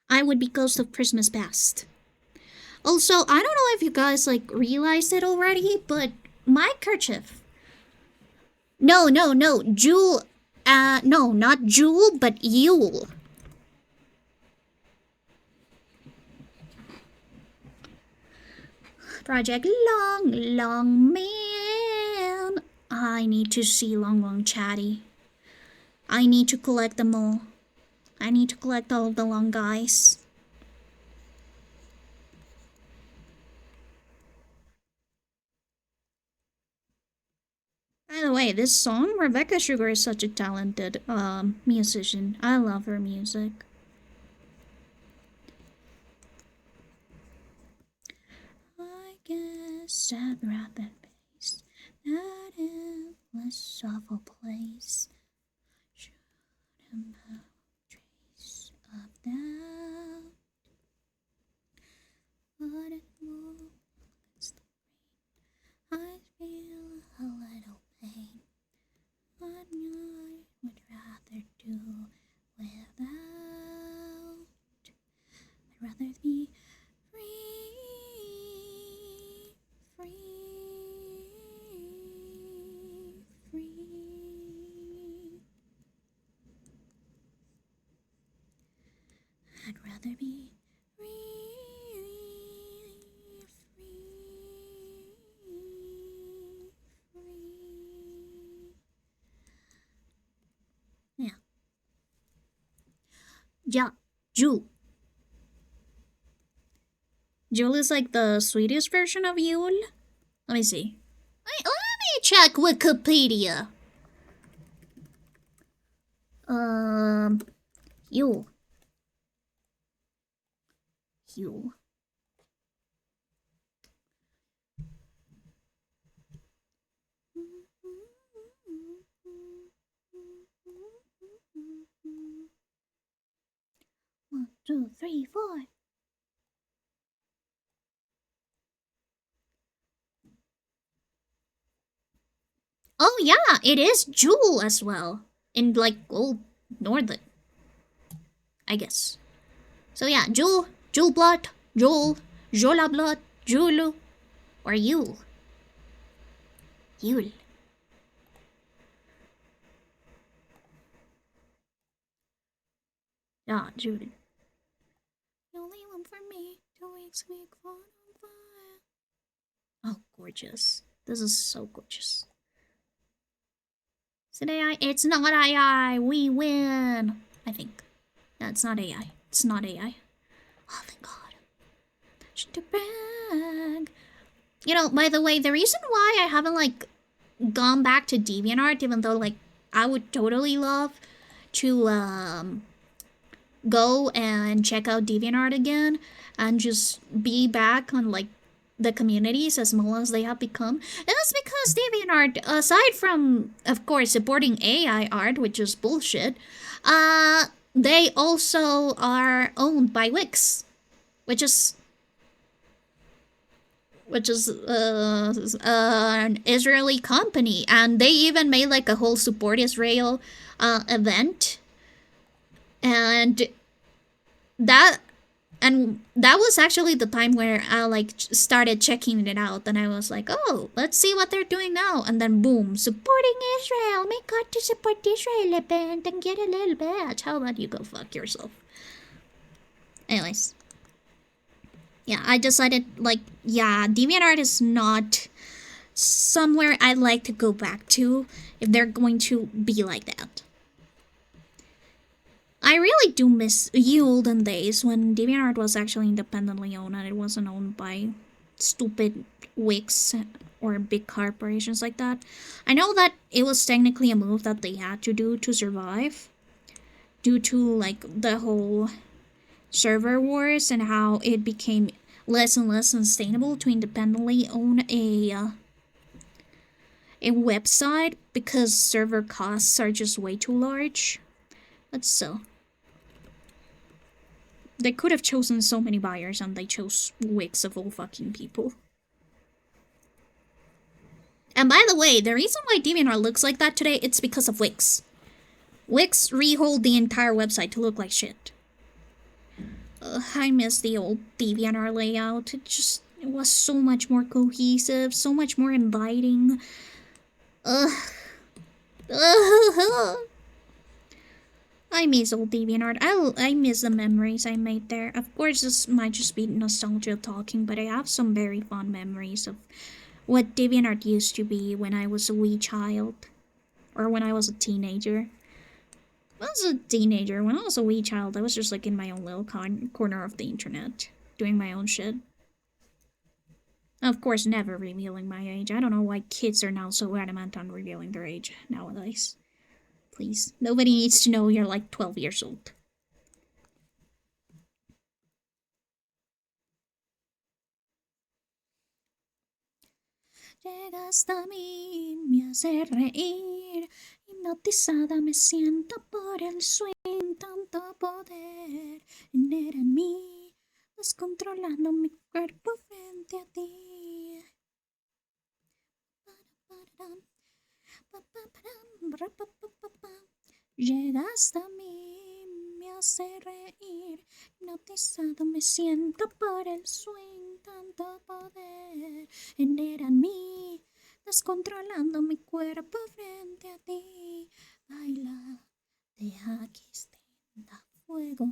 I would be Ghost of Christmas Past. Also, I don't know if you guys like realized it already, but my kerchief. No, Jewel. No, not Jewel, but Yule. Project Long Man. I need to see Long Chatty. I need to collect them all. I need to collect all of the long guys. By the way, this song, Rebecca Sugar is such a talented musician. I love her music. I guess I'd rather face that endless awful place. Should have trace of doubt. But it moves the rain. I feel a little pain. But I would rather do without. I'd rather be free. I'd rather be yeah. Yeah, Jewel. Jewel is like the Swedish version of Yule. Let me see. Let me check Wikipedia. Yule. you. One, two, three, four. Oh yeah, it is Jewel as well. In like old Northern, I guess. So yeah, Jewel, Jewel Blood, Joel, Jola Blood, Julu, or Yule. Yule. Yeah, Jule. The only one for me, 2 weeks week fun on fire. Oh, gorgeous. This is so gorgeous. Is it AI? It's not AI. We win. I think. No, it's not AI. It's not AI. Oh, thank God. To brag. You know, by the way, the reason why I haven't like gone back to DeviantArt, even though like I would totally love to go and check out DeviantArt again and just be back on like the communities as small as they have become. And that's because DeviantArt, aside from of course supporting AI art, which is bullshit, they also are owned by Wix, which is an Israeli company, and they even made like a whole support Israel event, and that was actually the time where I like started checking it out, and I was like, oh, let's see what they're doing now, and then boom, supporting Israel. Make God to support Israel event and get a little badge. How about you go fuck yourself? Anyways. Yeah, I decided, like, yeah, DeviantArt is not somewhere I'd like to go back to if they're going to be like that. I really do miss ye olden days when DeviantArt was actually independently owned and it wasn't owned by stupid Wix or big corporations like that. I know that it was technically a move that they had to do to survive due to, like, the whole server wars and how it became less and less sustainable to independently own a website because server costs are just way too large. But still, they could have chosen so many buyers and they chose Wix of all fucking people. And by the way, the reason why DeviantArt looks like that today, it's because of Wix. Wix rehauled the entire website to look like shit. I miss the old DeviantArt layout. It was so much more cohesive, so much more inviting. I miss old DeviantArt. I miss the memories I made there. Of course, this might just be nostalgia talking, but I have some very fond memories of what DeviantArt used to be when I was a wee child. Or when I was a teenager. When I was a teenager, when I was a wee child, I was just like in my own little corner of the internet, doing my own shit. Of course, never revealing my age. I don't know why kids are now so adamant on revealing their age nowadays. Please, nobody needs to know you're like 12 years old. Llegaste a mí, me hace reír. Hipnotizada me siento por el swing, tanto poder genera en mí, descontrolando mi cuerpo frente a ti. Llegaste a mí, me hace reír, hipnotizado me siento por el swing, tanto poder genera en mí, descontrolando mi cuerpo frente a ti. Baila, deja que extienda fuego,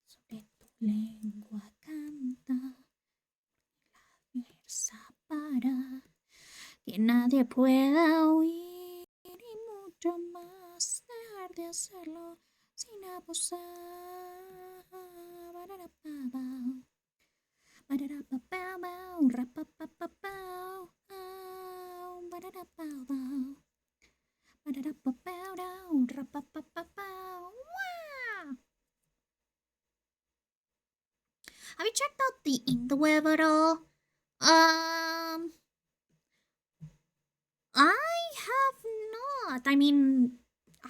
sobre tu lengua canta, la fuerza para que nadie pueda huir y mucho más dejar de hacerlo sin abusar. Have you checked out the interweb at all? I have not. I mean,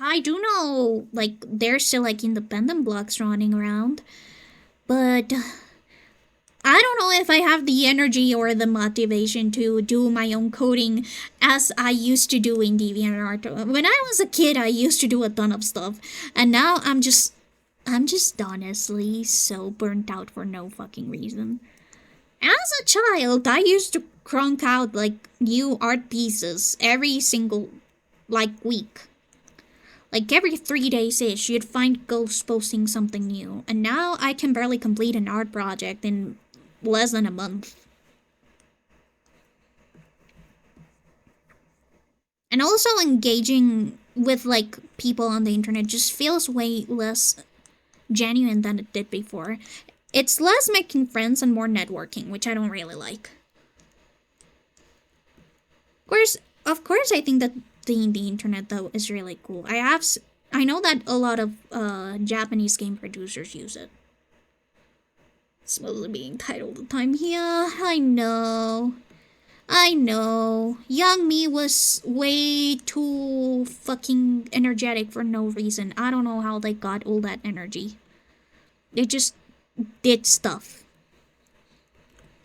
I do know, like, there's still, like, independent blogs running around. But I don't know if I have the energy or the motivation to do my own coding as I used to do in DeviantArt. When I was a kid, I used to do a ton of stuff. And now I'm just honestly so burnt out for no fucking reason. As a child, I used to crank out like new art pieces every single like week. Like every 3 days ish, you'd find ghosts posting something new. And now I can barely complete an art project in less than a month. And also engaging with like people on the internet just feels way less genuine than it did before. It's less making friends and more networking, which I don't really like. Of course, I think that the internet though is really cool. I know that a lot of Japanese game producers use it. Supposedly being tight all the time. Yeah, I know. Young me was way too fucking energetic for no reason. I don't know how they got all that energy. They just did stuff.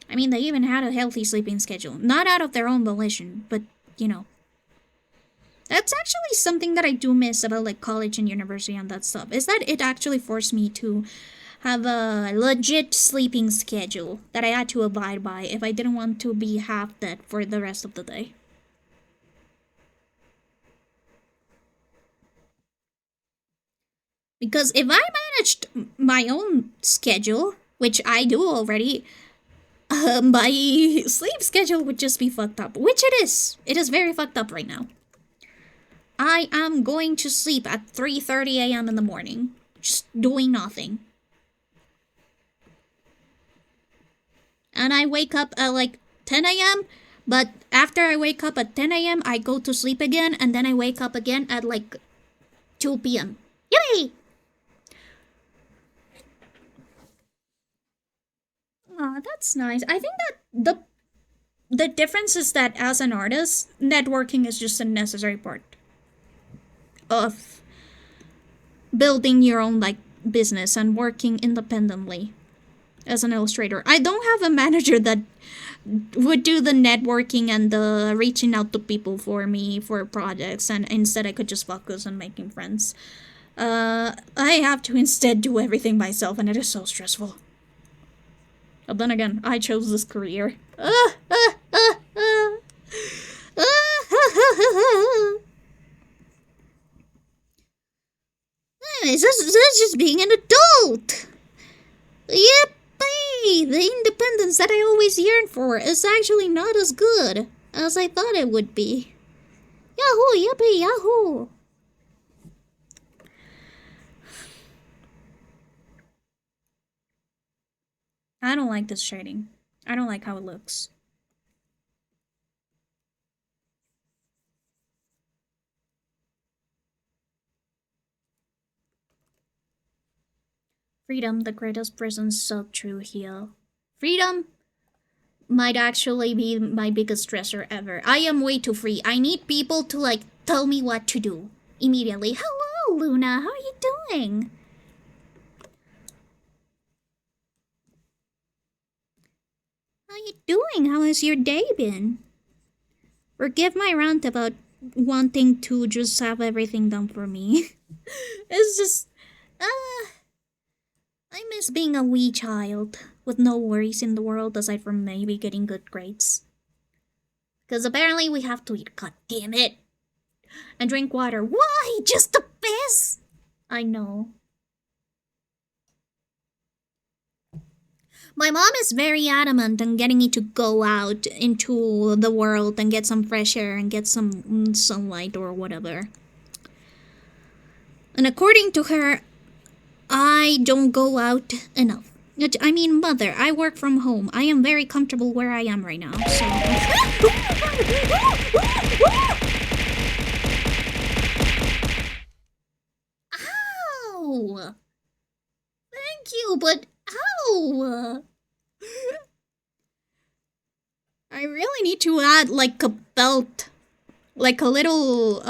I mean, they even had a healthy sleeping schedule. Not out of their own volition, but, you know. That's actually something that I do miss about, like, college and university and that stuff. Is that it actually forced me to have a legit sleeping schedule that I had to abide by if I didn't want to be half dead for the rest of the day. Because if I managed my own schedule, which I do already, my sleep schedule would just be fucked up. Which it is. It is very fucked up right now. I am going to sleep at 3:30 a.m. in the morning. Just doing nothing. And I wake up at like 10 a.m. But after I wake up at 10 a.m., I go to sleep again. And then I wake up again at like 2 p.m. Yay! Aw, that's nice. I think that the difference is that as an artist, networking is just a necessary part of building your own like business and working independently as an illustrator. I don't have a manager that would do the networking and the reaching out to people for me for projects, and instead I could just focus on making friends. I have to instead do everything myself, and it is so stressful. But then again, I chose this career. This just being an adult. Yippee! The independence that I always yearned for is actually not as good as I thought it would be. Yahoo! Yippee! Yahoo! I don't like this shading. I don't like how it looks. Freedom, the greatest prison, so true here. Freedom might actually be my biggest stressor ever. I am way too free. I need people to like tell me what to do immediately. Hello, Luna. How are you doing? How you doing? How has your day been? Forgive my rant about wanting to just have everything done for me. It's just, I miss being a wee child with no worries in the world aside from maybe getting good grades. Because apparently we have to eat, god damn it, and drink water. Why? Just to piss? I know. My mom is very adamant on getting me to go out into the world and get some fresh air and get some sunlight or whatever. And according to her, I don't go out enough. I mean, mother, I work from home. I am very comfortable where I am right now, so... Ow! Thank you, but ow! to add like a belt, like a little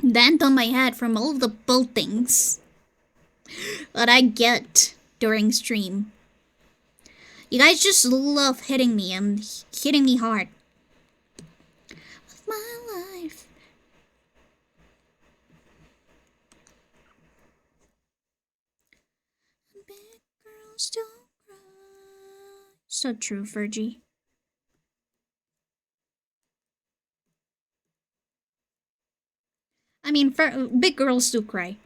dent on my head from all the beltings that I get during stream. You guys just love hitting me and hitting me hard. With my life. Big girls don't cry. So true, Fergie. I mean, big girls do cry.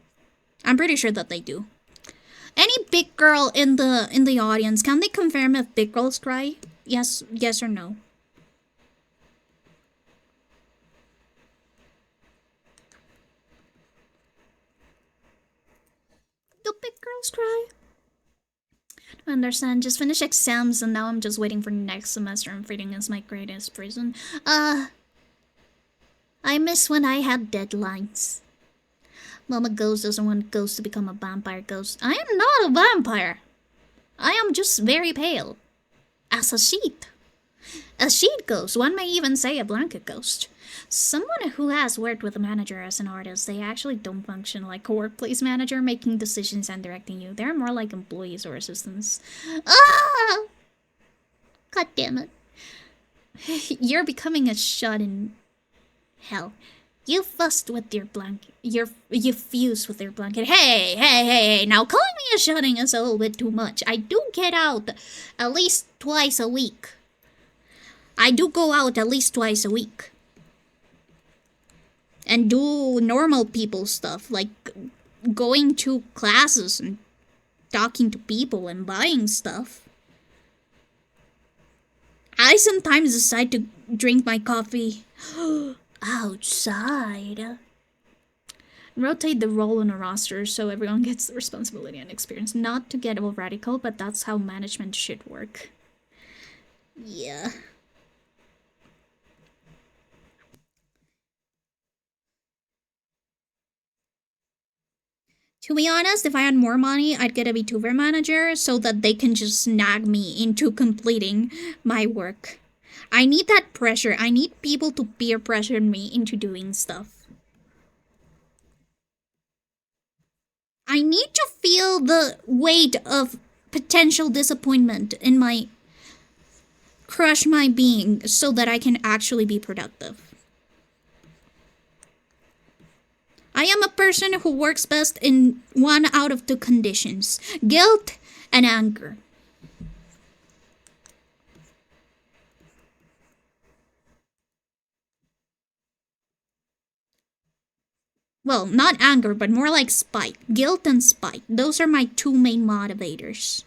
I'm pretty sure that they do. Any big girl in the audience, can they confirm if big girls cry? Yes or no? Do big girls cry? I understand. Just finished exams and now I'm just waiting for next semester and reading is my greatest prison. I miss when I had deadlines. Mama Ghost doesn't want Ghost to become a vampire ghost. I am not a vampire. I am just very pale. As a sheet. A sheet ghost. One may even say a blanket ghost. Someone who has worked with a manager as an artist, they actually don't function like a workplace manager making decisions and directing you. They're more like employees or assistants. Ah! God damn it. You're becoming a shot in hell. You fussed with your blanket. You fused with your blanket. Hey. Now calling me a shutting is a little bit too much. I do get out at least twice a week. I do go out at least twice a week. And do normal people stuff, like going to classes and talking to people and buying stuff. I sometimes decide to drink my coffee outside. Rotate the role on a roster so everyone gets the responsibility and experience. Not to get all radical, but that's how management should work. Yeah. To be honest, if I had more money, I'd get a VTuber manager so that they can just nag me into completing my work. I need that pressure. I need people to peer pressure me into doing stuff. I need to feel the weight of potential disappointment in my crush my being so that I can actually be productive. I am a person who works best in one out of two conditions: guilt and anger. Well, not anger, but more like spite. Guilt and spite. Those are my two main motivators.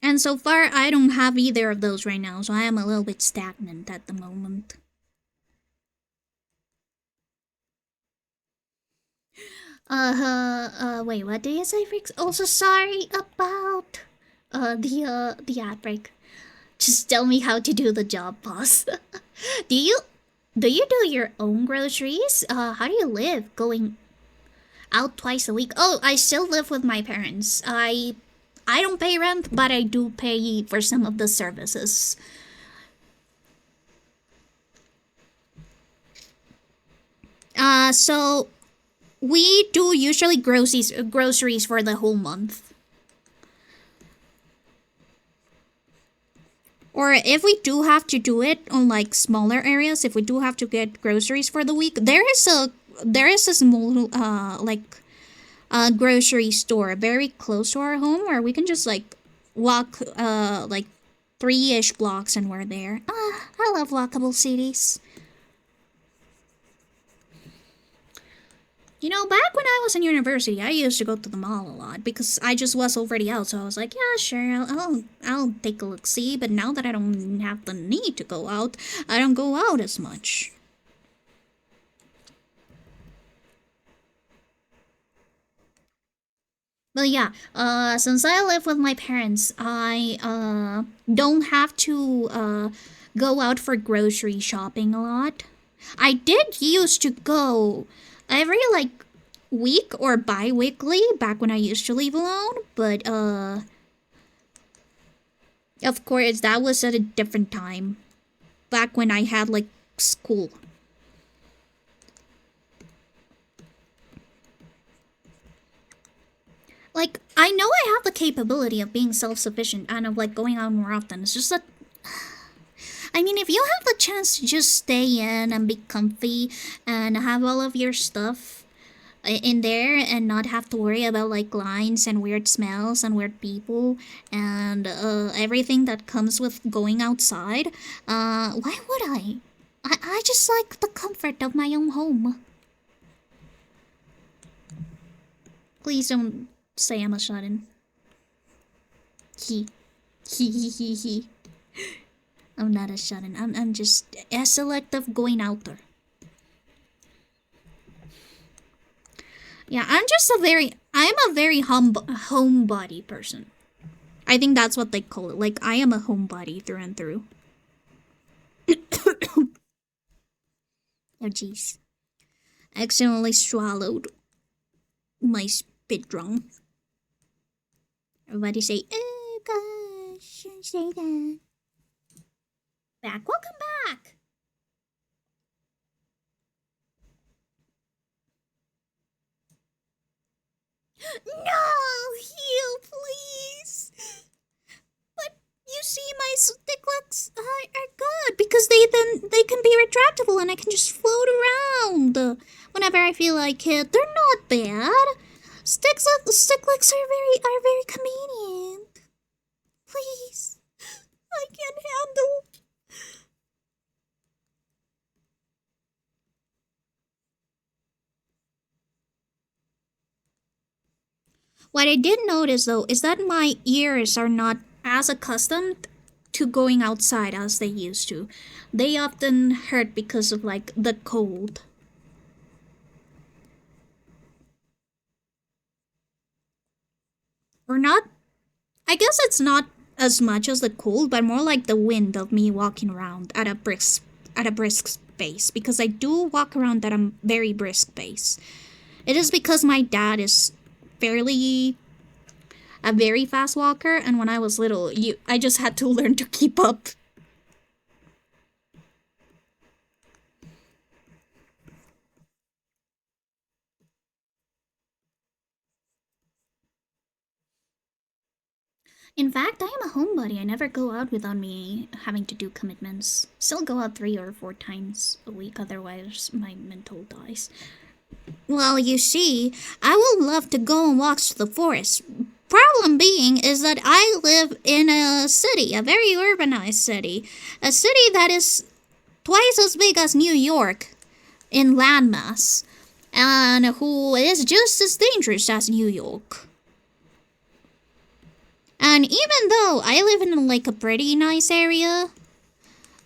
And so far, I don't have either of those right now, so I am a little bit stagnant at the moment. Wait, what did you say, Freaks? Also, sorry about, the outbreak. Just tell me how to do the job, boss. Do you do your own groceries? How do you live? Going out twice a week? Oh, I still live with my parents. I don't pay rent, but I do pay for some of the services. So we do usually groceries for the whole month. Or if we do have to do it on like smaller areas, if we do have to get groceries for the week, there is a small grocery store very close to our home where we can just like walk like 3-ish blocks and we're there. I love walkable cities. You know, back when I was in university, I used to go to the mall a lot because I just was already out. So I was like, yeah, sure, I'll take a look see. But now that I don't have the need to go out, I don't go out as much. But yeah, since I live with my parents, I don't have to go out for grocery shopping a lot. I did used to go every like week or bi-weekly back when I used to live alone, but of course that was at a different time. Back when I had like school. Like, I know I have the capability of being self-sufficient and of like going out more often. It's just that I mean, if you have the chance to just stay in and be comfy and have all of your stuff in there and not have to worry about like lines and weird smells and weird people and everything that comes with going outside, why would I? I just like the comfort of my own home. Please don't say I'm a shut-in. He. He. I'm not a shut-in. I'm just a selective going out there. Yeah, I'm a very homebody person. I think that's what they call it. Like, I am a homebody through and through. Oh, jeez. I accidentally swallowed my spit drum. Everybody say, oh gosh, shouldn't say that. Welcome back! No! Heal, please! But you see, my sticklets are good because they can be retractable and I can just float around whenever I feel like it. They're not bad. Sticklets are very convenient. Please, I can't handle. What I did notice though is that my ears are not as accustomed to going outside as they used to. They often hurt because of like the cold. Or not. I guess it's not as much as the cold, but more like the wind of me walking around at a brisk pace because I do walk around at a very brisk pace. It is because my dad is fairly a very fast walker, and when I was little, I just had to learn to keep up. In fact, I am a homebody. I never go out without me having to do commitments. Still go out 3 or 4 times a week, otherwise my mental dies. Well, you see, I would love to go on walks to the forest. Problem being is that I live in a city, a very urbanized city. A city that is twice as big as New York in landmass, and who is just as dangerous as New York. And even though I live in like a pretty nice area,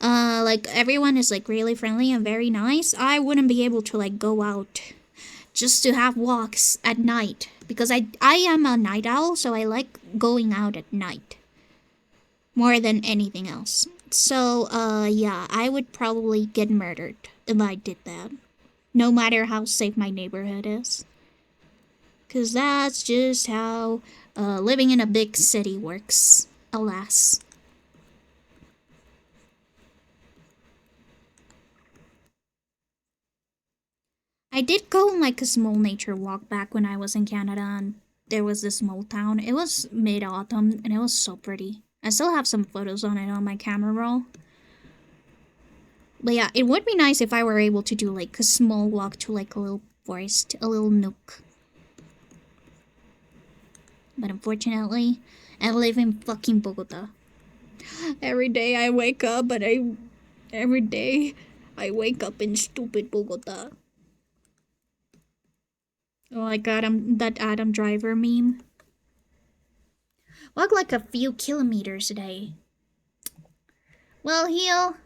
like everyone is like really friendly and very nice, I wouldn't be able to like go out just to have walks at night because I am a night owl, so I like going out at night more than anything else. So yeah, I would probably get murdered if I did that, no matter how safe my neighborhood is, because that's just how living in a big city works, alas. I did go on like a small nature walk back when I was in Canada, and there was this small town. It was mid-autumn and it was so pretty. I still have some photos on it on my camera roll. But yeah, it would be nice if I were able to do like a small walk to like a little forest, a little nook. But unfortunately, I live in fucking Bogota. Every day I wake up, every day I wake up in stupid Bogota. Oh, like that Adam Driver meme. Walk like a few kilometers a day. Well, Heel,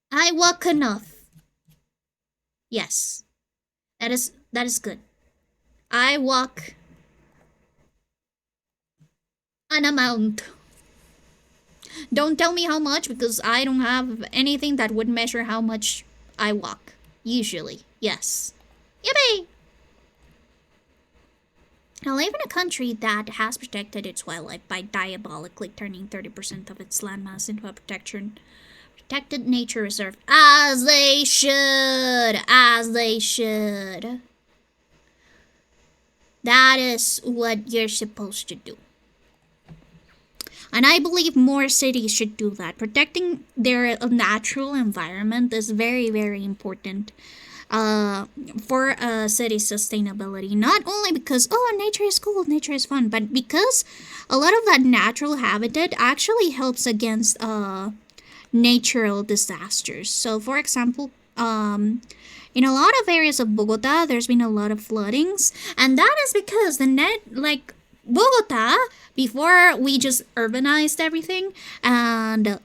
I walk enough. Yes, that is good. I walk an amount. Don't tell me how much because I don't have anything that would measure how much I walk. Usually, yes. Yippee! I live in a country that has protected its wildlife by diabolically turning 30% of its landmass into a protected nature reserve. As they should! As they should. That is what you're supposed to do. And I believe more cities should do that. Protecting their natural environment is very, very important for a city's sustainability. Not only because, oh, nature is cool, nature is fun, but because a lot of that natural habitat actually helps against natural disasters. So, for example, in a lot of areas of Bogota, there's been a lot of floodings, and that is because Bogota, before we just urbanized everything and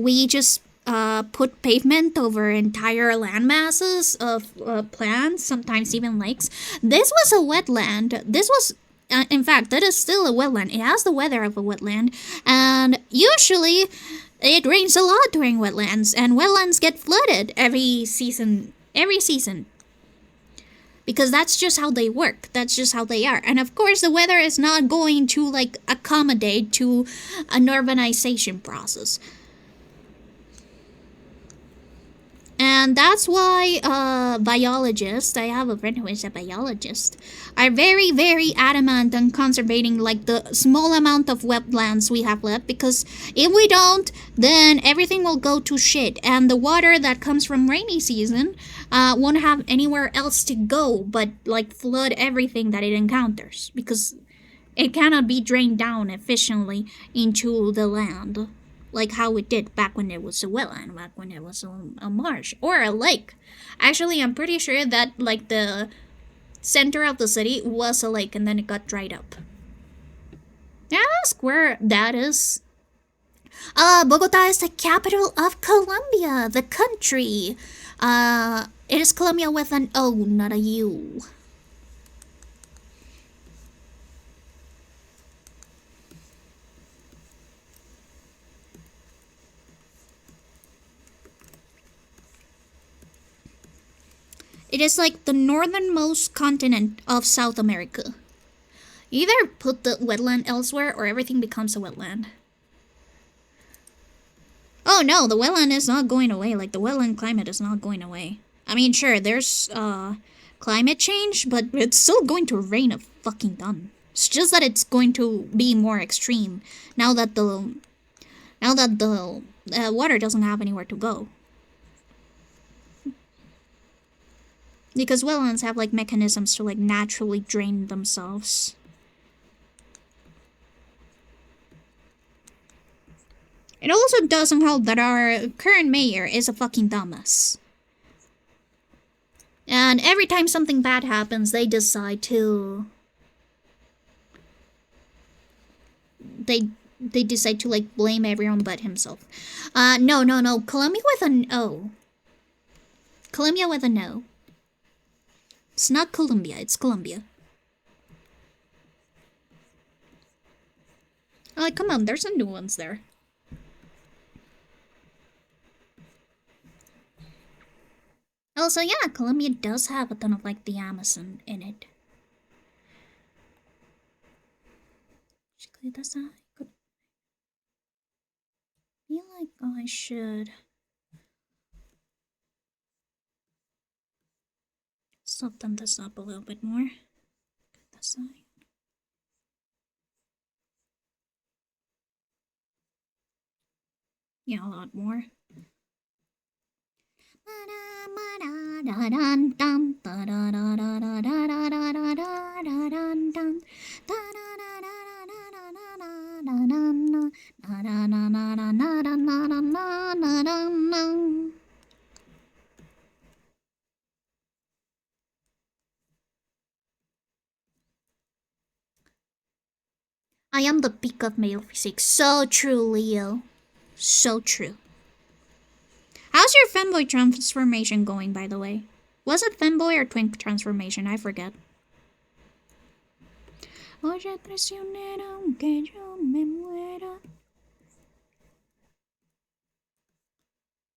we just put pavement over entire land masses of plants, sometimes even lakes. This was a wetland. This was, in fact, that is still a wetland. It has the weather of a wetland, and usually it rains a lot during wetlands, and wetlands get flooded every season. Because that's just how they work. That's just how they are. And of course, the weather is not going to accommodate to an urbanization process. And that's why biologists, I have a friend who is a biologist, are very, very adamant on conserving the small amount of wetlands we have left, because if we don't, then everything will go to shit, and the water that comes from rainy season won't have anywhere else to go but flood everything that it encounters, because it cannot be drained down efficiently into the land. Like how it did back when it was a wetland, back when it was a marsh or a lake. Actually, I'm pretty sure that the center of the city was a lake and then it got dried up. Ask where that is. Bogota is the capital of Colombia, the country. It is Colombia with an O, not a U. It is the northernmost continent of South America. Either put the wetland elsewhere or everything becomes a wetland. Oh no, the wetland is not going away. The wetland climate is not going away. I mean, sure, there's climate change, but it's still going to rain a fucking ton. It's just that it's going to be more extreme now that the water doesn't have anywhere to go. Because wetlands have mechanisms to naturally drain themselves. It also doesn't help that our current mayor is a fucking dumbass. And every time something bad happens, they decide to they decide to blame everyone but himself. No. Colombia with an O. Colombia with an O. It's not Colombia, it's Colombia. Come on, there's some new ones there. Also, yeah, Colombia does have a ton of the Amazon in it. Actually, that's not good. I feel like I should soften this up a little bit more. That side. Yeah, a lot more. I am the peak of male physique. So true, Leo. So true. How's your femboy transformation going, by the way? Was it femboy or twink transformation? I forget. Voy a traicionar aunque yo me muera.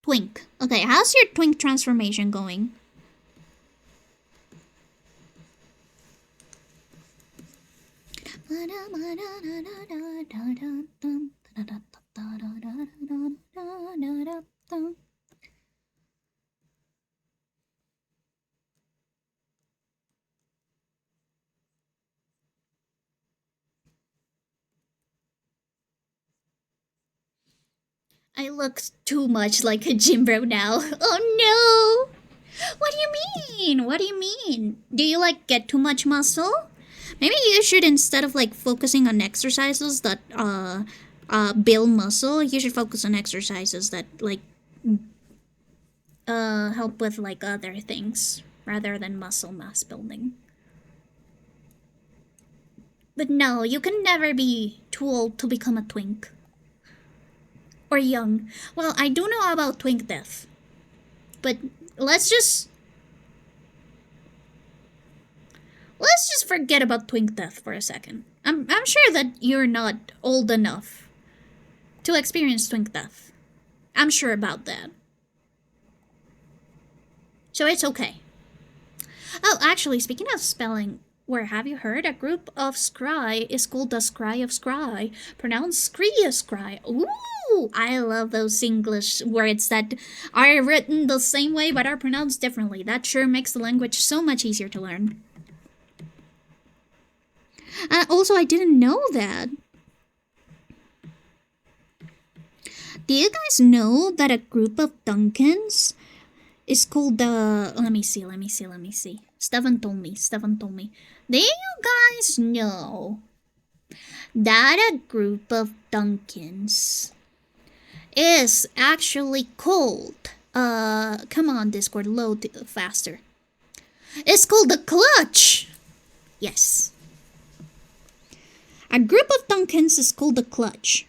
Twink. Okay, how's your twink transformation going? I look too much like a gym bro now. Oh no! What do you mean? What do you mean? Do you like get too much muscle? Maybe you should, instead of like focusing on exercises that build muscle, you should focus on exercises that like help with like other things rather than muscle mass building. But no, you can never be too old to become a twink. Or young. Well, I do know about twink death. But let's just forget about twink death for a second. I'm sure that you're not old enough to experience twink death. I'm sure about that. So it's okay. Oh, actually, speaking of spelling, where have you heard? A group of scry is called the Scry of Scry, pronounced Scree Scry. Ooh, I love those English words that are written the same way but are pronounced differently. That sure makes the language so much easier to learn. Also, I didn't know that. Do you guys know that a group of Duncans is called the... Let me see. Stefan told me. Do you guys know that a group of Duncans is actually called... come on, Discord, load faster. It's called the Clutch! Yes. A group of Duncans is called the Clutch.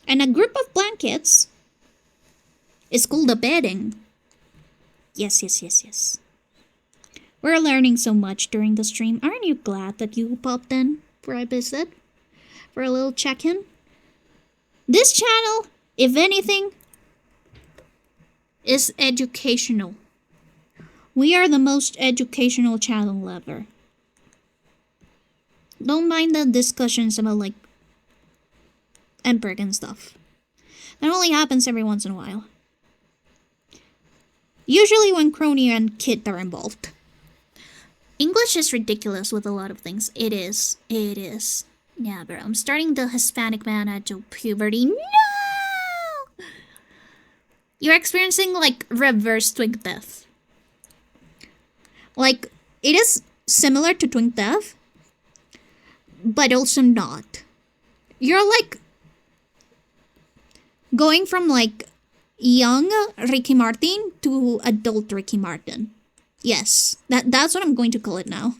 And a group of blankets is called the bedding. Yes. We're learning so much during the stream. Aren't you glad that you popped in for a visit? For a little check-in? This channel, if anything, is educational. We are the most educational channel ever. Don't mind the discussions about like Emperor and stuff. That only happens every once in a while. Usually when Crony and Kit are involved. English is ridiculous with a lot of things. It is. Yeah, bro. I'm starting the Hispanic man at puberty. No! You're experiencing like reverse twink death. Like, it is similar to twink death, but also not. You're like going from like young Ricky Martin to adult Ricky Martin. Yes, that's what I'm going to call it now.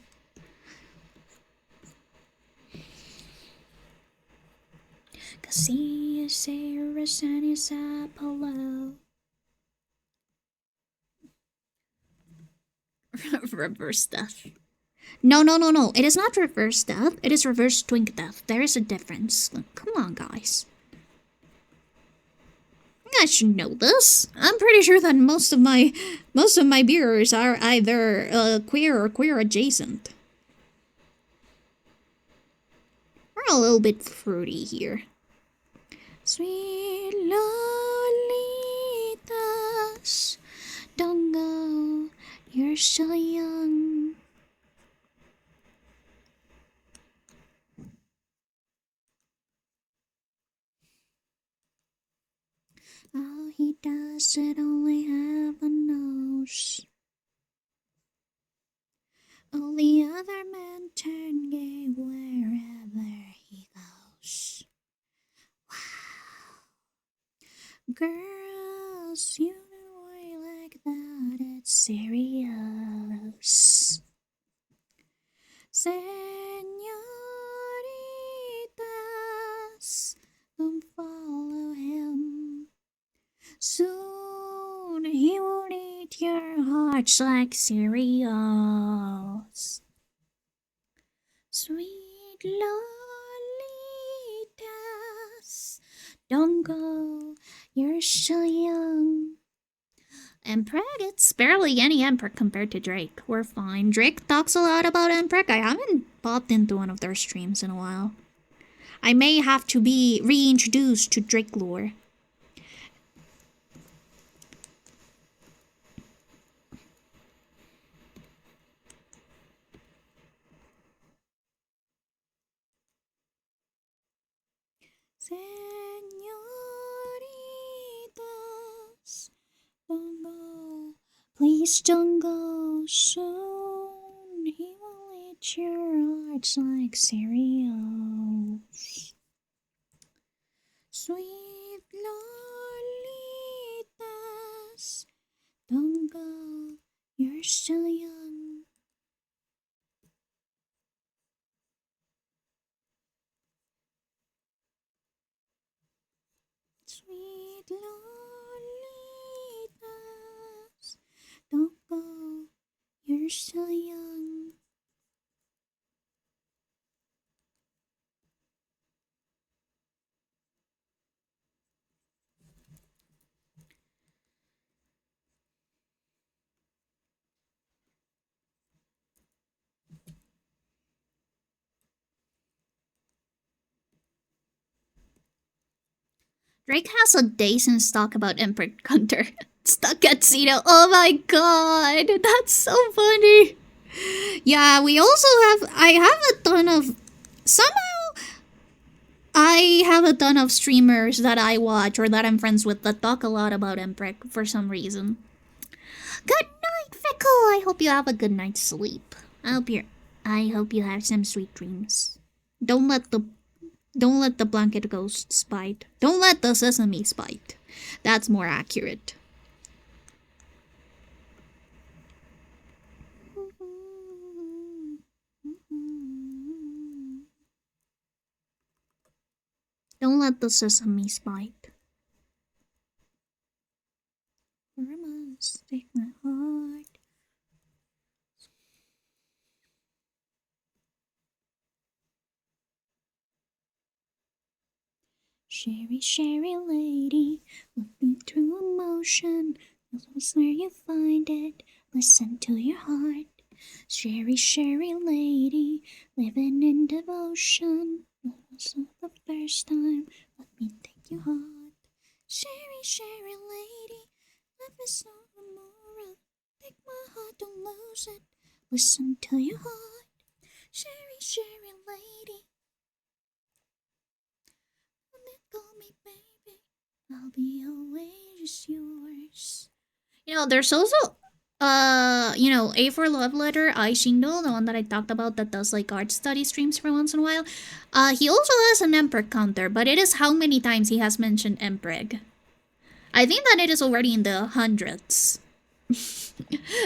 Reverse death. No. It is not reverse death. It is reverse twink death. There is a difference. Come on, guys. I should know this. I'm pretty sure that most of my viewers are either queer or queer adjacent. We're a little bit fruity here. Sweet Lolitas, don't go. You're so young. All he does it only have a nose. All the other men turn gay wherever he goes. Wow. Girls, you know I like that, it's serious. Senoritas, don't follow him. Soon he will eat your heart hearts like cereals. Sweet lolitas, don't go, you're so young. Empreg, it's barely any Empreg compared to Drake. We're fine. Drake talks a lot about Empreg. I haven't popped into one of their streams in a while. I may have to be reintroduced to Drake lore. Señoritas, don't go. Please don't go soon. He will eat your hearts like cereals. Sweet lolitas, don't go. You're still young. Sweet lolitas, don't go, you're still young. Drake has a decent stock about Emperor Hunter. Stuck at Zeno. Oh my god, that's so funny. Yeah, we also have. I have a ton of. Somehow, I have a ton of streamers that I watch or that I'm friends with that talk a lot about Emperor for some reason. Good night, Fickle. I hope you have a good night's sleep. I hope you have some sweet dreams. Don't let the blanket ghosts bite. Don't let the sesames bite. That's more accurate. Don't let the sesames bite. You must take my heart. Sherry, Sherry lady, look me through emotion. That's where you find it. Listen to your heart. Sherry, Sherry lady, living in devotion. Was the first time. Let me take your heart. Sherry, Sherry lady, life is no immoral. Take my heart, don't lose it. Listen to your heart. Sherry, Sherry lady. Call me baby, I'll be always yours. You know, there's also A for Love Letter, iShingle, the one that I talked about that does like art study streams for once in a while. He also has an Empreg counter, but it is how many times he has mentioned Empreg. I think that it is already in the hundreds.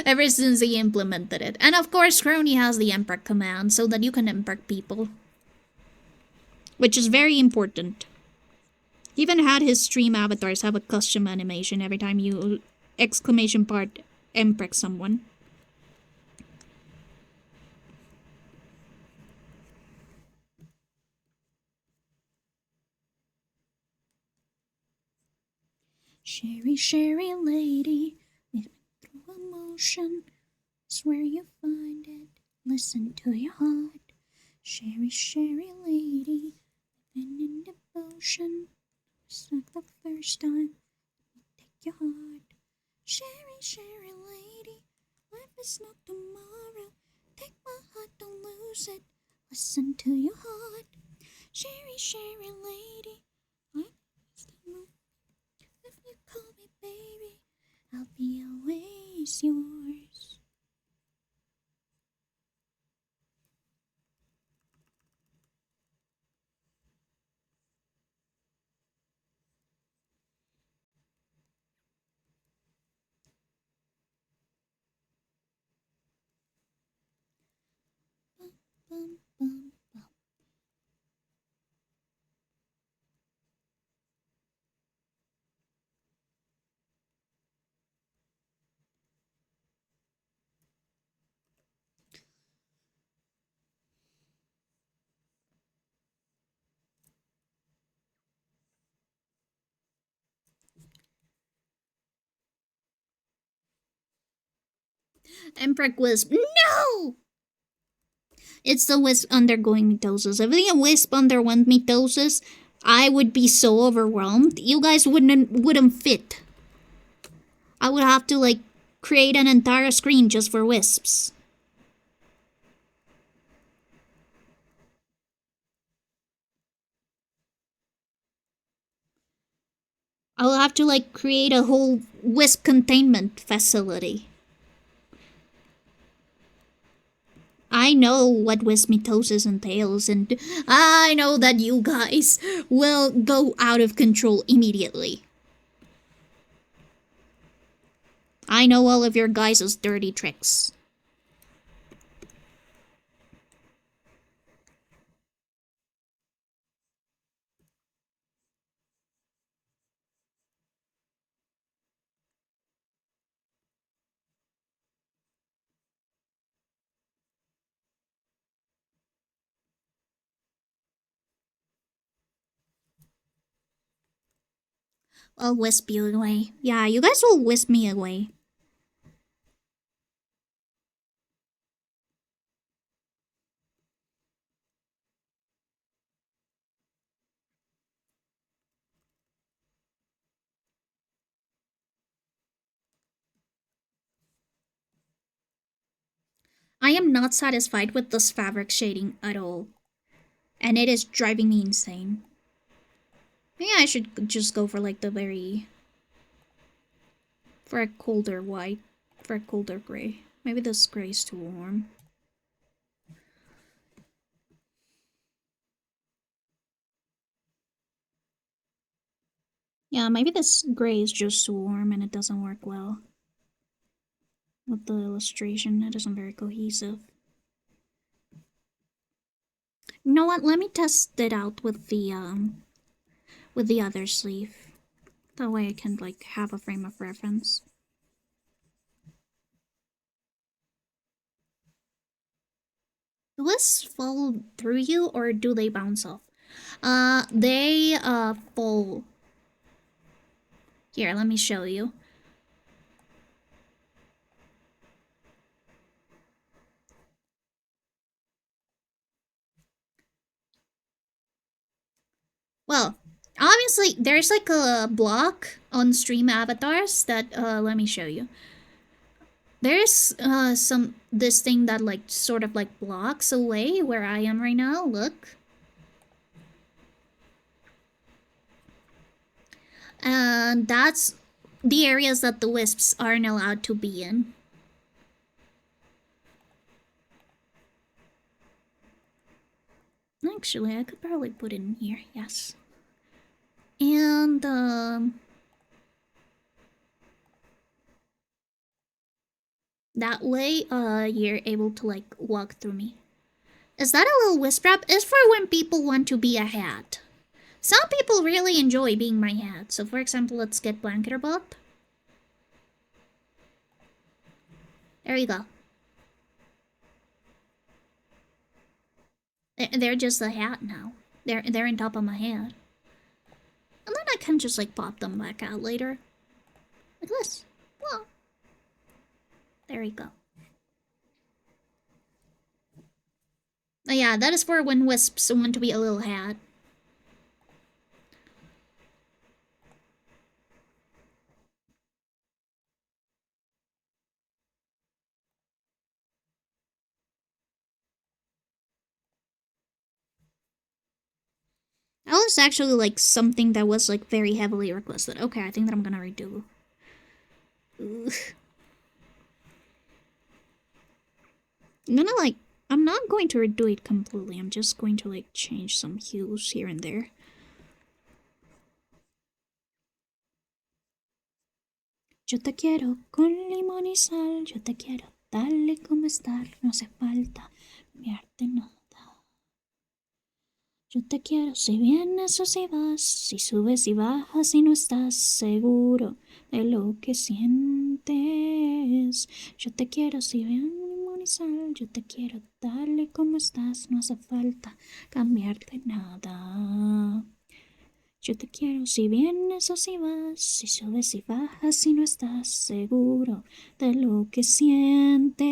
Ever since he implemented it. And of course, Crony has the Empreg command so that you can Empreg people. Which is very important. He even had his stream avatars have a custom animation every time you exclamation part Empreg someone. Sherry, Sherry lady, lead me through emotion. It's where you find it. Listen to your heart. Sherry, Sherry lady, living in devotion. It's like the first time. Take your heart. Sherry, Sherry lady, life is not tomorrow. Take my heart, don't lose it. Listen to your heart. Sherry, Sherry lady, if you call me baby, I'll be always yours. Bum, bum, bum. Emperor Wisp. No! It's the wisp undergoing mitosis. If the wisp underwent mitosis, I would be so overwhelmed. You guys wouldn't fit. I would have to like create an entire screen just for wisps. I'll have to like create a whole wisp containment facility. I know what wisp mitosis entails, and I know that you guys will go out of control immediately. I know all of your guys' dirty tricks. I'll wisp you away. Yeah, you guys will wisp me away. I am not satisfied with this fabric shading at all. And it is driving me insane. Maybe I should just go for like the very... for a colder white. For a colder gray. Maybe this gray is too warm. Yeah, maybe this gray is just too warm and it doesn't work well. With the illustration, it isn't very cohesive. You know what? Let me test it out with the other sleeve. That way I can like have a frame of reference. Do wisps fall through you or do they bounce off? They fall. Here, let me show you. Well, obviously there's like a block on stream avatars that let me show you. There's this thing that like sort of like blocks away where I am right now. Look. And that's the areas that the wisps aren't allowed to be in. Actually, I could probably put it in here, yes. And, that way, you're able to, like, walk through me. Is that a little wisp wrap? It's for when people want to be a hat. Some people really enjoy being my hat. So, for example, let's get Blanketer Bob. There you go. They're just a hat now. They're on top of my head. And then I can just like pop them back out later. Like this. Well. There you go. Oh yeah, that is for when wisps want to be a little hat. That was actually like something that was like very heavily requested. Okay, I think that I'm gonna redo. Ugh. I'm not going to redo it completely. I'm just going to like change some hues here and there. Yo te quiero con limón y sal. Yo te quiero tal y como estar. No hace falta cambiarte nada. Yo te quiero si vienes o si vas, si subes y bajas y no estás seguro de lo que sientes. Yo te quiero si vienes limón y sal, yo te quiero tal y como estás, no hace falta cambiarte nada. Yo te quiero si vienes o si vas, si subes y bajas, si no estás seguro de lo que sientes.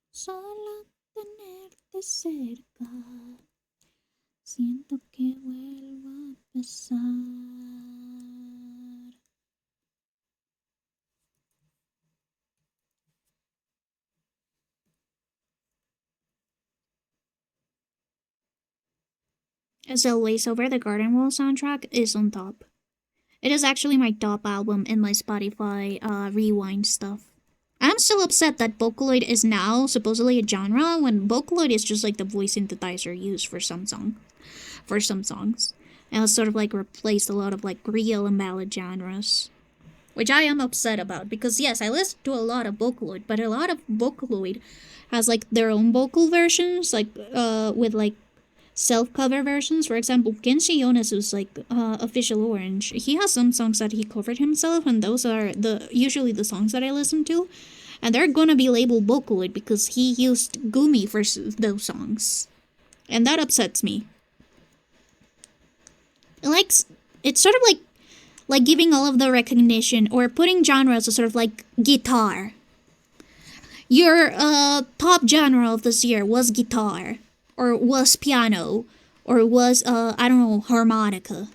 Solo tenerte cerca, siento que vuelvo a empezar. As always, Over the Garden Wall soundtrack is on top. It is actually my top album in my Spotify rewind stuff. I'm still upset that Vocaloid is now supposedly a genre when Vocaloid is just like the voice synthesizer used for some songs. And it's sort of like replaced a lot of like real and ballad genres. Which I am upset about because yes, I listen to a lot of Vocaloid, but a lot of Vocaloid has like their own vocal versions, like with like self-cover versions. For example, Kenshi Yonezu's like Official Orange. He has some songs that he covered himself, and those are usually the songs that I listen to. And they're gonna be labeled Vocaloid because he used Gumi for those songs. And that upsets me. Like, it's sort of like giving all of the recognition or putting genres as sort of like guitar. Your top genre of this year was guitar, or was piano, or was I don't know, harmonica.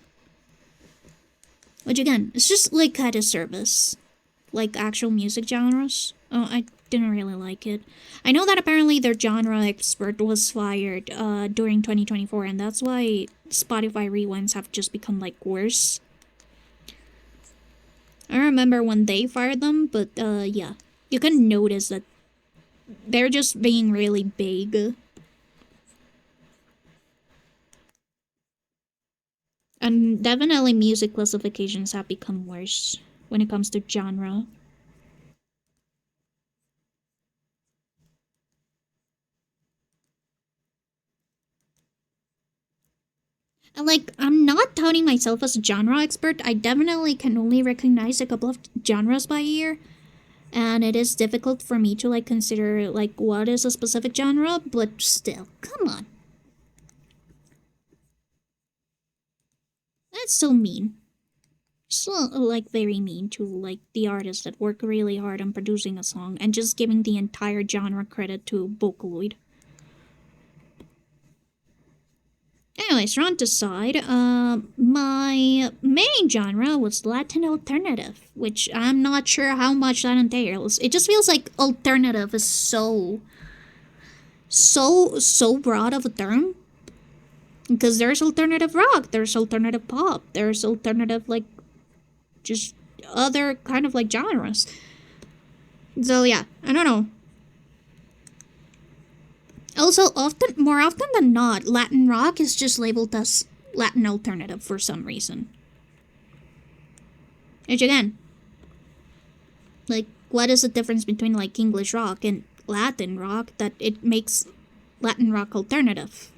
Which again, it's just like kind of service, like actual music genres. Oh, I didn't really like it. I know that apparently their genre expert was fired during 2024, and that's why Spotify rewinds have just become like worse. I don't remember when they fired them, but yeah, you can notice that they're just being really big. And definitely music classifications have become worse when it comes to genre. And like, I'm not touting myself as a genre expert. I definitely can only recognize a couple of genres by year. And it is difficult for me to like consider like what is a specific genre, but still, come on. That's so mean. Still like very mean to like the artists that work really hard on producing a song and just giving the entire genre credit to Vocaloid. Anyways, on to side. My main genre was Latin alternative, which I'm not sure how much that entails. It just feels like alternative is so broad of a term. Because there's alternative rock, there's alternative pop, there's alternative like just other kind of like genres. So yeah, I don't know. Also, more often than not, Latin rock is just labeled as Latin alternative for some reason. Which again, like, what is the difference between like English rock and Latin rock that it makes Latin rock alternative?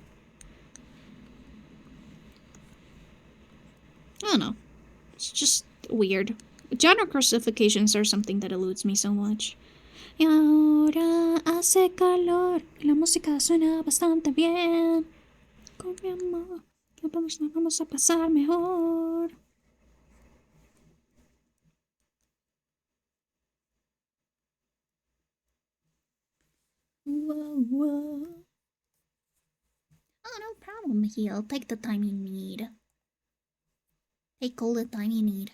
I don't know. It's just weird. Genre classifications are something that eludes me so much. Y ahora hace calor, la música suena bastante bien. Con mi amor, nos vamos a pasar mejor. Whoa, whoa. Oh, no problem, Heel. Take the time you need. Take all the time you need.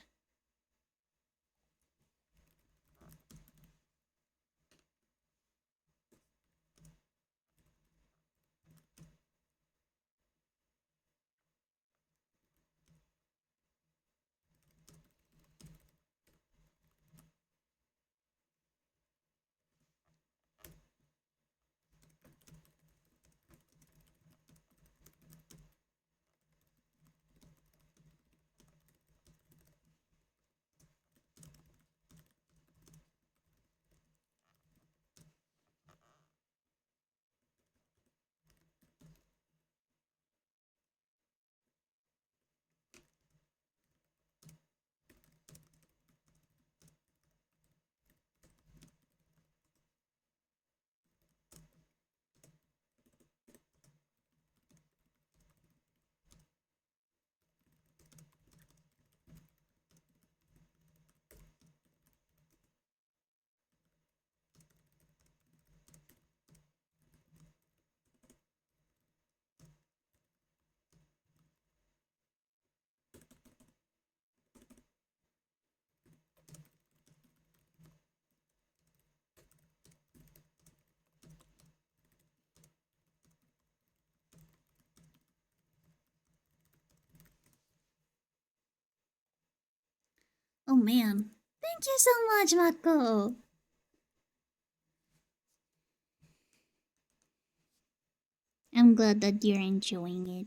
man. Thank you so much, Mako. I'm glad that you're enjoying it.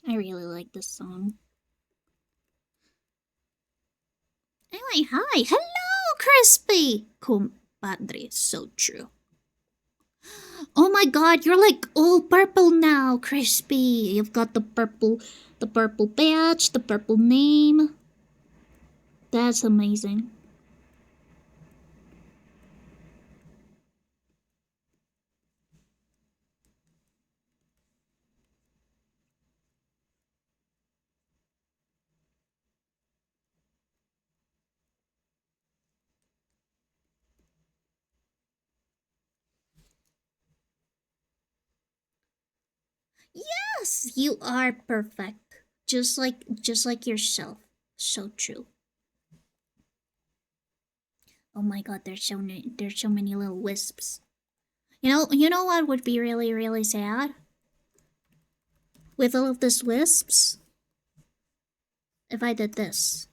I really like this song. Anyway, hi. Hello, Crispy. Compadre, so true. Oh my god, you're like all purple now, Crispy. You've got the purple badge, the purple name. That's amazing. Yes, you are perfect. Just like yourself. So true. Oh my god, there's so many little wisps. You know what would be really, really sad? With all of these wisps? If I did this.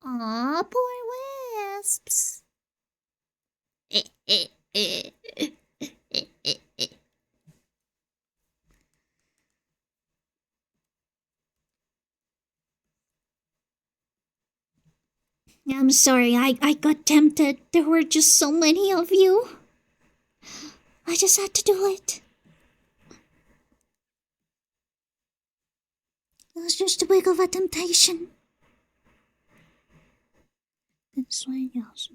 Aw, poor wisps. I'm sorry, I got tempted. There were just so many of you. I just had to do it. It was just a big of a temptation. This way, yes.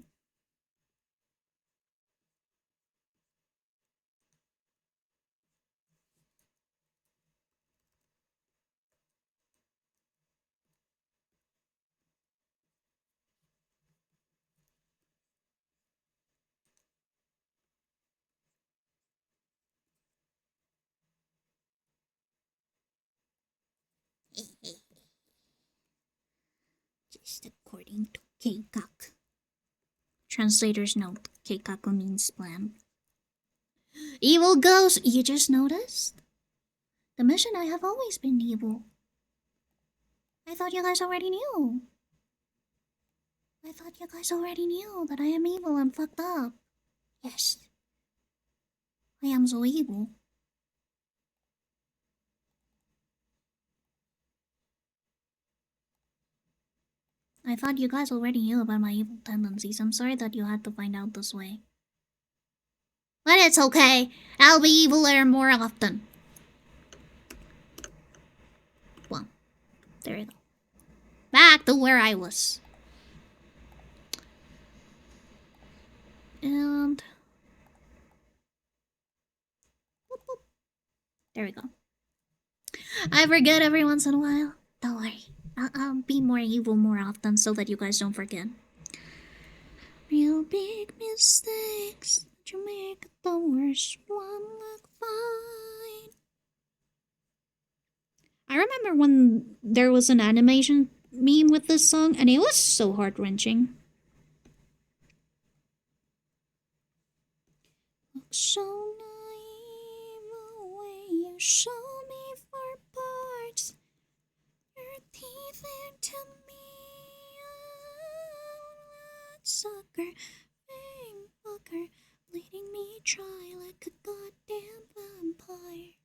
Just according to Keikak. Translator's note, Keikaku means plan. Evil ghost, you just noticed? The mission I have always been evil. I thought you guys already knew. I thought you guys already knew that I am evil and fucked up. Yes. I am so evil. I thought you guys already knew about my evil tendencies. I'm sorry that you had to find out this way. But it's okay. I'll be eviler more often. Well, there you go. Back to where I was. And... whoop, whoop. There we go. I forget every once in a while. Don't worry. I'll be more evil more often so that you guys don't forget. Real big mistakes that you make the worst one look fine. I remember when there was an animation meme with this song, and it was so heart-wrenching. Look so naive the way you show me for parts. Your teeth into me, sucker, fame fucker, letting me try like a goddamn vampire.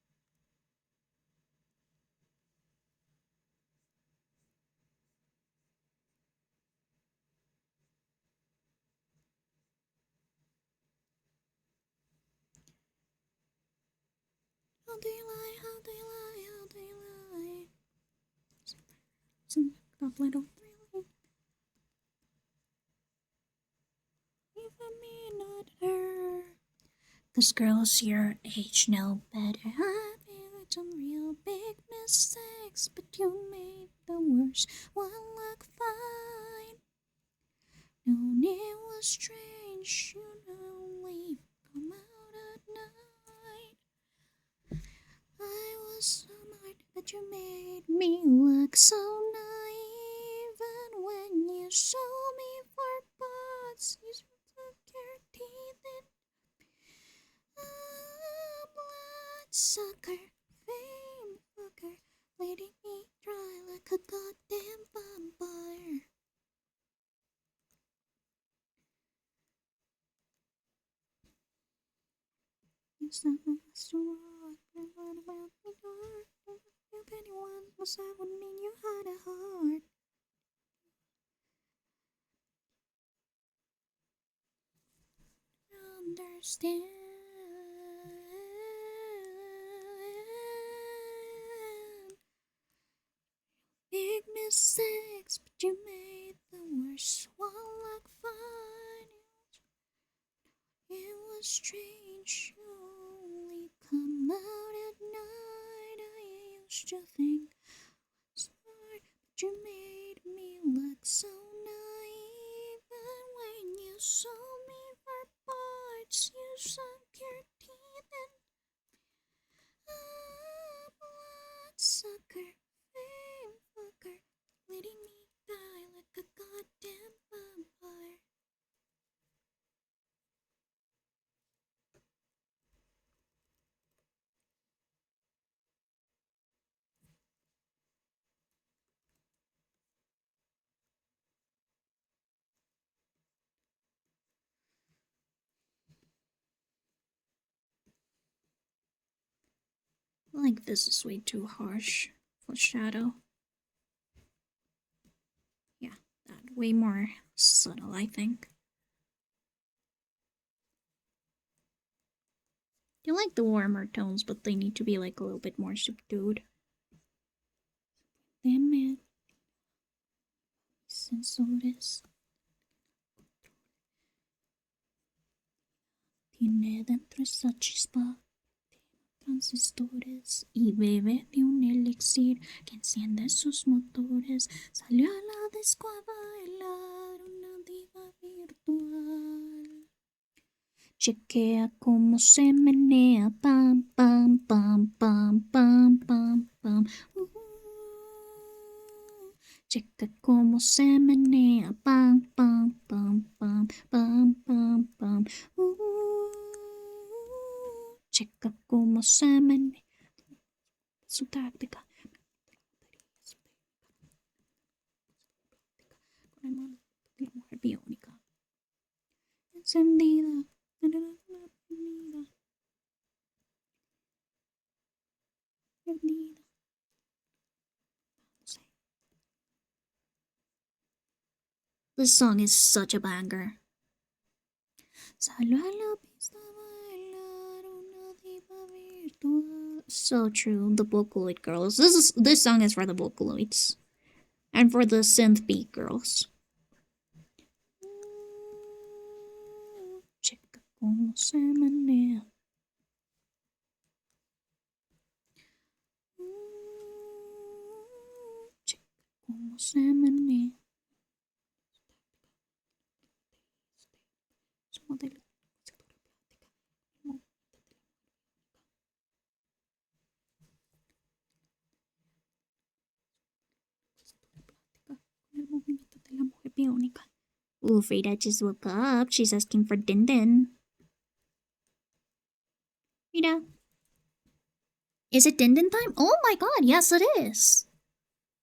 How do you lie? How do you lie? How do you lie? Some little thrilling. Even me, not her. 'Cause girls your age know better. I've made some real big mistakes, but you made the worst one look fine. No, it was strange, you know, we've come out at night. I was smart, but you made me look so naive. And when you show me for parts, you took your teeth in. Bloodsucker, fame fucker, letting me dry like a goddamn vampire. You said I was too hard, but what about me dark? If anyone was I would mean you had a heart. Understand. Big mistakes, but you made the worst one look fine. It was strange, you only come out at night. I used to think smart, but you made me look so naive. And when you saw me for parts, you sunk your teeth in. Bloodsucker, fame fucker, letting me die like a goddamn vampire. Like, this is way too harsh for Shadow. Yeah, that way more subtle, I think. I like the warmer tones, but they need to be like a little bit more subdued. Damn it. Sensores. Tiene dentro esa chispa. Transistores y bebe de un elixir que enciende sus motores. Salió a la disco a bailar una diva virtual. Chequea cómo se menea, pam, pam, pam, pam, pam, pam, pam. Checa cómo se menea, pam, pam, pam, pam, pam, pam, pam. Checa cómo se menea. Su táctica. Con el mano de la mujer biónica. Encendida. Perdida. This song is such a banger. So true, the Vocaloid girls. This song is for the Vocaloids. And for the synth beat girls. Checa cómo se menea. Checa cómo se menea. Ooh, Frida just woke up. She's asking for Din Din. Frida. Is it Din Din time? Oh my god, yes it is.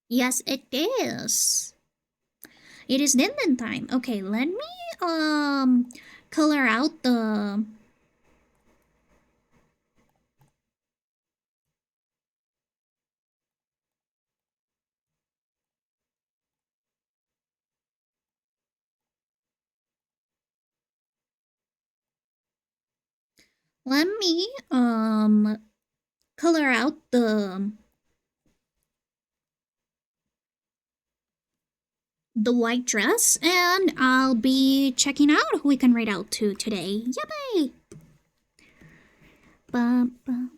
Yes, it is. It is Din Din time. Okay, let me color out the let me color out the white dress, and I'll be checking out who we can ride out to today. Yippee! Bum, bum.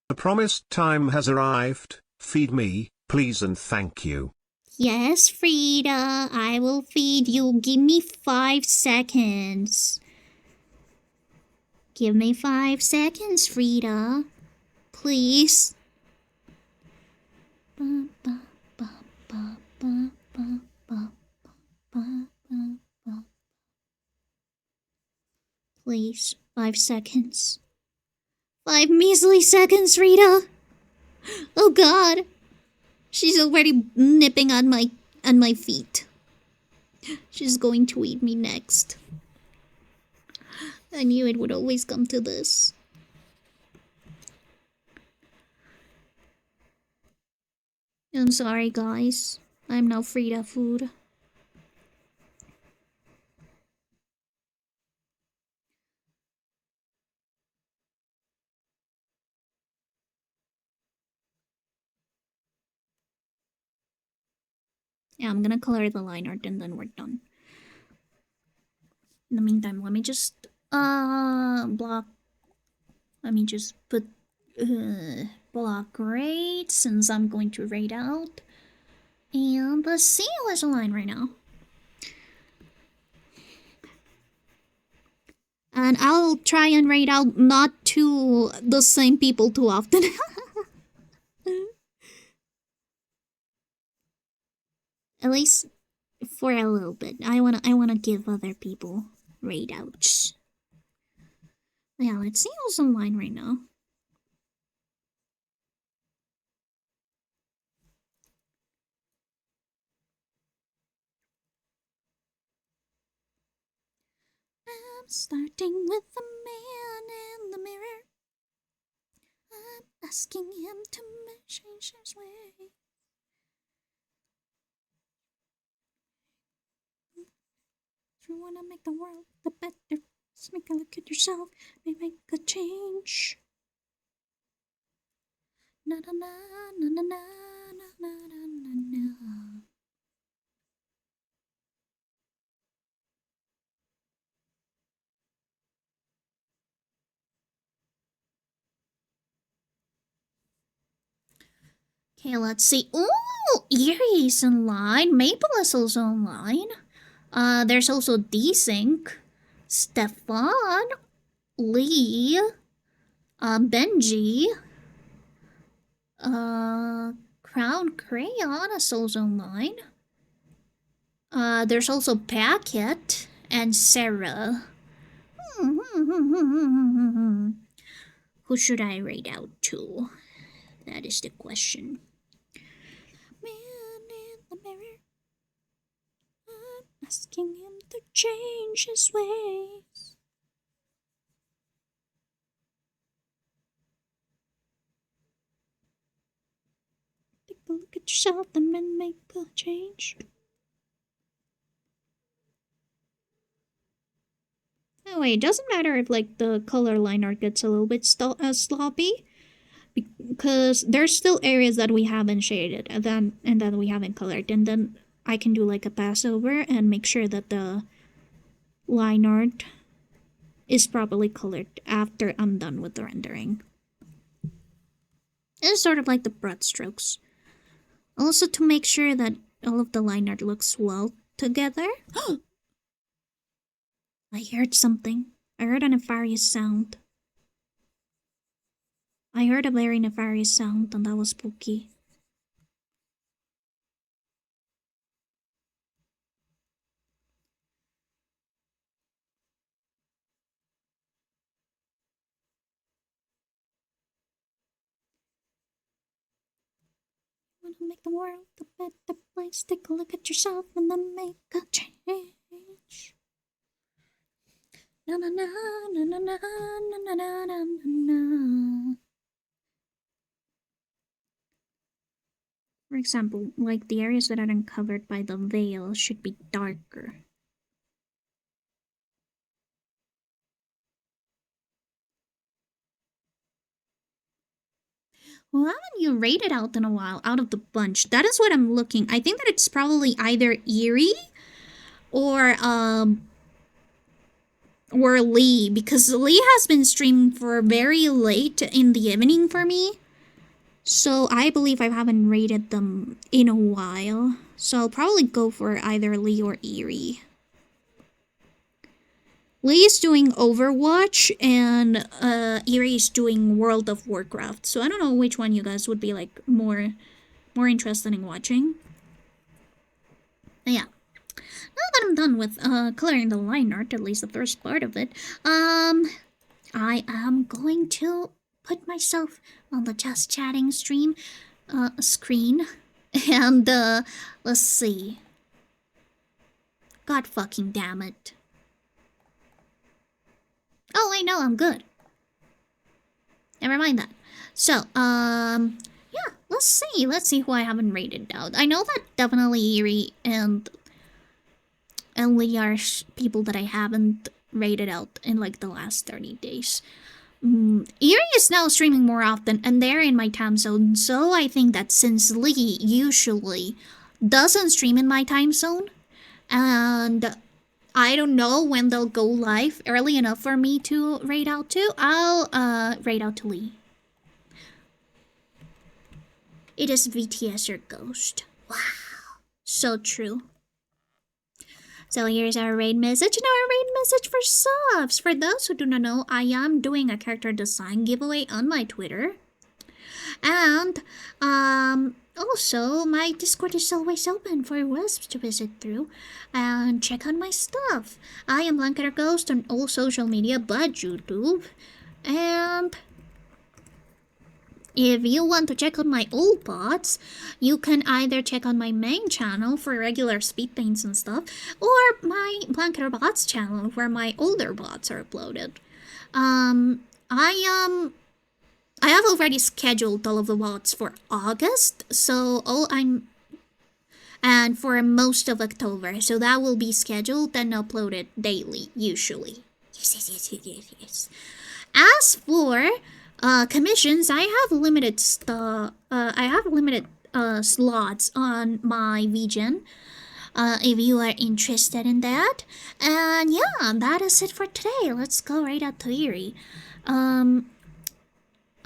The promised time has arrived. Feed me, please and thank you. Yes, Frida, I will feed you. Give me 5 seconds. Give me 5 seconds, Frida. Please. Please, 5 seconds. 5 measly seconds, Frida. Oh god. She's already nipping on my feet. She's going to eat me next. I knew it would always come to this. I'm sorry, guys. I'm now Frida food. Yeah, I'm gonna color the line art and then we're done. In the meantime, let me just block. Let me just put block rate since I'm going to rate out. And let's see what's the line right now. And I'll try and rate out not to the same people too often. At least for a little bit. I wanna give other people rate outs. Yeah, let's see what's online right now. I'm starting with the man in the mirror. I'm asking him to change his way. If you wanna make the world the better, just make a look at yourself, maybe make a change. Na na na na na na na na na na. Okay, let's see. Oh, Erie's online. Maple is also online. There's also Desync, Stefan, Lee, Benji, Crown Crayon is also online. There's also Packet and Sarah. Who should I rate out to? That is the question. Man in the mirror, I'm asking him to change his ways. Take a look at yourself and then make a change. Anyway, it doesn't matter if like the color line art gets a little bit sloppy, because there's still areas that we haven't shaded and that we haven't colored, and then I can do like a passover and make sure that the line art is properly colored after I'm done with the rendering. It's sort of like the brush strokes. Also to make sure that all of the line art looks well together. I heard something. I heard a nefarious sound. I heard a very nefarious sound and that was spooky. Wanna make the world a better place? Take a look at yourself and then make a change. Na na na na na na na na na na. For example, like the areas that aren't covered by the veil should be darker. Well, haven't you rated out in a while out of the bunch? That is what I'm looking. I think that it's probably either Eerie or Lee, because Lee has been streaming for very late in the evening for me. So I believe I haven't rated them in a while. So I'll probably go for either Lee or Eerie. Lee is doing Overwatch and Eerie is doing World of Warcraft. So I don't know which one you guys would be like more interested in watching. But yeah. Now that I'm done with coloring the line art, at least the first part of it, I am going to put myself on the just chatting screen, and let's see. God fucking damn it. Oh wait, no, I'm good. Never mind that. So, yeah, let's see who I haven't rated out. I know that definitely Eerie and Lee are people that I haven't rated out in like the last 30 days. Eerie is now streaming more often and they're in my time zone, so I think that since Lee usually doesn't stream in my time zone, and I don't know when they'll go live early enough for me to raid out to, I'll raid out to Lee. It is VTS or Ghost. Wow. So true. So here's our raid message and our raid message for subs. For those who do not know, I am doing a character design giveaway on my Twitter. And also my Discord is always open for wisps to visit through and check on my stuff. I am Blanketer Ghost on all social media but YouTube. And if you want to check out my old bots, you can either check on my main channel for regular speed paints and stuff, or my Blanketer Bots channel where my older bots are uploaded. I have already scheduled all of the bots for August, so and for most of October, so that will be scheduled and uploaded daily, usually. Yes. As for commissions, I have limited slots on my VGen. If you are interested in that. And yeah, that is it for today. Let's go right out to Eerie.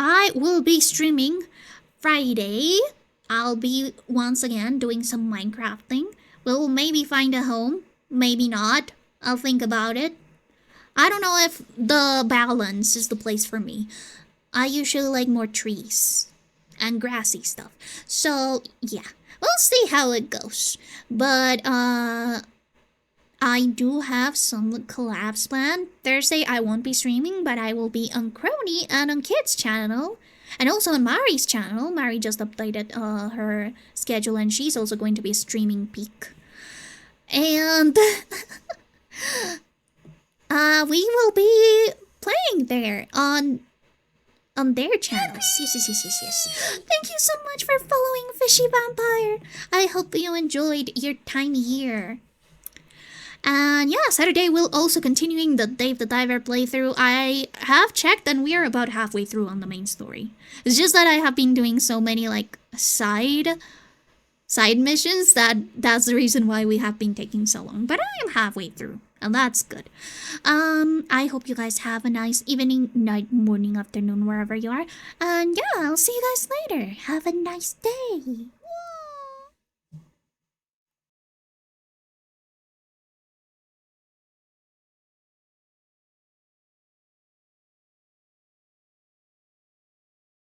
I will be streaming Friday. I'll be once again doing some Minecrafting. We'll maybe find a home, maybe not. I'll think about it. I don't know if the balance is the place for me. I usually like more trees and grassy stuff. So, yeah. We'll see how it goes. But, I do have some collabs planned. Thursday, I won't be streaming, but I will be on Crony and on Kid's channel. And also on Mari's channel. Mari just updated her schedule, and she's also going to be streaming peak. And we will be playing there on their channels. Yes. Thank you so much for following Fishy Vampire. I hope you enjoyed your time here. And yeah, Saturday we'll also continuing the Dave the Diver playthrough. I have checked and we are about halfway through on the main story. It's just that I have been doing so many like side missions that's the reason why we have been taking so long. But I am halfway through. And that's good. I hope you guys have a nice evening, night, morning, afternoon, wherever you are. And yeah, I'll see you guys later. Have a nice day.